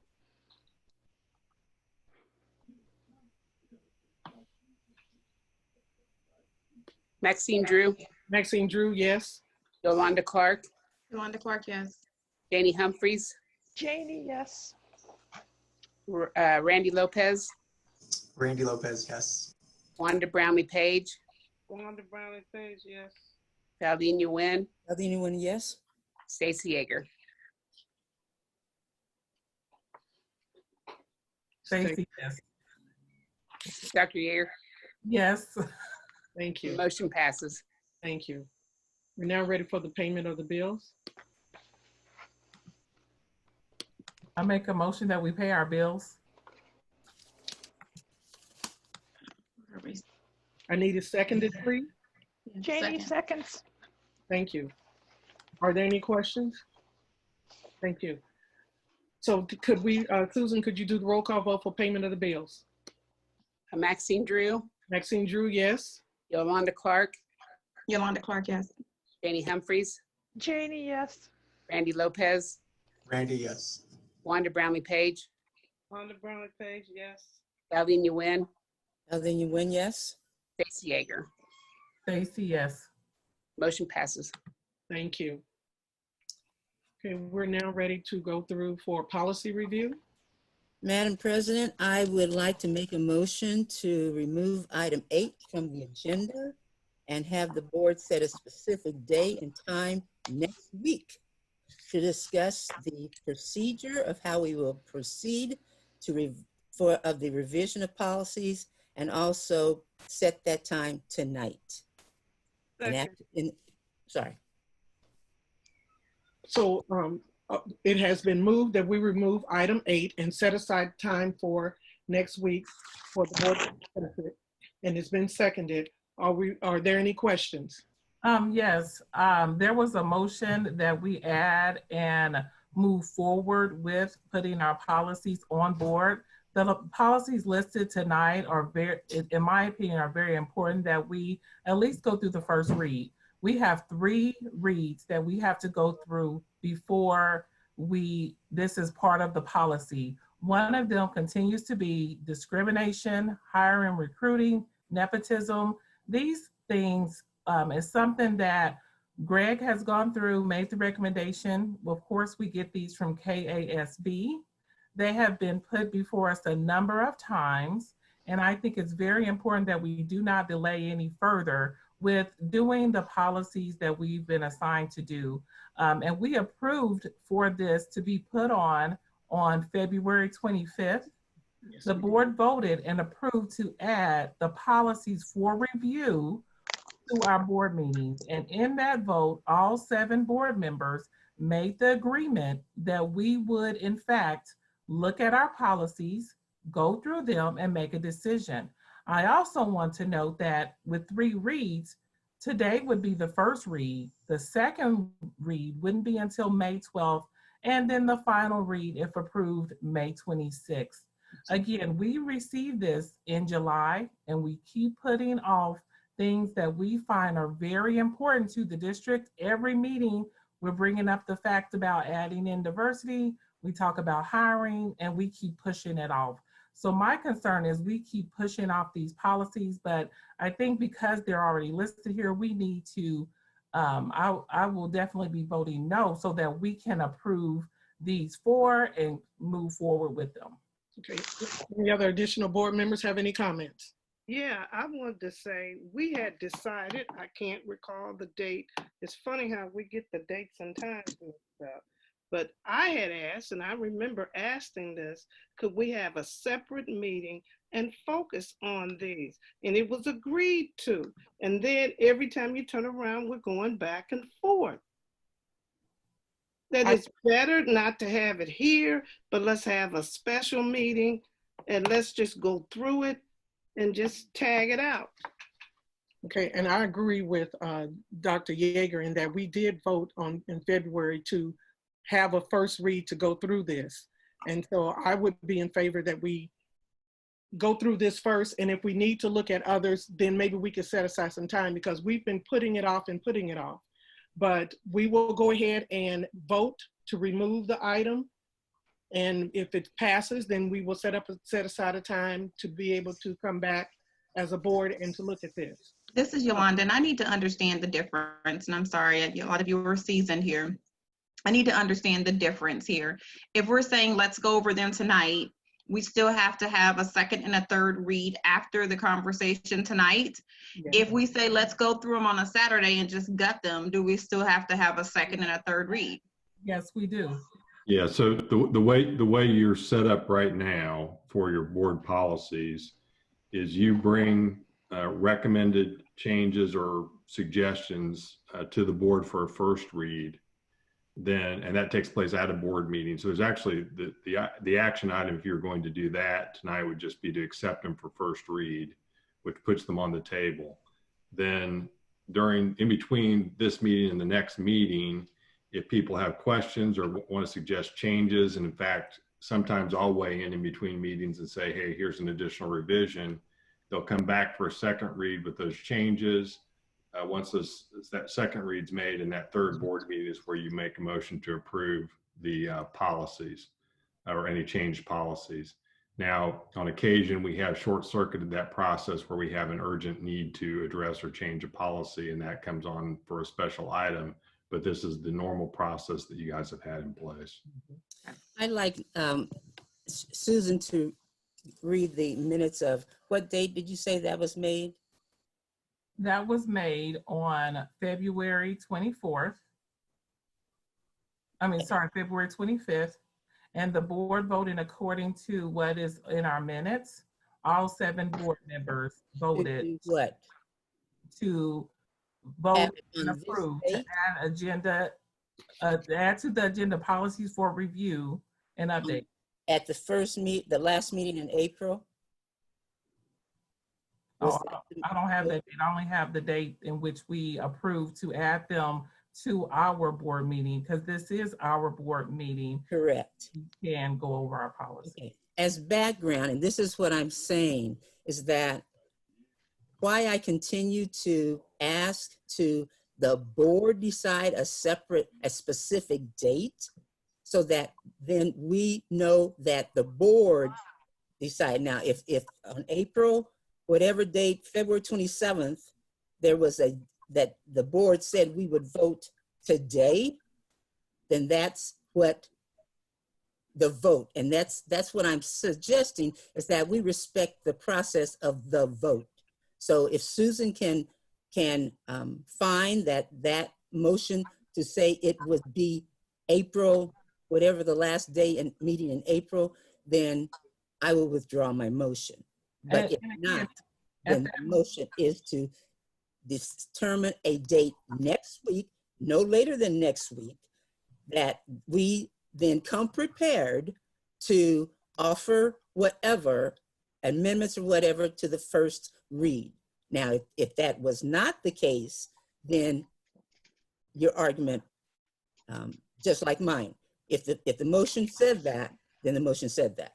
Maxine Drew. Maxine Drew, yes. Yolanda Clark. Yolanda Clark, yes. Janie Humphreys. Janie, yes. Randy Lopez. Randy Lopez, yes. Wanda Brownlee Page. Wanda Brownlee Page, yes. Valdine Nguyen. Valdine Nguyen, yes. Stacy Yeager. Stacy, yes. Dr. Yeager. Yes. Thank you. Motion passes. Thank you. We're now ready for the payment of the bills. I make a motion that we pay our bills. I need a seconded, please. Janie seconds. Thank you. Are there any questions? Thank you. So could we, Susan, could you do the roll call vote for payment of the bills? Maxine Drew. Maxine Drew, yes. Yolanda Clark. Yolanda Clark, yes. Janie Humphreys. Janie, yes. Randy Lopez. Randy, yes. Wanda Brownlee Page. Wanda Brownlee Page, yes. Valdine Nguyen. Valdine Nguyen, yes. Stacy Yeager. Stacy, yes. Motion passes. Thank you. Okay, we're now ready to go through for policy review. Madam President, I would like to make a motion to remove item 8 from the agenda and have the board set a specific day and time next week to discuss the procedure of how we will proceed to of the revision of policies, and also set that time tonight. Sorry. So it has been moved that we remove item 8 and set aside time for next week for the board benefit, and it's been seconded. Are there any questions? Yes, there was a motion that we add and move forward with putting our policies on board. The policies listed tonight are very, in my opinion, are very important that we at least go through the first read. We have 3 reads that we have to go through before this is part of the policy. One of them continues to be discrimination, hiring, recruiting, nepotism. These things is something that Greg has gone through, made the recommendation. Of course, we get these from KASB. They have been put before us a number of times, and I think it's very important that we do not delay any further with doing the policies that we've been assigned to do. And we approved for this to be put on February 25th. Yes, the board voted and approved to add the policies for review to our board meetings. And in that vote, all 7 board members made the agreement that we would, in fact, look at our policies, go through them, and make a decision. I also want to note that with 3 reads, today would be the first read. The second read wouldn't be until May 12th, and then the final read, if approved, May 26th. Again, we received this in July, and we keep putting off things that we find are very important to the district. Every meeting, we're bringing up the fact about adding in diversity. we talk about hiring, and we keep pushing it off. So my concern is we keep pushing off these policies, but I think because they're already listed here, we need to, I will definitely be voting no so that we can approve these 4 and move forward with them. Okay, any other additional board members have any comments? Yeah, I wanted to say we had decided, I can't recall the date. It's funny how we get the dates and times mixed up. But I had asked, and I remember asking this, could we have a separate meeting and focus on these? And it was agreed to. And then every time you turn around, we're going back and forth. That it's better not to have it here, but let's have a special meeting and let's just go through it and just tag it out. Okay, and I agree with Dr. Yeager in that we did vote in February to have a first read to go through this. And so I would be in favor that we go through this first, and if we need to look at others, then maybe we could set aside some time because we've been putting it off and putting it off. But we will go ahead and vote to remove the item. And if it passes, then we will set aside a time to be able to come back as a board and to look at this. This is Yolanda, and I need to understand the difference. And I'm sorry, a lot of you are seasoned here. I need to understand the difference here. If we're saying let's go over them tonight, we still have to have a second and a third read after the conversation tonight. Yeah. If we say let's go through them on a Saturday and just gut them, do we still have to have a second and a third read? Yes, we do. Yeah, so the way you're set up right now for your board policies is you bring recommended changes or suggestions to the board for a first read. Then, and that takes place at a board meeting. So there's actually the action item, if you're going to do that tonight, would just be to accept them for first read, which puts them on the table. Then in between this meeting and the next meeting, if people have questions or want to suggest changes, and in fact, sometimes I'll weigh in between meetings and say, hey, here's an additional revision. They'll come back for a second read with those changes. Once that second read's made, and that third board meeting is where you make a motion to approve the policies or any changed policies. Now, on occasion, we have short-circuited that process where we have an urgent need to address or change a policy, and that comes on for a special item. But this is the normal process that you guys have had in place. I'd like Susan to read the minutes of, what date did you say that was made? That was made on February 24th. February 25th. And the board voted according to what is in our minutes. All 7 board members voted what? To vote and approve to add to the agenda policies for review and update. At the last meeting in April? Oh, I don't have that date. I only have the date in which we approved to add them to our board meeting, because this is our board meeting. Correct. We can go over our policy. Okay. As background, and this is what I'm saying, is that why I continue to ask to the board decide a specific date, so that then we know that the board decide. Now, if on April, whatever date, February 27th, there was that the board said we would vote today, then that's what the vote. And that's what I'm suggesting, is that we respect the process of the vote. So if Susan can find that motion to say it would be April, whatever the last day and meeting in April, then I will withdraw my motion. But if not, then the motion is to determine a date next week, no later than next week, that we then come prepared to offer whatever amendments or whatever to the first read. Now, if that was not the case, then your argument, just like mine, if the motion said that, then the motion said that.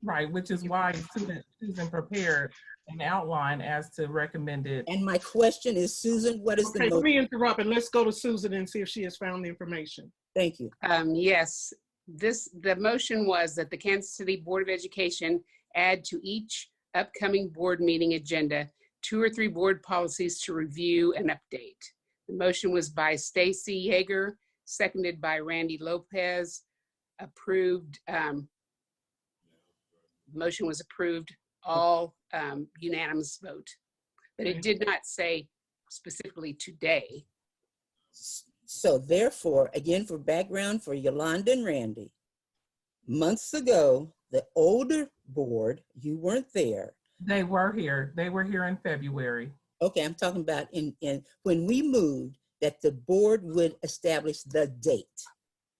Right, which is why Susan prepared an outline as to recommended. And my question is, Susan, what is the motion? Let me interrupt and let's go to Susan and see if she has found the information. Thank you. Yes, The motion was that the Kansas City Board of Education add to each upcoming board meeting agenda 2 or 3 board policies to review and update. The motion was by Stacy Yeager, seconded by Randy Lopez, approved. Motion was approved, all unanimous vote, but it did not say specifically today. So therefore, again, for background for Yolanda and Randy, months ago, the older board, you weren't there. They were here. They were here in February. Okay, I'm talking about in when we moved, that the board would establish the date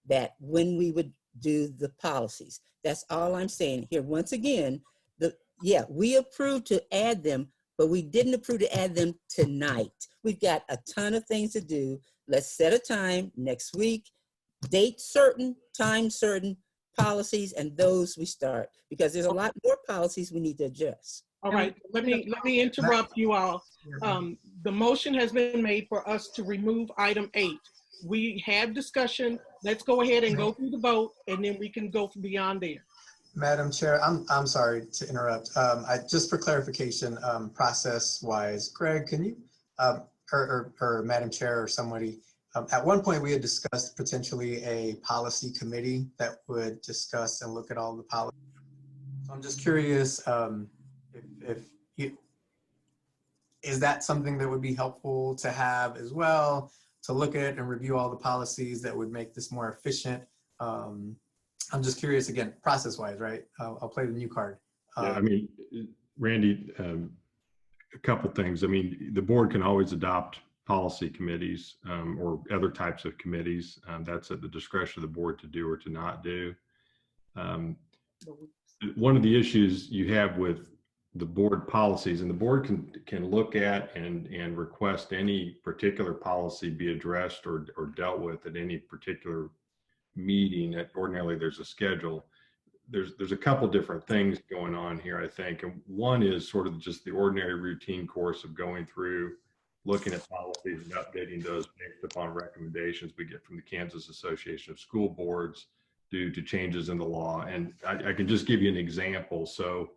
that when we would do the policies. That's all I'm saying here. Once again, we approved to add them, but we didn't approve to add them tonight. We've got a ton of things to do. Let's set a time next week, date certain, time certain, policies, and those we start, because there's a lot more policies we need to adjust. All right, let me interrupt you all. The motion has been made for us to remove item 8. We had discussion. Let's go ahead and go through the vote, and then we can go beyond there. Madam Chair, I'm sorry to interrupt. Just for clarification, process-wise, Greg, can you, or Madam Chair or somebody, at one point we had discussed potentially a policy committee that would discuss and look at all the policies. So I'm just curious is that something that would be helpful to have as well, to look at and review all the policies that would make this more efficient? I'm just curious, again, process-wise, right? I'll play the new card. Yeah, I mean, Randy, a couple things. I mean, the board can always adopt policy committees or other types of committees. That's at the discretion of the board to do or to not do. One of the issues you have with the board policies, and the board can look at and request any particular policy be addressed or dealt with at any particular meeting. Ordinarily there's a schedule. There's a couple different things going on here, I think. And one is sort of just the ordinary routine course of going through, looking at policies and updating those based upon recommendations we get from the Kansas Association of School Boards due to changes in the law. And I can just give you an example. So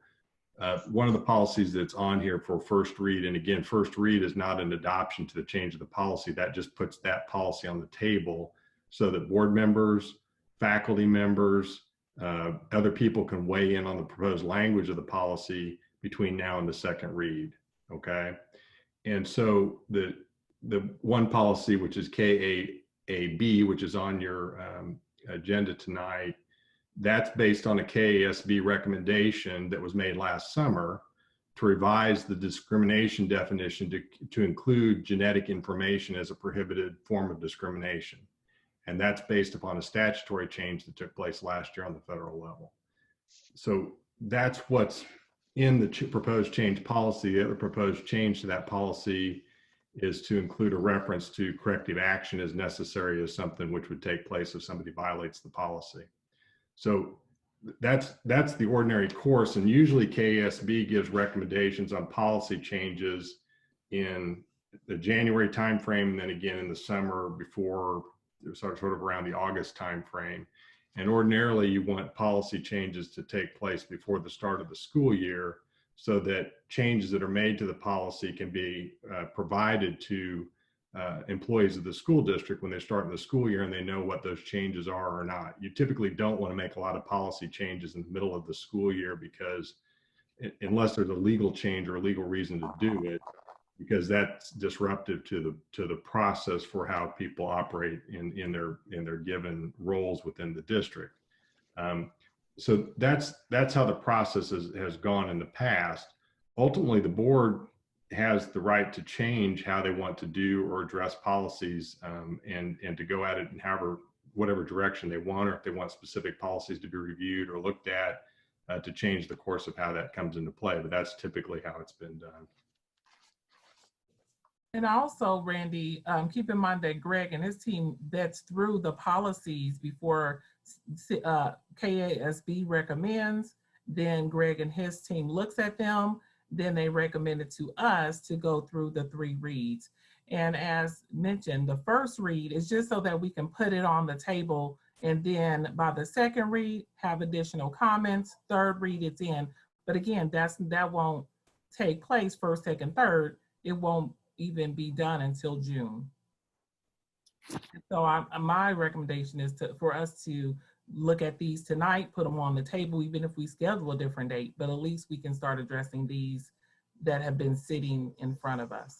one of the policies that's on here for first read, and again, first read is not an adoption to the change of the policy. That just puts that policy on the table so that board members, faculty members, other people can weigh in on the proposed language of the policy between now and the second read, okay? And so the one policy, which is KAAB, which is on your agenda tonight, that's based on a KASB recommendation that was made last summer to revise the discrimination definition to include genetic information as a prohibited form of discrimination. And that's based upon a statutory change that took place last year on the federal level. So that's what's in the proposed change policy. The other proposed change to that policy is to include a reference to corrective action as necessary as something which would take place if somebody violates the policy. So that's the ordinary course. And usually KASB gives recommendations on policy changes in the January timeframe, and then again in the summer before, sort of around the August timeframe. And ordinarily you want policy changes to take place before the start of the school year so that changes that are made to the policy can be provided to employees of the school district when they start in the school year and they know what those changes are or not. You typically don't want to make a lot of policy changes in the middle of the school year because unless there's a legal change or a legal reason to do it, because that's disruptive to the process for how people operate in their given roles within the district. So that's how the process has gone in the past. Ultimately, the board has the right to change how they want to do or address policies and to go at it in whatever direction they want, or if they want specific policies to be reviewed or looked at to change the course of how that comes into play. But that's typically how it's been done. And also, Randy, keep in mind that Greg and his team vets through the policies before KASB recommends. Then Greg and his team looks at them. Then they recommend it to us to go through the 3 reads. And as mentioned, the first read is just so that we can put it on the table And then by the second read, have additional comments. Third read, it's in. But again, that won't take place first, second, third. It won't even be done until June. So my recommendation is for us to look at these tonight, put them on the table, even if we schedule a different date, but at least we can start addressing these that have been sitting in front of us.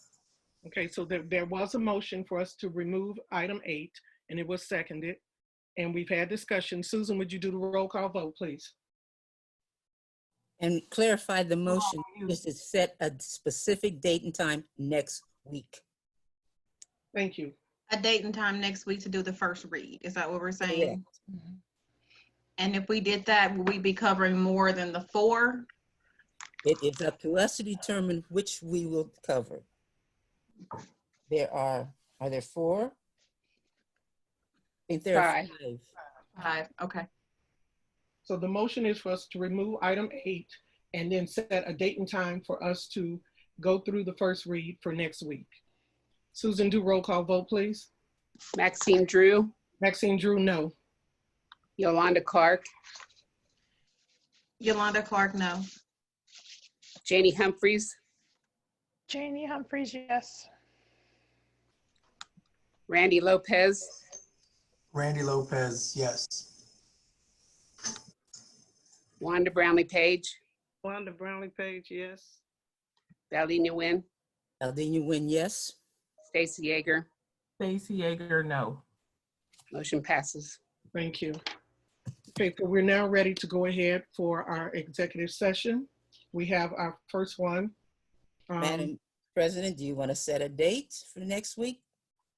Okay, so there was a motion for us to remove item 8, and it was seconded, and we've had discussion. Susan, would you do the roll call vote, please? And clarify the motion is to set a specific date and time next week. Thank you. A date and time next week to do the first read. Is that what we're saying? Yeah. And if we did that, will we be covering more than the 4? It is up to us to determine which we will cover. Are there 4? I think there are 5. 5, okay. So the motion is for us to remove item 8 and then set a date and time for us to go through the first read for next week. Susan, do roll call vote, please. Maxine Drew. Maxine Drew, no. Yolanda Clark. Yolanda Clark, no. Janie Humphreys. Janie Humphreys, yes. Randy Lopez. Randy Lopez, yes. Wanda Brownlee Page. Wanda Brownlee Page, yes. Valdina Nguyen. Valdina Nguyen, yes. Stacy Yeager. Stacy Yeager, no. Motion passes. Thank you. Okay, so we're now ready to go ahead for our executive session. We have our first one. Madam President, do you want to set a date for next week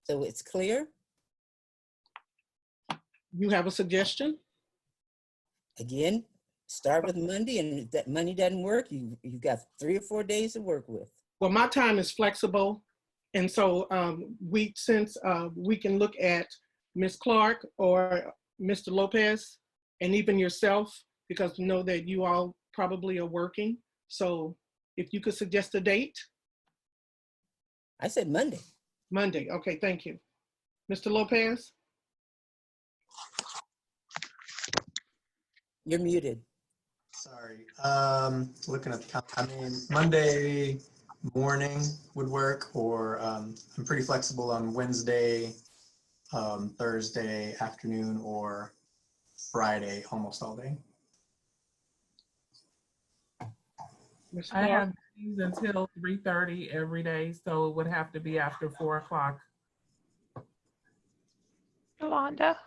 so it's clear? You have a suggestion? Again, start with Monday, and if that Monday doesn't work, you got 3 or 4 days to work with. Well, my time is flexible. And so since we can look at Ms. Clark or Mr. Lopez and even yourself, because we know that you all probably are working. So if you could suggest a date. I said Monday. Monday, okay, thank you. Mr. Lopez? You're muted. Sorry, looking at the, I mean, Monday morning would work, or I'm pretty flexible on Wednesday, Thursday afternoon, or Friday almost all day. I have these until 3:30 every day, so it would have to be after 4 o'clock. Yolanda?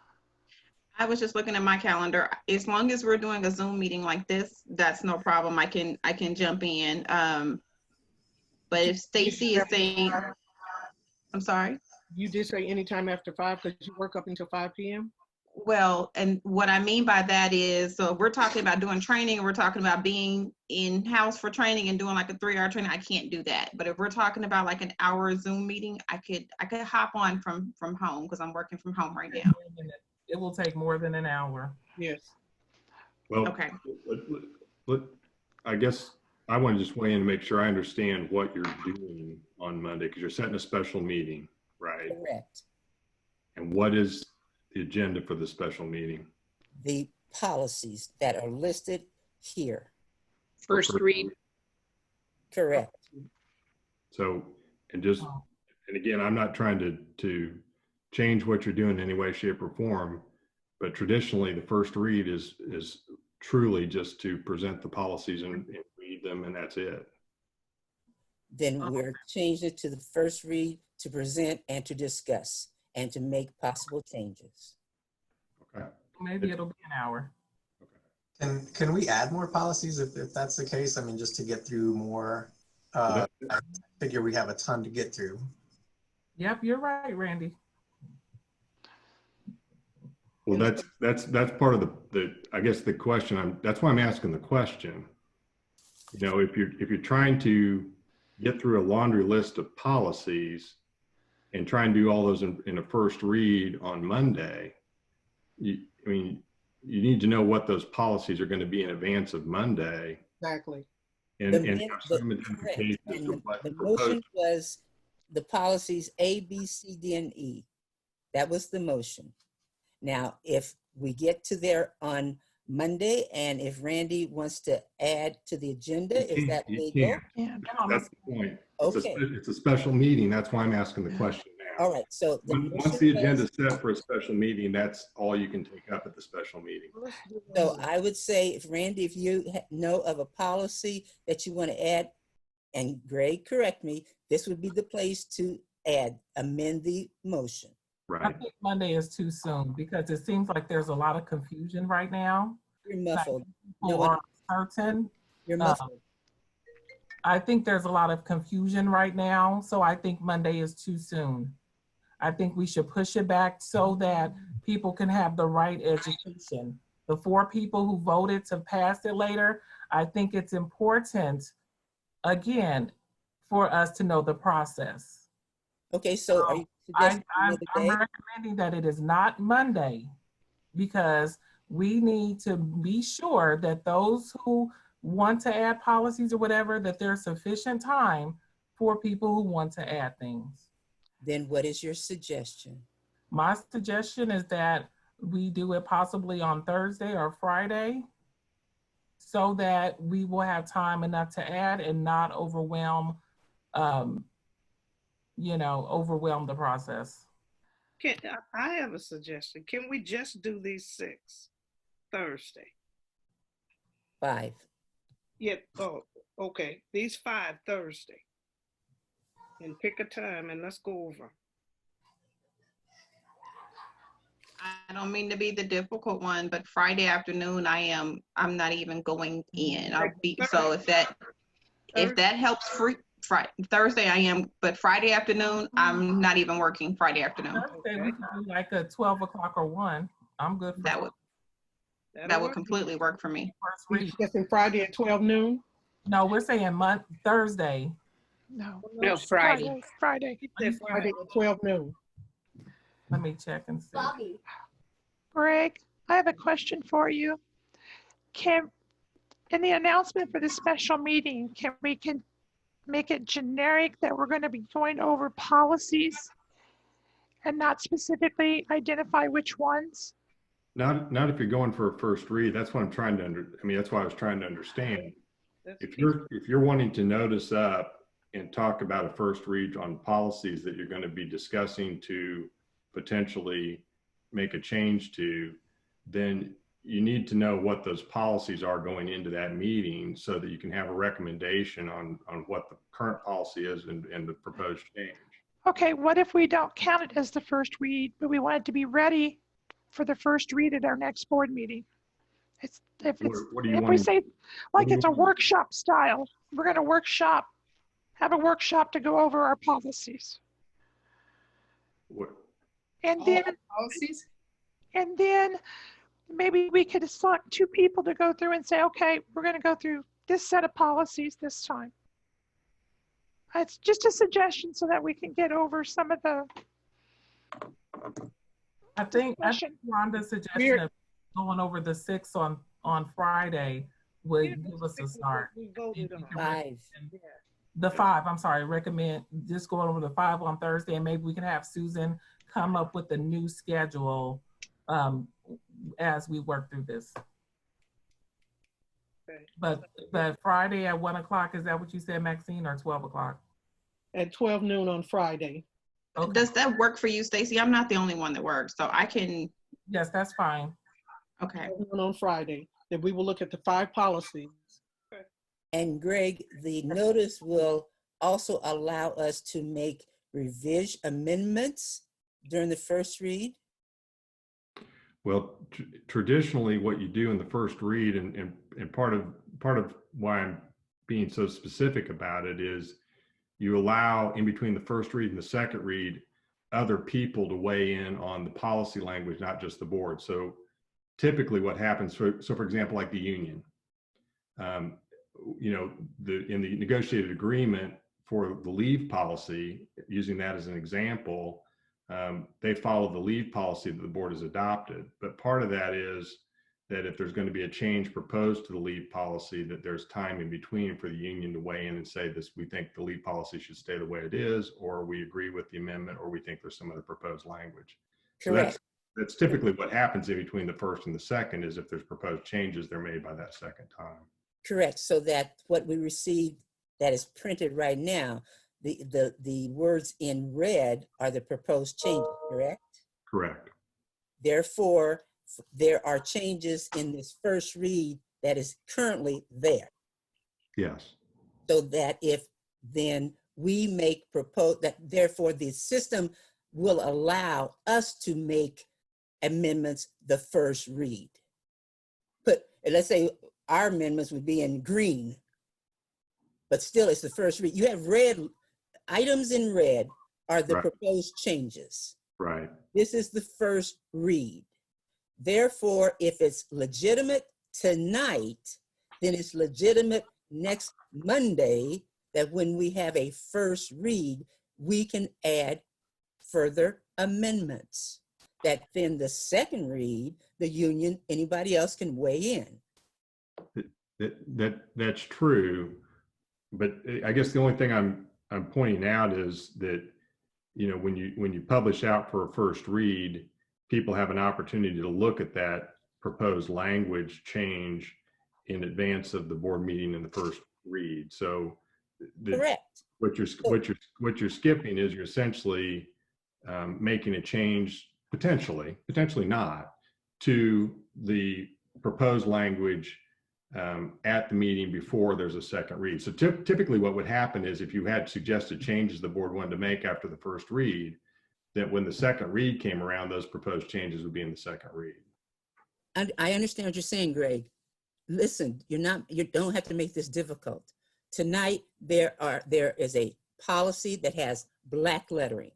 I was just looking at my calendar. As long as we're doing a Zoom meeting like this, that's no problem. I can jump in. But if Stacy is saying, I'm sorry? You did say anytime after 5 because you work up until 5 p.m.? Well, and what I mean by that is, so we're talking about doing training, and we're talking about being in-house for training and doing like a 3-hour training. I can't do that. But if we're talking about like an hour Zoom meeting, I could hop on from home because I'm working from home right now. It will take more than an hour. Yes. Well, okay. I guess I want to just weigh in to make sure I understand what you're doing on Monday, because you're setting a special meeting, right? Correct. And what is the agenda for the special meeting? The policies that are listed here. First read. Correct. So, and again, I'm not trying to change what you're doing in any way, shape, or form, but traditionally the first read is truly just to present the policies and read them, and that's it. Then we're changing it to the first read to present and to discuss and to make possible changes. Okay. Maybe it'll be an hour. And can we add more policies if that's the case? I mean, just to get through more. I figure we have a ton to get through. Yep, you're right, Randy. Well, that's part of the I guess the question. That's why I'm asking the question. You know, if you're trying to get through a laundry list of policies and try and do all those in a first read on Monday, I mean, you need to know what those policies are going to be in advance of Monday. Exactly. And the motion was the policies A, B, C, D, and E. That was the motion. Now, if we get to there on Monday, and if Randy wants to add to the agenda, is that You legal? can't. That's the point. Okay. It's a special meeting. That's why I'm asking the question now. All right. So Once the agenda is set for a special meeting, that's all you can take up at the special meeting. So I would say, if Randy, if you know of a policy that you want to add, and Greg, correct me, this would be the place to amend the motion. I think Monday is too soon because it seems like there's a lot of confusion right now. You're muffled. People are certain. You're muffled. I think there's a lot of confusion right now, so I think Monday is too soon. I think we should push it back so that people can have the right education. The 4 people who voted to pass it later, I think it's important, again, for us to know the process. Okay, so are you I'm recommending that it is not Monday because we need to be sure that those who want to add policies or whatever, that there's sufficient time for people who want to add things. Then what is your suggestion? My suggestion is that we do it possibly on Thursday or Friday so that we will have time enough to add and not overwhelm, overwhelm the process. I have a suggestion. Can we just do these 6 Thursday? 5. Yeah, oh, okay. These 5 Thursday. And pick a time and let's go over. I don't mean to be the difficult one, but Friday afternoon, I'm not even going in. So if that helps, Thursday I am, but Friday afternoon, I'm not even working Friday afternoon. Thursday we can do like a 12 o'clock or 1. I'm good for that would completely work for me. Suggesting Friday at 12 noon? No, we're saying No, Thursday. Friday. Friday at 12 noon. Let me check and see. Greg, I have a question for you. In the announcement for the special meeting, can we make it generic that we're going to be going over policies and not specifically identify which ones? Not if you're going for a first read. That's what I'm trying to that's what I was trying to understand. If you're wanting to notice up and talk about a first read on policies that you're going to be discussing to potentially make a change to, then you need to know what those policies are going into that meeting so that you can have a recommendation on what the current policy is and the proposed change. Okay, what if we don't count it as the first read, but we want it to be ready for the first read at our next board meeting? If we say like it's a workshop style, we're going to have a workshop to go over our policies. And then policies? And then maybe we could select 2 people to go through and say, okay, we're going to go through this set of policies this time. It's just a suggestion so that we can get over some of the. I think Rhonda's suggestion of going over the 6 on Friday would give us a start. We voted on 5. The 5, I'm sorry, recommend just going over the 5 on Thursday, and maybe we can have Susan come up with a new schedule as we work through this. Okay. But Friday at 1 o'clock, is that what you said, Maxine, or 12 o'clock? At 12 noon on Friday. Okay. Does that work for you, Stacy? I'm not the only one that works, so I can. Yes, that's fine. Okay. On Friday, then we will look at the 5 policies. And Greg, the notice will also allow us to make amendments during the first read. Well, traditionally what you do in the first read and part of why I'm being so specific about it is you allow in between the first read and the second read other people to weigh in on the policy language, not just the board. So typically what happens, so for example, like the union, in the negotiated agreement for the leave policy, using that as an example, they follow the leave policy that the board has adopted. But part of that is that if there's going to be a change proposed to the leave policy, that there's time in between for the union to weigh in and say this, we think the leave policy should stay the way it is, or we agree with the amendment, or we think there's some other proposed language. Correct. So That's typically what happens in between the first and the second, is if there's proposed changes, they're made by that second time. Correct. So that what we received that is printed right now, the words in red are the proposed changes, correct? Correct. Therefore, there are changes in this first read that is currently there. Yes. So that if then we make that therefore the system will allow us to make amendments the first read. But let's say our amendments would be in green, but still it's the first read. You have red, items in red are the proposed changes. Right. This is the first read. Therefore, if it's legitimate tonight, then it's legitimate next Monday, that when we have a first read, we can add further amendments. That then the second read, the union, anybody else can weigh in. That's true, but I guess the only thing I'm pointing out is that, you know, when you publish out for a first read, people have an opportunity to look at that proposed language change in advance of the board meeting in the first read. So correct. What you're skipping is you're essentially making a change, potentially not, to the proposed language at the meeting before there's a second read. So typically what would happen is, if you had suggested changes the board wanted to make after the first read, that when the second read came around, those proposed changes would be in the second read. And I understand what you're saying, Greg. Listen, you don't have to make this difficult. Tonight, there is a policy that has black lettering,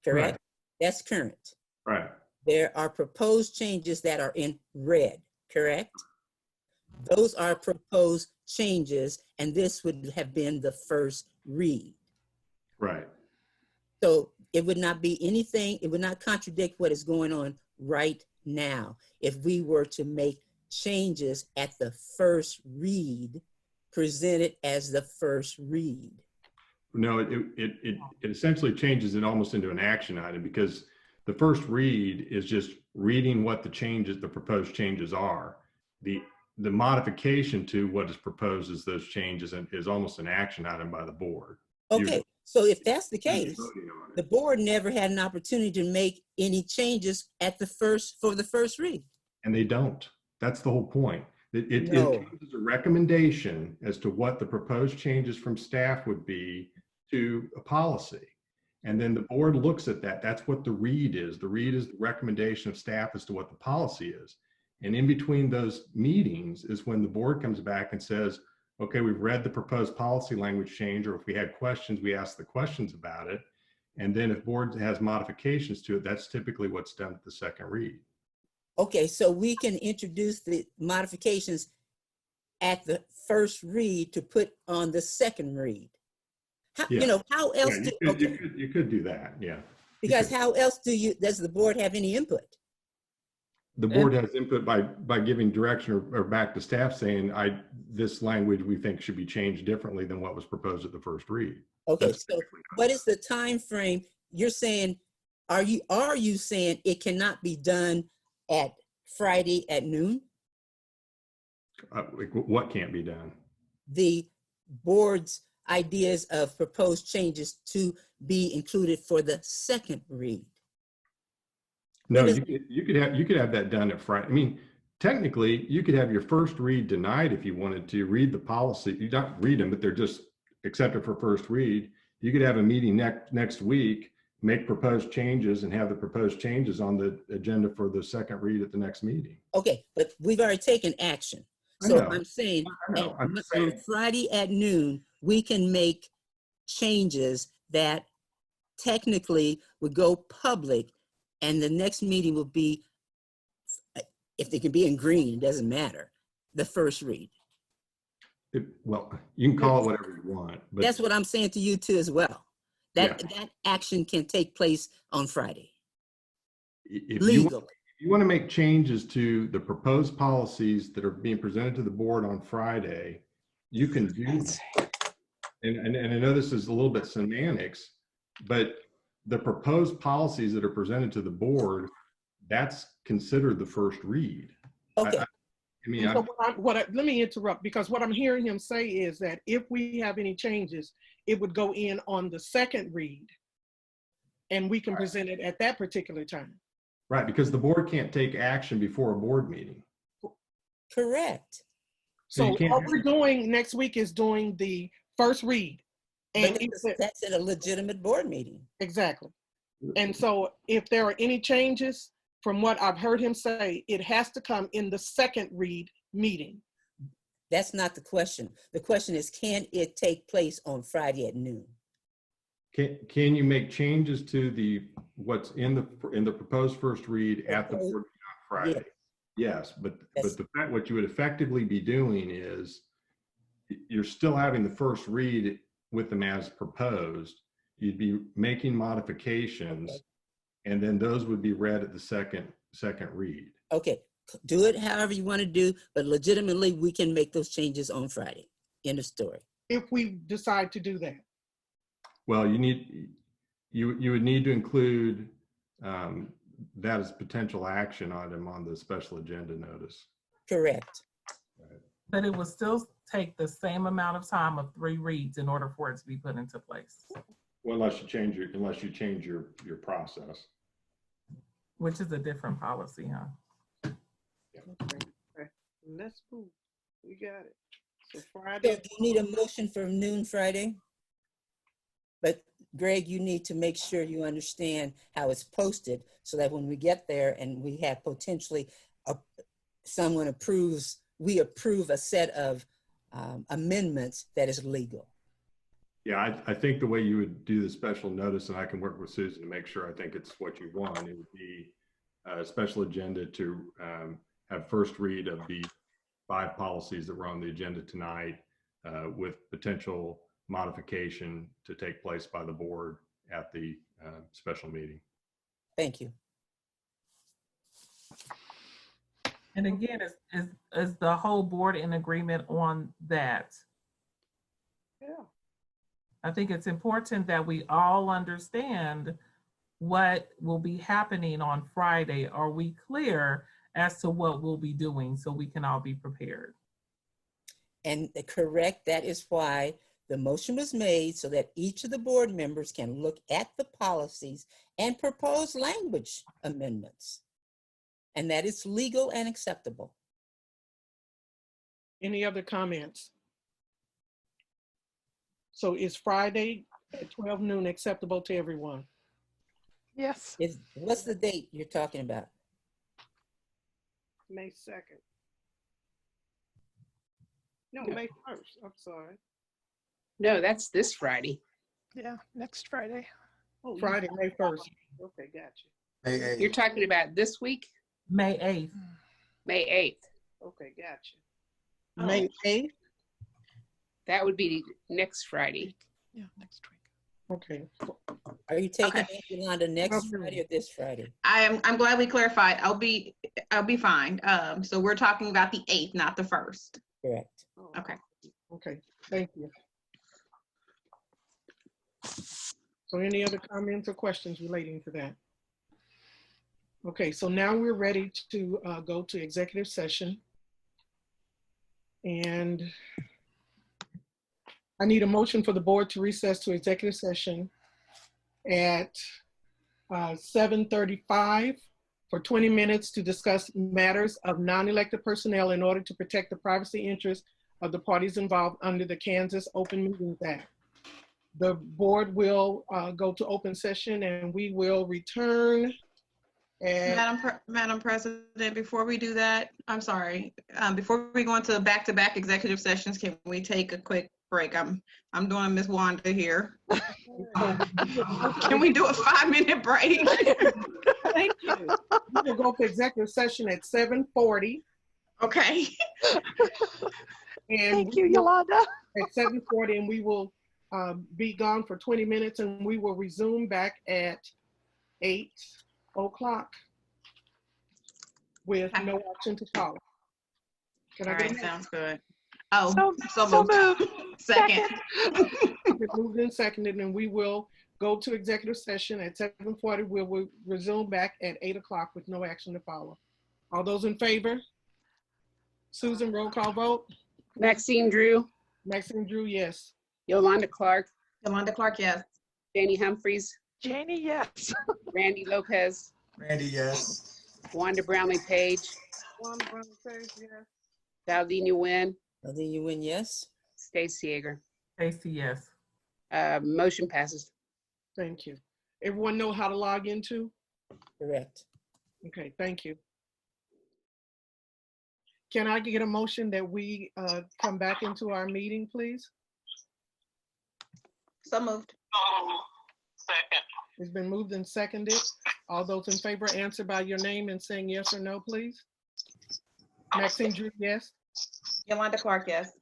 correct? Right. That's current. Right. There are proposed changes that are in red, correct? Those are proposed changes, and this would have been the first read. Right. So it would not be anything, it would not contradict what is going on right now if we were to make changes at the first read, presented as the first read. No, it essentially changes it almost into an action item, because the first read is just reading what the changes, the proposed changes are. The modification to what is proposed as those changes is almost an action item by the board. Okay, so if that's the case, the board never had an opportunity to make any changes for the first read. And they don't. That's the whole point. It comes as a recommendation as to what the proposed changes from staff would be to a policy. And then the board looks at that. That's what the read is. The read is the recommendation of staff as to what the policy is. And in between those meetings is when the board comes back and says, okay, we've read the proposed policy language change, or if we had questions, we ask the questions about it. And then if board has modifications to it, that's typically what's done at the second read. Okay, so we can introduce the modifications at the first read to put on the second read. You know, how else you could do that, yeah. Because how else does the board have any input? The board has input by giving direction or back to staff saying, this language we think should be changed differently than what was proposed at the first read. Okay, so what is the time frame? You're saying, are you saying it cannot be done at Friday at noon? What can't be done? The board's ideas of proposed changes to be included for the second read. No, you could have that done at Friday. I mean, technically, you could have your first read tonight if you wanted to read the policy. You don't read them, but they're just accepted for first read. You could have a meeting next week, make proposed changes, and have the proposed changes on the agenda for the second read at the next meeting. Okay, but we've already taken action. So I'm saying on Friday at noon, we can make changes that technically would go public, and the next meeting will be, if they can be in green, it doesn't matter, the first read. Well, you can call it whatever you want. But that's what I'm saying to you too as well. That action can take place on Friday. Legally. If you want to make changes to the proposed policies that are being presented to the board on Friday, you can do that. And I know this is a little bit semantics, but the proposed policies that are presented to the board, that's considered the first read. Okay. I mean, so let me interrupt, because what I'm hearing him say is that if we have any changes, it would go in on the second read and we can present it at that particular time. right, because the board can't take action before a board meeting. Correct. So what we're doing next week is doing the first read. And that's at a legitimate board meeting. Exactly. And so if there are any changes, from what I've heard him say, it has to come in the second read meeting. That's not the question. The question is, can it take place on Friday at noon? Can you make changes to what's in the proposed first read at the board meeting on Friday? Yes, but what you would effectively be doing is you're still having the first read with them as proposed. You'd be making modifications, and then those would be read at the second read. Okay, do it however you want to do, but legitimately we can make those changes on Friday. End of story. If we decide to do that. Well, you would need to include that as potential action item on the special agenda notice. Correct. But it will still take the same amount of time of 3 reads in order for it to be put into place. Well, unless you change your process, which is a different policy, huh? Okay. Let's move. We got it. So Friday. So do you need a motion for noon Friday? But Greg, you need to make sure you understand how it's posted so that when we get there and we have potentially someone approves, we approve a set of amendments that is legal. Yeah, I think the way you would do the special notice, and I can work with Susan to make sure I think it's what you want, it would be a special agenda to have first read of the 5 policies that were on the agenda tonight with potential modification to take place by the board at the special meeting. Thank you. And again, is the whole board in agreement on that? Yeah. I think it's important that we all understand what will be happening on Friday. Are we clear as to what we'll be doing so we can all be prepared? And correct, that is why the motion was made, so that each of the board members can look at the policies and propose language amendments. And that is legal and acceptable. Any other comments? So is Friday at 12 noon acceptable to everyone? Yes. What's the date you're talking about? May 2nd. No, May 1st. I'm sorry. No, that's this Friday. Yeah, next Friday. Oh, Friday, May 1st. Okay, gotcha. May 8th. You're talking about this week? May 8th. May 8th. Okay, gotcha. May 8th? That would be next Friday. Yeah, next week. Okay. Are you taking Yolanda next Friday or this Friday? I'm glad we clarified. I'll be fine. So we're talking about the 8th, not the 1st. Correct. Okay. Okay, thank you. So any other comments or questions relating to that? Okay, so now we're ready to go to executive session. And I need a motion for the board to recess to executive session at 7:35 for 20 minutes to discuss matters of non-elected personnel in order to protect the privacy interests of the parties involved under the Kansas Open Meetings Act. The board will go to open session and we will return. Madam President, before we do that, I'm sorry. Before we go into back-to-back executive sessions, can we take a quick break? I'm doing Miss Wanda here. Can we do a 5-minute break? Thank you. We'll go to executive session at 7:40. Okay. And thank you, Yolanda. At 7:40, and we will be gone for 20 minutes, and we will resume back at 8 o'clock with no action to follow. Can I All get right, a sounds good. Oh, So so moved. moved. Second. Moved and seconded, and we will go to executive session at 7:40. We'll resume back at 8 o'clock with no action to follow. All those in favor? Susan, roll call vote. Maxine Drew, Maxine Drew, yes. Yolanda Clark, Yolanda Clark, yes. Janie Humphries, Janie, yes. Randy Lopez, Randy, yes. Wanda Brownlee Page, Wanda Brownlee Page, yes. Valdina Nguyen, Valdina Nguyen, yes. Stacy Yeager. Stacy, yes. Motion passes. Thank you. Everyone know how to log into? Correct. Okay, thank you. Can I get a motion that we come back into our meeting, please? So moved. Second. It's been moved and seconded. All those in favor, answer by your name and saying yes or no, please. Maxine Drew, yes. Yolanda Clark, yes.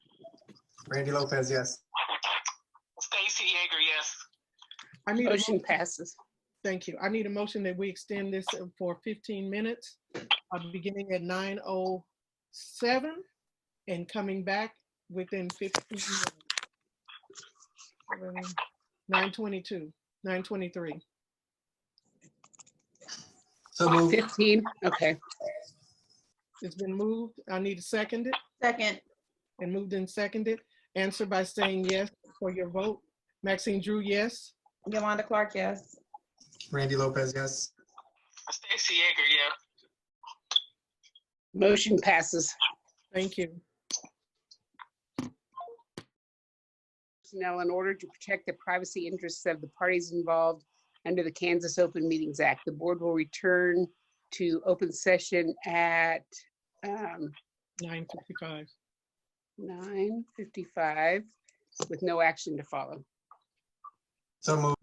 Randy Lopez, yes. Stacy Yeager, yes. I need a Motion passes. Thank you. I need a motion that we extend this for 15 minutes, beginning at 9:07 and coming back within 15 minutes. 9:22, 9:23. So moved. 15, okay. It's been moved. I need a second. Second. And moved and seconded. Answer by saying yes for your vote. Maxine Drew, yes. Yolanda Clark, yes. Randy Lopez, yes. Stacy Yeager, yes. Motion passes. Thank you. Personnel in order to protect the privacy interests of the parties involved under the Kansas Open Meetings Act. The board will return to open session at 9:55. 9:55 with no action to follow. So moved.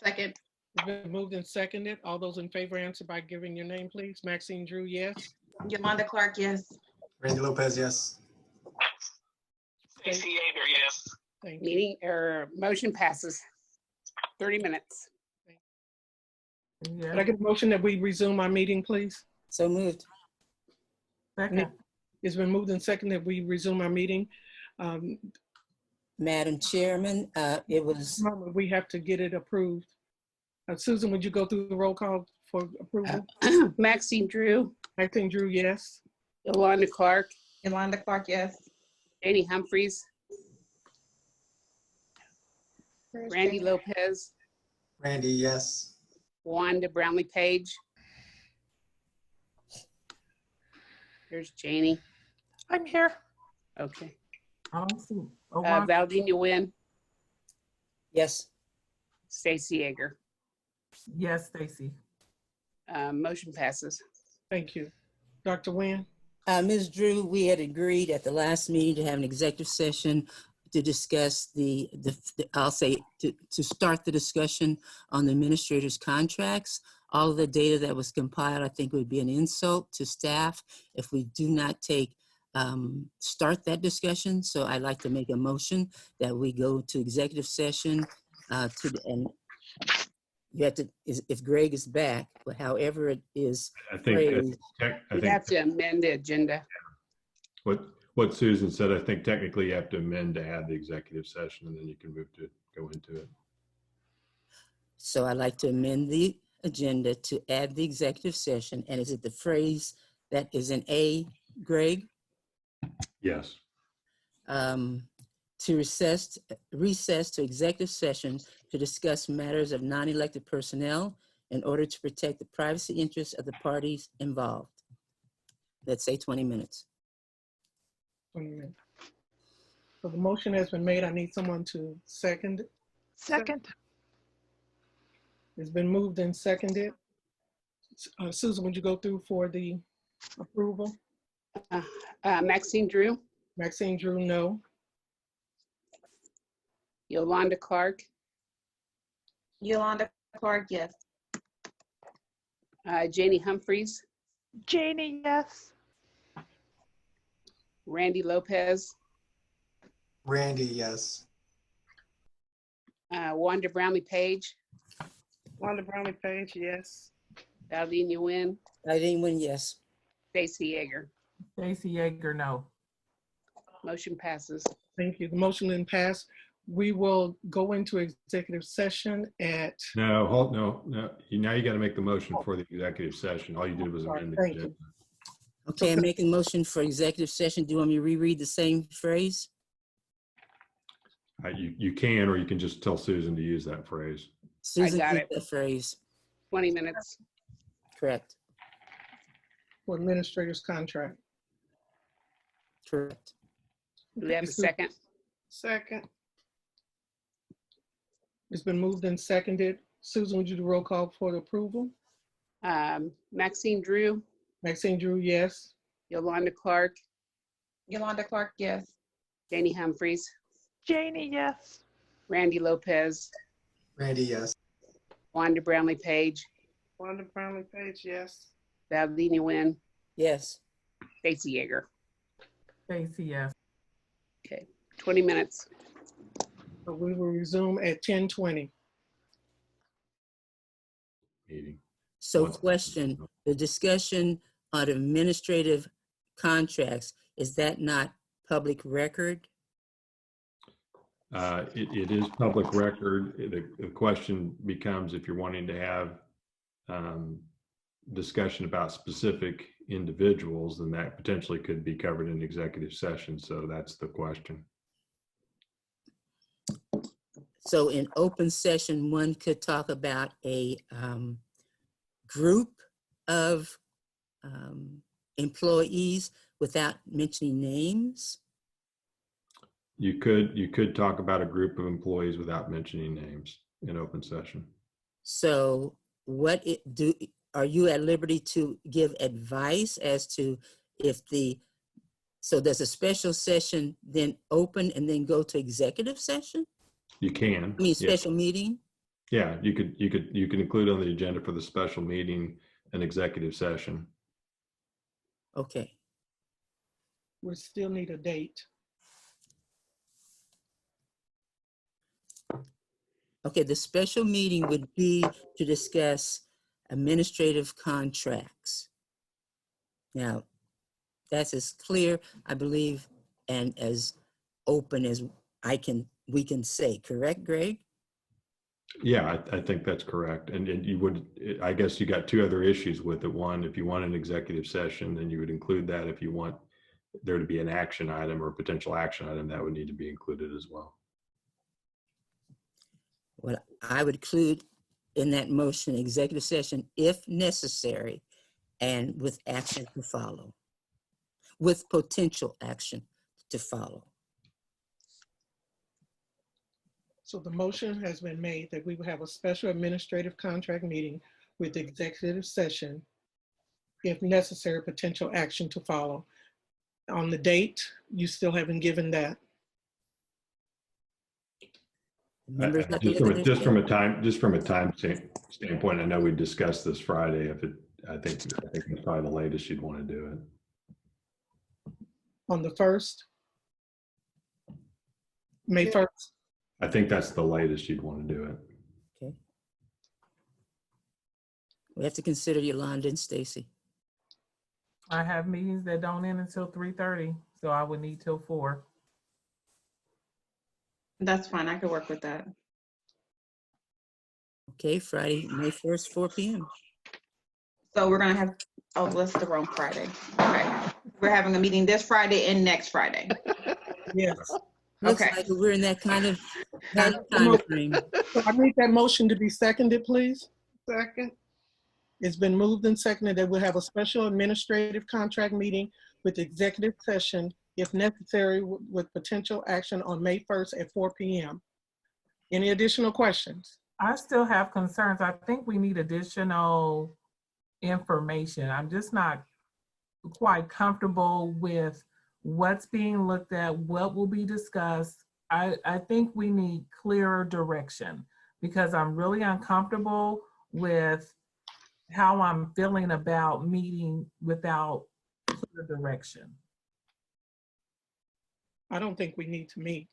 Second. It's been moved and seconded. All those in favor answer by giving your name, please. Maxine Drew, yes. Yolanda Clark, yes. Randy Lopez, yes. Stacy Yeager, yes. Thank you. Meeting or motion passes. 30 minutes. Could I get a motion that we resume our meeting, please? So moved. Second. It's been moved and seconded that we resume our meeting. Madam Chairman, it was. We have to get it approved. Susan, would you go through the roll call for approval? Maxine Drew. Maxine Drew, yes. Yolanda Clark. Yolanda Clark, yes. Janie Humphries. Randy Lopez. Randy, yes. Wanda Brownlee Page. There's Janie. I'm here. Okay. I don't see. Oh, Valdina Nguyen. Yes. Stacy Yeager. yes, Stacy. Motion passes. Thank you. Dr. Nguyen? Ms. Drew, we had agreed at the last meeting to have an executive session to discuss I'll say, to start the discussion on the administrator's contracts. All of the data that was compiled, I think would be an insult to staff if we do not start that discussion. So I'd like to make a motion that we go to executive session and you have to, if Greg is back, but however it is I think we have to amend the agenda. What Susan said, I think technically you have to amend to add the executive session and then you can go into it. So I'd like to amend the agenda to add the executive session. And is it the phrase that is in A, Greg? Yes. To recess to executive session to discuss matters of non-elected personnel in order to protect the privacy interests of the parties involved. Let's say 20 minutes. 20 minutes. So the motion has been made. I need someone to second it. Second. It's been moved and seconded. Susan, would you go through for the approval? Maxine Drew. Maxine Drew, no. Yolanda Clark. Yolanda Clark, yes. Janie Humphries. Janie, yes. Randy Lopez. Randy, yes. Wanda Brownlee Page. Wanda Brownlee Page, yes. Valdina Nguyen. Valdina Nguyen, yes. Stacy Yeager. Stacy Yeager, no. Motion passes. Thank you. The motion didn't pass. We will go into executive session at. No, no. Now you got to make the motion for the executive session. All you did was amend the agenda. Okay, I'm making a motion for executive session. Do you want me to reread the same phrase? You can, or you can just tell Susan to use that phrase. Susan, got use it. that phrase. 20 minutes. Correct. For administrator's contract. Correct. Do we have a second? Second. It's been moved and seconded. Susan, would you do roll call for the approval? Maxine Drew, Maxine Drew, yes. Yolanda Clark, Yolanda Clark, yes. Janie Humphreys, Janie, yes. Randy Lopez, Randy, yes. Wanda Brownlee Page, Wanda Brownlee Page, yes. Valdina Nguyen, Yes. Stacy Yeager. Stacy, yes. Okay, 20 minutes. So we will resume at 10:20. Meeting. So question, the discussion on administrative contracts, is that not public record? It is public record. The question becomes if you're wanting to have discussion about specific individuals, then that potentially could be covered in executive session. So that's the question. So in open session, one could talk about a group of employees without mentioning names? You could talk about a group of employees without mentioning names in open session. So are you at liberty to give advice as to so there's a special session, then open and then go to executive session? You can. I mean, special meeting? Yeah, you can include on the agenda for the special meeting an executive session. Okay. We still need a date. Okay, the special meeting would be to discuss administrative contracts. Now, that's as clear, I believe, and as open as we can say, correct, Greg? Yeah, I think that's correct. And you would, I guess you got two other issues with it. One, if you want an executive session, then you would include that. If you want there to be an action item or potential action item, that would need to be included as well. Well, I would include in that motion executive session if necessary and with action to follow, with potential action to follow. So the motion has been made that we will have a special administrative contract meeting with executive session, if necessary, potential action to follow. On the date, you still haven't given that. Just from a time standpoint, I know we discussed this Friday. I think it's probably the latest you'd want to do it. On the 1st, May 1st. I think that's the latest you'd want to do it. Okay. We have to consider Yolanda and Stacy. I have meetings that don't end until 3:30, so I would need till 4. That's fine. I could work with that. Okay, Friday, May 1st, 4 p.m. So we're gonna have, oh, that's the wrong Friday. Okay. We're having a meeting this Friday and next Friday. Yes. Looks Okay. like we're in that kind of time frame. So I need that motion to be seconded, please. Second. It's been moved and seconded that we'll have a special administrative contract meeting with executive session, if necessary, with potential action on May 1st at 4 p.m. Any additional questions? I still have concerns. I think we need additional information. I'm just not quite comfortable with what's being looked at, what will be discussed. I think we need clearer direction because I'm really uncomfortable with how I'm feeling about meeting without clear direction. I don't think we need to meet.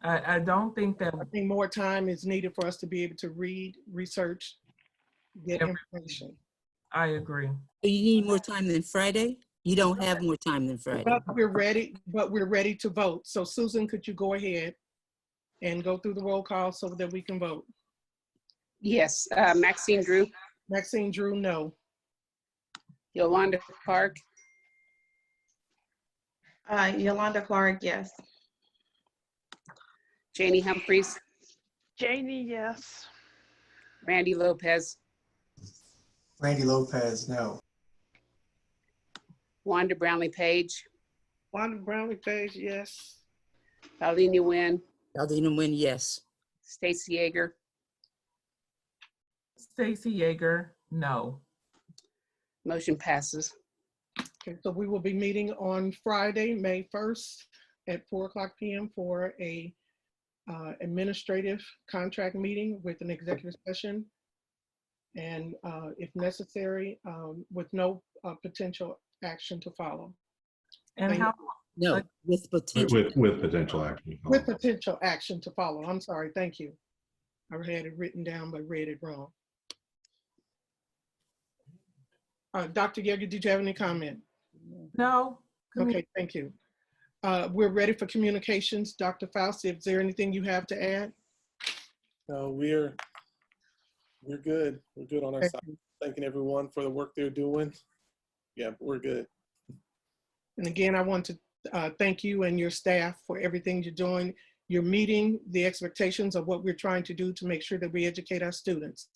I don't think that. I think more time is needed for us to be able to read, research, get information. I agree. So you need more time than Friday? You don't have more time than Friday. But we're ready to vote. So Susan, could you go ahead? and go through the roll call so that we can vote. Yes. Maxine Drew, Maxine Drew, no. Yolanda Clark, Yolanda Clark, yes. Janie Humphries, Janie, yes. Randy Lopez, Randy Lopez, no. Wanda Brownlee Page, Wanda Brownlee Page, yes. Valdina Nguyen, Aldina Nguyen, yes. Stacy Yeager, Stacy Yeager, no. motion passes. Okay, so we will be meeting on Friday, May 1st at 4:00 p.m. for a administrative contract meeting with an executive session. And if necessary, with no potential action to follow. And how? No, with potential. With potential action. With potential action to follow. I'm sorry, thank you. I had it written down, but read it wrong. Dr. Yeager, did you have any comment? No. Okay, thank you. We're ready for communications. Dr. Faust, is there anything you have to add? No, we're good. We're good on our side. Thanking everyone for the work they're doing. Yeah, we're good. And again, I want to thank you and your staff for everything you're doing. You're meeting the expectations of what we're trying to do to make sure that we educate our students.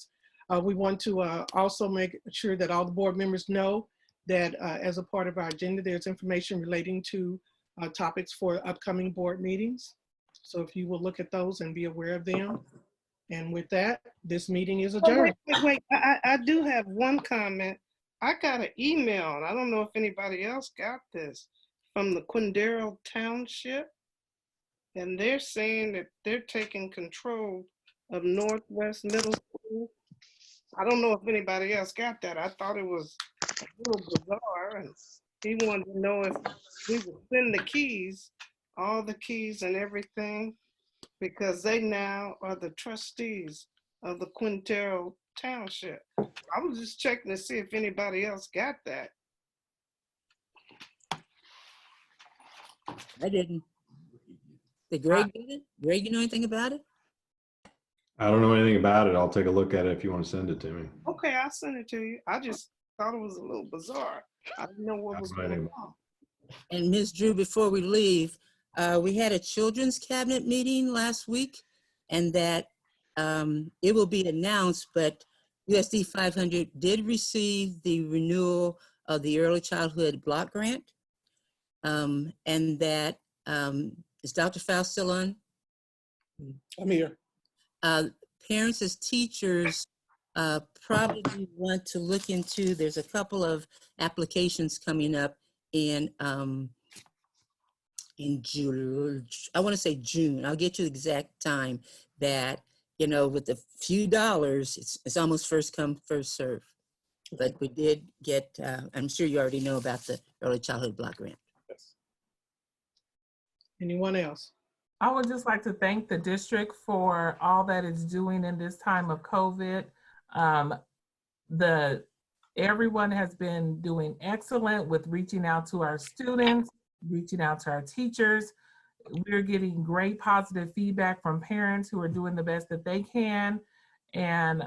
We want to also make sure that all the board members know that as a part of our agenda, there's information relating to topics for upcoming board meetings. So if you will look at those and be aware of them. And with that, this meeting is adjourned. Wait, I do have one comment. I got an email, and I don't know if anybody else got this, from the Quindaro Township. And they're saying that they're taking control of Northwest Middle School. I don't know if anybody else got that. I thought it was a little bizarre, and he wanted to know if we would send the keys, all the keys and everything, because they now are the trustees of the Quintero Township. I was just checking to see if anybody else got that. I didn't. Did Greg get it? Greg, you know anything about it? I don't know anything about it. I'll take a look at it if you want to send it to me. Okay, I'll send it to you. I just thought it was a little bizarre. I didn't know what was going on. And Ms. Drew, before we leave, we had a children's cabinet meeting last week, and that it will be announced, but USD 500 did receive the renewal of the early childhood block grant, and that is Dr. Faust still on? I'm here. Parents as teachers probably want to look into, there's a couple of applications coming up in June, I want to say June. I'll get you the exact time that, you know, with a few dollars, it's almost first come, first serve. But we did get, I'm sure you already know about the early childhood block grant. Yes. Anyone else? I would just like to thank the district for all that it's doing in this time of COVID. Everyone has been doing excellent with reaching out to our students, reaching out to our teachers. We're getting great positive feedback from parents who are doing the best that they can. And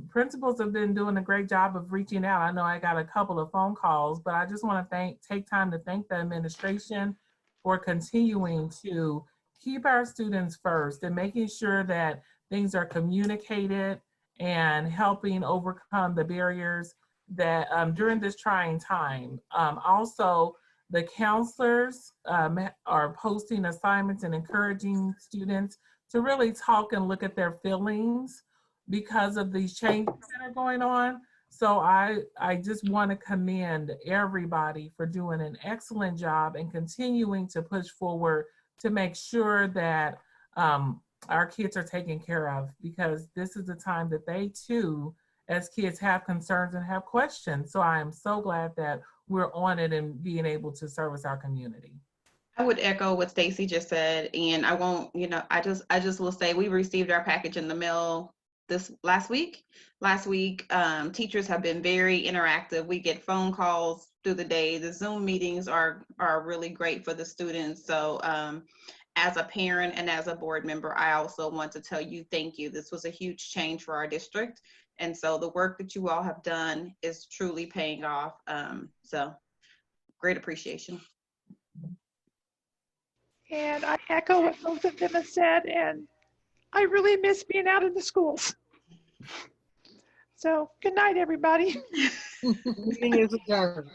principals have been doing a great job of reaching out. I know I got a couple of phone calls, but I just want to take time to thank the administration for continuing to keep our students first and making sure that things are communicated and helping overcome the barriers that during this trying time. Also, the counselors are posting assignments and encouraging students to really talk and look at their feelings because of these changes that are going on. So I just want to commend everybody for doing an excellent job and continuing to push forward to make sure that our kids are taken care of, because this is the time that they too, as kids, have concerns and have questions. So I am so glad that we're on it and being able to service our community. I would echo what Stacy just said, and I won't, I just will say we received our package in the mail last week. Teachers have been very interactive. We get phone calls through the day. The Zoom meetings are really great for the students. So, as a parent and as a board member, I also want to tell you thank you. This was a huge change for our district. And so the work that you all have done is truly paying off. So great appreciation. And I echo what both of them have said, and I really miss being out in the schools. So good night, everybody. Meeting is adjourned.